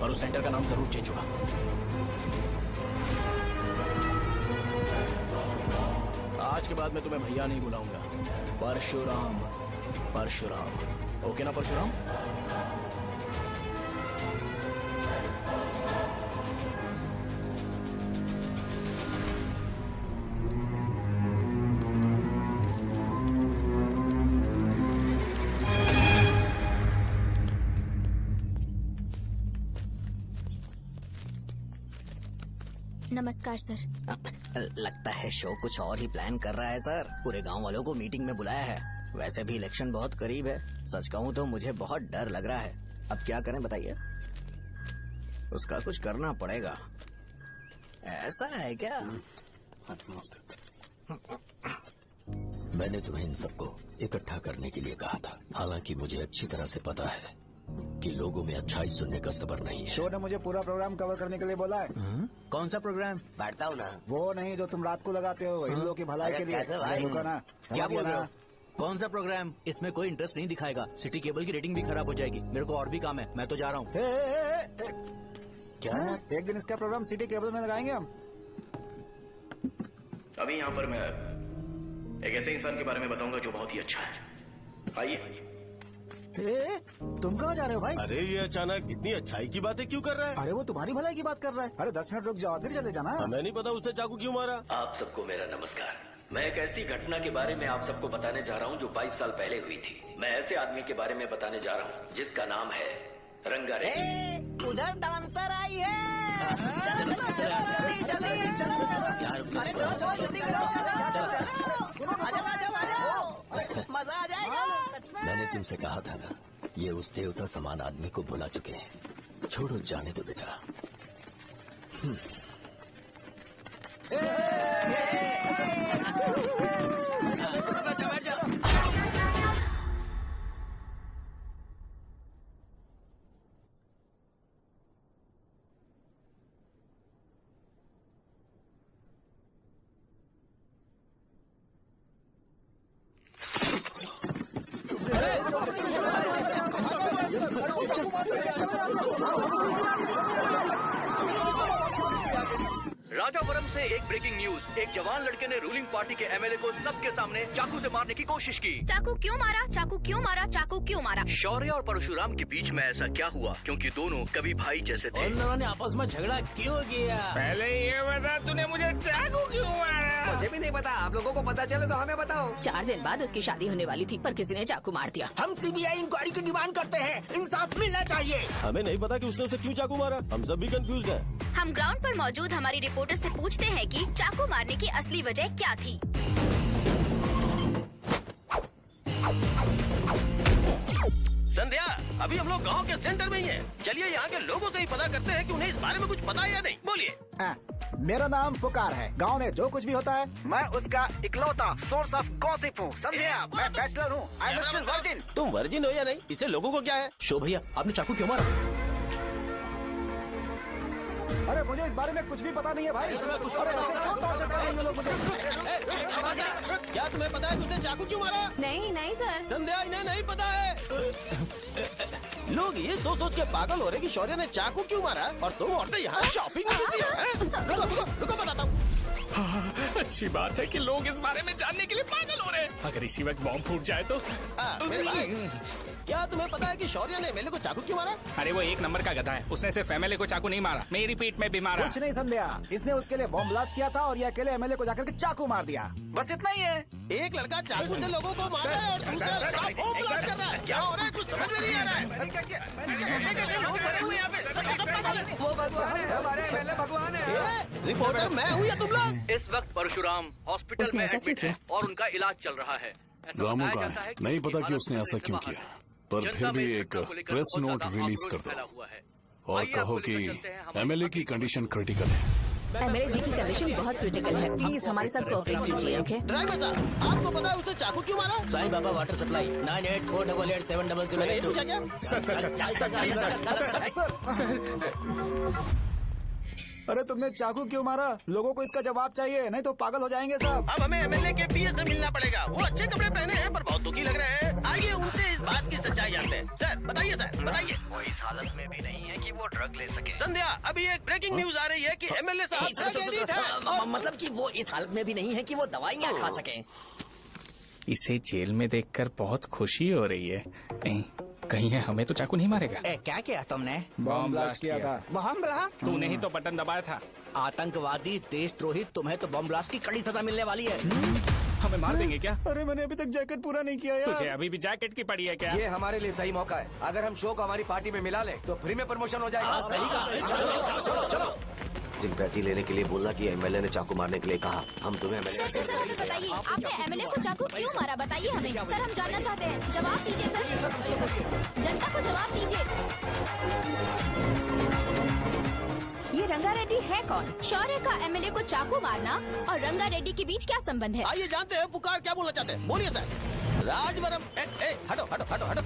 पर उस सेंटर का नाम जरूर चेंज होगा। आज के बाद मैं तुम्हें भैया नहीं बुलाऊंगा, परशुराम। परशुराम, ओके ना परशुराम? नमस्कार सर। लगता है शो कुछ और ही प्लान कर रहा है सर। पूरे गांव वालों को मीटिंग में बुलाया है। वैसे भी इलेक्शन बहुत करीब है। सच कहूँ तो मुझे बहुत डर लग रहा है। अब क्या करें बताइए? उसका कुछ करना पड़ेगा। ऐसा है क्या? मैंने तुम्हें इन सबको इकट्ठा करने के लिए कहा था। हालांकि मुझे अच्छी तरह से पता है कि लोगों में अच्छाई सुनने का सब्र नहीं है। शो ने मुझे पूरा प्रोग्राम कवर करने के लिए बोला है। कौन सा प्रोग्राम? बैठता हूँ ना। वो नहीं जो तुम रात को लगाते हो इन लोगों की भलाई के लिए। क्या बोल रहे हो? कौन सा प्रोग्राम? इसमें कोई इंटरेस्ट नहीं दिखाएगा। सिटी केबल की रेटिंग भी खराब हो जाएगी। मेरे को और भी काम है, मैं तो जा रहा हूँ। क्या? एक दिन इसका प्रोग्राम सिटी केबल में लगाएंगे हम। अभी यहाँ पर मैं एक ऐसे इंसान के बारे में बताऊंगा जो बहुत ही अच्छा है। आइए। तुम कहाँ जा रहे हो भाई? अरे ये अचानक इतनी अच्छाई की बातें क्यों कर रहा है? अरे वो तुम्हारी भलाई की बात कर रहा है। अरे 10 मिनट रुक जाओ फिर चले जाना। हमें नहीं पता उसने चाकू क्यों मारा। आप सबको मेरा नमस्कार। मैं एक ऐसी घटना के बारे में आप सबको बताने जा रहा हूँ जो 22 साल पहले हुई थी। मैं ऐसे आदमी के बारे में बताने जा रहा हूँ जिसका नाम है रंगारेड्डी। उधर डांसर आई है। चलो जल्दी करो। मजा आ जाएगा। मैंने तुमसे कहा था ना, ये उस देवता समान आदमी को बुला चुके हैं। छोड़ो, जाने दो बेटा। राजापुरम से एक ब्रेकिंग न्यूज। एक जवान लड़के ने रूलिंग पार्टी के एमएलए को सबके सामने चाकू से मारने की कोशिश की। चाकू क्यों मारा? चाकू क्यों मारा? चाकू क्यों मारा? शौर्य और परशुराम के बीच में ऐसा क्या हुआ? क्योंकि दोनों कभी भाई जैसे थे। उन दोनों ने आपस में झगड़ा क्यों किया? पहले ये बता, तूने मुझे चाकू क्यों मारा? मुझे भी नहीं पता। आप लोगों को पता चले तो हमें बताओ। 4 दिन बाद उसकी शादी होने वाली थी पर किसी ने चाकू मार दिया। हम सीबीआई इंक्वायरी की डिमांड करते हैं। इंसाफ मिलना चाहिए। हमें नहीं पता कि उसने उसे क्यों चाकू मारा। हम सब भी कंफ्यूज हैं। हम ग्राउंड पर मौजूद हमारी रिपोर्टर से पूछते हैं कि चाकू मारने की असली वजह क्या थी। संध्या, अभी हम लोग गांव के सेंटर में ही हैं। चलिए यहाँ के लोगों से ही पता करते हैं कि उन्हें इस बारे में कुछ पता है या नहीं। बोलिए। मेरा नाम पुकार है। गांव में जो कुछ भी होता है मैं उसका इकलौता सोर्स ऑफ गॉसिप हूँ। समझे आप? मैं बैचलर हूँ। I am still virgin. तुम वर्जिन हो या नहीं, इससे लोगों को क्या है? शो भैया, आपने चाकू क्यों मारा? अरे मुझे इस बारे में कुछ भी पता नहीं है भाई। अरे ऐसे क्यों टॉर्चर कर रहे हैं ये लोग मुझे? क्या तुम्हें पता है कि उसने चाकू क्यों मारा? नहीं सर। संध्या, इन्हें नहीं पता है। लोग ये सोच के पागल हो रहे कि शौर्य ने चाकू क्यों मारा और तुम औरतें यहाँ शॉपिंग में बिजी हो। रुको बताता हूँ। अच्छी बात है कि लोग इस बारे में जानने के लिए पागल हो रहे हैं। अगर इसी वक्त बॉम्ब फूट जाए तो? मेरे भाई, क्या तुम्हें पता है कि शौर्य ने एमएलए को चाकू क्यों मारा? अरे वो एक नंबर का गधा है। उसने सिर्फ एमएलए को चाकू नहीं मारा, मेरी पीठ में भी मारा। कुछ नहीं संध्या, इसने उसके लिए बॉम्ब ब्लास्ट किया था और ये अकेले एमएलए को जाकर के चाकू मार दिया। बस इतना ही है। एक लड़का चाकू से लोगों को मार रहा है और दूसरा लड़का बॉम्ब ब्लास्ट कर रहा है। क्या हो रहा है? कुछ समझ में नहीं आ रहा है। लोग भरे हुए यहाँ पे। वो भगवान है, हमारे एमएलए भगवान है। रिपोर्टर मैं हूँ या तुम लोग? इस वक्त परशुराम हॉस्पिटल में एडमिट है और उनका इलाज चल रहा है। रामू का नहीं पता कि उसने ऐसा क्यों किया, पर फिर भी एक प्रेस नोट रिलीज कर दो और कहो कि एमएलए की कंडीशन क्रिटिकल है। एमएलए जी की कंडीशन बहुत क्रिटिकल है। प्लीज हमारे साथ कोऑपरेट कीजिए। ओके ड्राइवर साहब, आपको पता है उसने चाकू क्यों मारा? Sai Baba water supply 9848870082। अरे तुमने चाकू क्यों मारा? लोगों को इसका जवाब चाहिए, नहीं तो पागल हो जाएंगे सब। अब हमें एमएलए के पीए से मिलना पड़ेगा। वो अच्छे कपड़े पहने हैं पर बहुत दुखी लग रहे हैं। आइए उनसे इस बात की सच्चाई जानते हैं। सर बताइए, सर बताइए। वो इस हालत में भी नहीं है कि वो ड्रग ले सके। संध्या, अभी एक ब्रेकिंग न्यूज आ रही है कि एमएलए साहब ड्रग एडिक्ट हैं और मतलब कि वो इस हालत में भी नहीं है कि वो दवाइयाँ खा सके। इसे जेल में देखकर बहुत खुशी हो रही है। कहीं है हमें तो चाकू नहीं मारेगा। क्या किया तुमने? बॉम्ब ब्लास्ट किया था। Bomb blast? तूने ही तो बटन दबाया था। आतंकवादी, देशद्रोही, तुम्हें तो बॉम्ब ब्लास्ट की कड़ी सजा मिलने वाली है। हमें मार देंगे क्या? अरे मैंने अभी तक जैकेट पूरा नहीं किया यार। तुझे अभी भी जैकेट की पड़ी है क्या? ये हमारे लिए सही मौका है। अगर हम शो को हमारी पार्टी में मिला ले तो फ्री में प्रमोशन हो जाएगा। सही कहा। चलो। सिंपैथी लेने के लिए बोलना कि एमएलए ने चाकू मारने के लिए कहा। हम तुम्हें एमएलए सर हमें बताइए, आपने एमएलए को चाकू क्यों मारा? बताइए हमें सर, हम जानना चाहते हैं। जवाब दीजिए सर, जनता को जवाब दीजिए। ये रंगा रेड्डी है कौन? शौर्य का एमएलए को चाकू मारना और रंगा रेड्डी के बीच क्या संबंध है? आइए जानते हैं पुकार क्या बोलना चाहते हैं। बोलिए सर। राजवरम हटो हटो हटो हटो।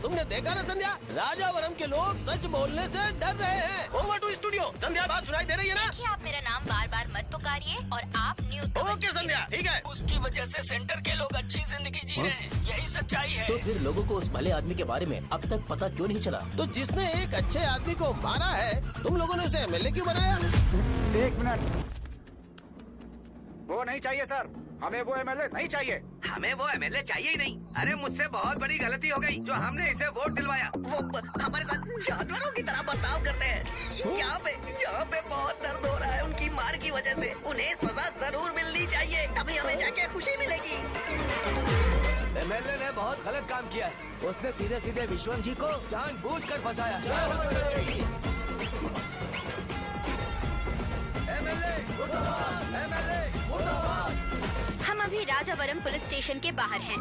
तुमने देखा ना संध्या, राजावरम के लोग सच बोलने से डर रहे हैं। Over to studio. संध्या बात सुनाई दे रही है ना? देखिए, आप मेरा नाम बार बार मत पुकारिए और आप न्यूज का ओके संध्या, ठीक है। उसकी वजह से सेंटर के लोग अच्छी जिंदगी जी रहे हैं, यही सच्चाई है। तो फिर लोगों को उस भले आदमी के बारे में अब तक पता क्यों नहीं चला? तो जिसने एक अच्छे आदमी को मारा है, तुम लोगों ने उसे एमएलए क्यों बनाया? 1 मिनट। वो नहीं चाहिए सर, हमें वो एमएलए नहीं चाहिए। हमें वो एमएलए चाहिए ही नहीं। अरे मुझसे बहुत बड़ी गलती हो गई जो हमने इसे वोट दिलवाया। वो हमारे साथ जानवरों की तरह बर्ताव करते हैं। यहाँ पे बहुत दर्द हो रहा है उनकी मार की वजह से। उन्हें सजा जरूर मिलनी चाहिए, तभी हमें जाके खुशी मिलेगी। एमएलए ने बहुत गलत काम किया है। उसने सीधे सीधे विश्वम जी को जानबूझकर फंसाया। हम अभी राजावरम पुलिस स्टेशन के बाहर हैं।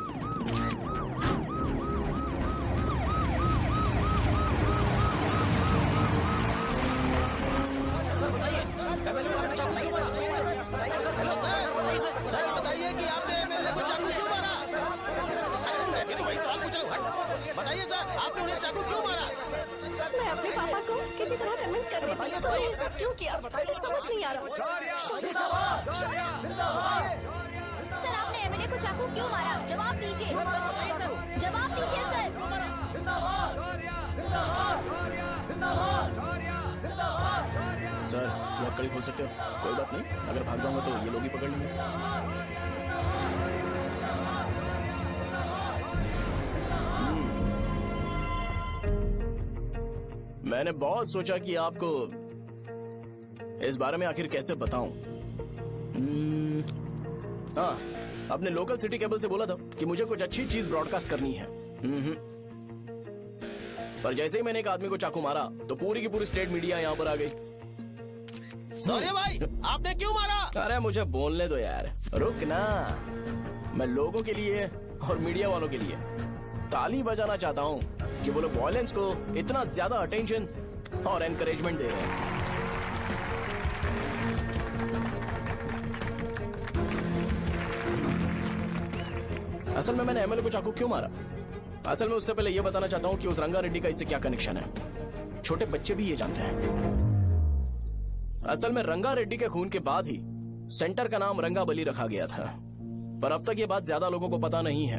सर बताइए कि आपने एमएलए को चाकू क्यों मारा? मैं तो वही सवाल पूछ रहा हूँ। बताइए सर, आपने उन्हें चाकू क्यों मारा? मैं अपने पापा को किसी तरह कन्विंस कर रही थी। तो ये सब क्यों किया मुझे समझ नहीं आ रहा। सर आपने एमएलए को चाकू क्यों मारा? जवाब दीजिए, जवाब दीजिए सर। सर लॉक खोल सकते हो? कोई बात नहीं, अगर भाग जाऊंगा तो ये लोग ही पकड़ लेंगे। मैंने बहुत सोचा कि आपको इस बारे में आखिर कैसे बताऊं। हाँ, अपने लोकल सिटी केबल से बोला था कि मुझे कुछ अच्छी चीज ब्रॉडकास्ट करनी है। पर जैसे ही मैंने एक आदमी को चाकू मारा तो पूरी की पूरी स्टेट मीडिया यहाँ पर आ गई। सॉरी भाई, आपने क्यों मारा? अरे मुझे बोलने दो यार, रुक ना। मैं लोगों के लिए और मीडिया वालों के लिए ताली बजाना चाहता हूँ कि वो लोग वायलेंस को इतना ज्यादा अटेंशन और एनकरेजमेंट दे रहे हैं। असल में मैंने एमएलए को चाकू क्यों मारा? असल में उससे पहले यह बताना चाहता हूँ कि उस रंगा रेड्डी का इससे क्या कनेक्शन है। छोटे बच्चे भी ये जानते हैं। असल में रंगा रेड्डी के खून के बाद ही सेंटर का नाम रंगाबली रखा गया था, पर अब तक ये बात ज्यादा लोगों को पता नहीं है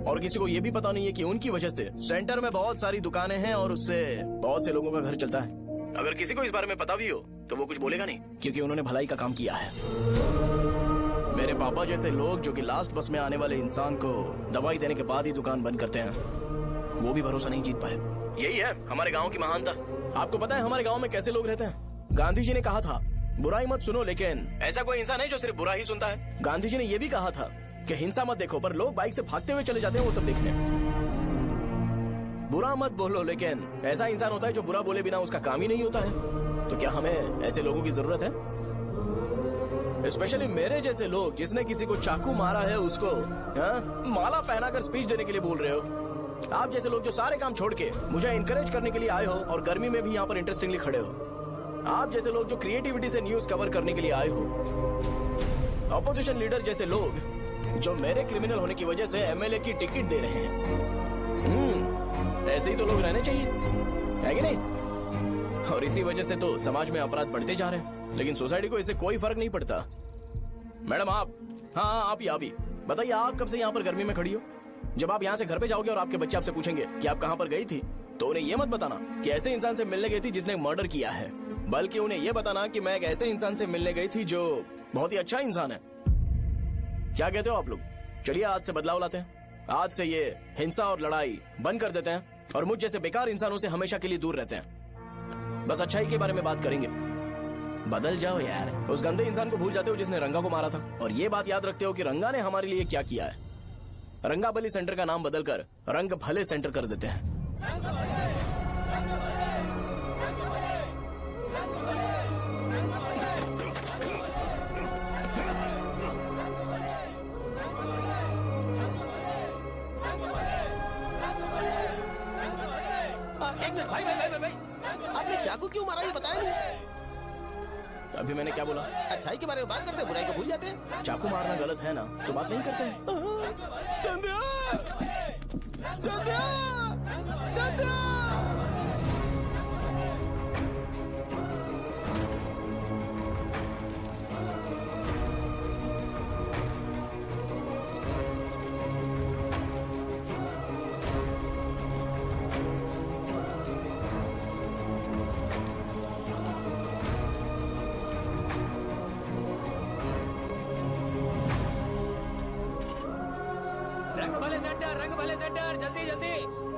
और किसी को ये भी पता नहीं है कि उनकी वजह से सेंटर में बहुत सारी दुकानें हैं और उससे बहुत से लोगों का घर चलता है। अगर किसी को इस बारे में पता भी हो तो वो कुछ बोलेगा नहीं, क्योंकि उन्होंने भलाई का काम किया है। मेरे पापा जैसे लोग जो कि लास्ट बस में आने वाले इंसान को दवाई देने के बाद ही दुकान बंद करते हैं, वो भी भरोसा नहीं जीत पाए। यही है हमारे गाँव की महानता। आपको पता है हमारे गाँव में कैसे लोग रहते हैं? गांधी जी ने कहा था बुराई मत सुनो, लेकिन ऐसा कोई इंसान है जो सिर्फ बुरा ही सुनता है। गांधी जी ने यह भी कहा था कि हिंसा मत देखो, पर लोग बाइक से भागते हुए चले जाते हैं वो सब देखने। बुरा मत बोलो, लेकिन ऐसा इंसान होता है जो बुरा बोले बिना उसका काम ही नहीं होता है। तो क्या हमें ऐसे लोगों की जरूरत है? स्पेशली मेरे जैसे लोग जिसने किसी को चाकू मारा है उसको माला पहनाकर स्पीच देने के लिए बोल रहे हो। आप जैसे लोग जो सारे काम छोड़ के मुझे इंकरेज करने के लिए आए हो और गर्मी में भी यहाँ पर इंटरेस्टिंगली खड़े हो। आप जैसे लोग जो क्रिएटिविटी से न्यूज कवर करने के लिए आए हो। ऑपोजिशन लीडर जैसे लोग जो मेरे क्रिमिनल होने की वजह से एमएलए की टिकट दे रहे हैं। ऐसे ही तो लोग रहने चाहिए, है कि नहीं? और इसी वजह से तो समाज में अपराध बढ़ते जा रहे हैं, लेकिन सोसाइटी को इससे कोई फर्क नहीं पड़ता। मैडम आप, हाँ आप ही बताइए आप कब से यहाँ पर गर्मी में खड़ी हो? जब आप यहाँ से घर पे जाओगे और आपके बच्चे आपसे पूछेंगे कि आप कहाँ पर गई थी, तो उन्हें ये मत बताना कि ऐसे इंसान से मिलने गई थी जिसने मर्डर किया है, बल्कि उन्हें ये बताना कि मैं एक ऐसे इंसान से मिलने गई थी जो बहुत ही अच्छा इंसान है। क्या कहते हो आप लोग? चलिए आज से बदलाव लाते हैं। आज से ये हिंसा और लड़ाई बंद कर देते हैं और मुझ जैसे बेकार इंसानों से हमेशा के लिए दूर रहते हैं। बस अच्छाई के बारे में बात करेंगे। बदल जाओ यार, उस गंदे इंसान को भूल जाते हो जिसने रंगा को मारा था, और ये बात याद रखते हो कि रंगा ने हमारे लिए क्या किया है। रंगाबली सेंटर का नाम बदलकर रंग भले सेंटर कर देते हैं। एक मिनट भाई भाई भाई भाई, आपने चाकू क्यों मारा ये बताया नहीं? अभी मैंने क्या बोला? अच्छाई के बारे में बात करते हैं, बुराई को भूल जाते हैं। चाकू मारना गलत है ना, तो बात नहीं करते हैं। संध्या! संध्या! संध्या! रंग भले सेंटर, जल्दी जल्दी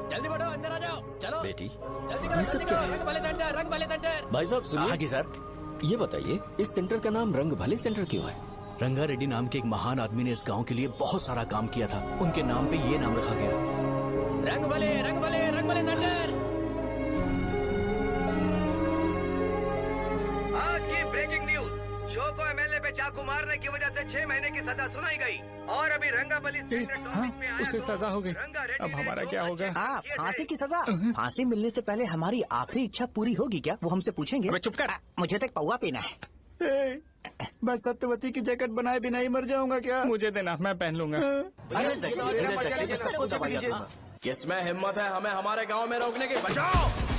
जल्दी बढ़ो, अंदर आ जाओ। चलो बेटी, जल्दी करो, जल्दी करो। रंग भले सेंटर, रंग भले सेंटर। भाई साहब सुनिए। हाँ जी सर। ये बताइए इस सेंटर का नाम रंग भले सेंटर क्यों है? रंगा रेड्डी नाम के एक महान आदमी ने इस गांव के लिए बहुत सारा काम किया था, उनके नाम पे ये नाम रखा गया। रंग भले सेंटर। आज की ब्रेकिंग न्यूज, शो को एमएलए पे चाकू मारने की वजह से 6 महीने की सजा सुनाई गई और अभी रंगाबली उसे सजा हो गई। अब हमारा क्या होगा? फांसी की सजा? फांसी मिलने से पहले हमारी आखिरी इच्छा पूरी होगी क्या, वो हमसे पूछेंगे? अबे चुप कर। मुझे तो एक पौवा पीना है। मैं सत्यवती की जैकेट बनाए बिना ही मर जाऊंगा क्या? मुझे देना, मैं पहन लूंगा। किसमें हिम्मत है हमें हमारे गांव में रोकने की? बचाओ!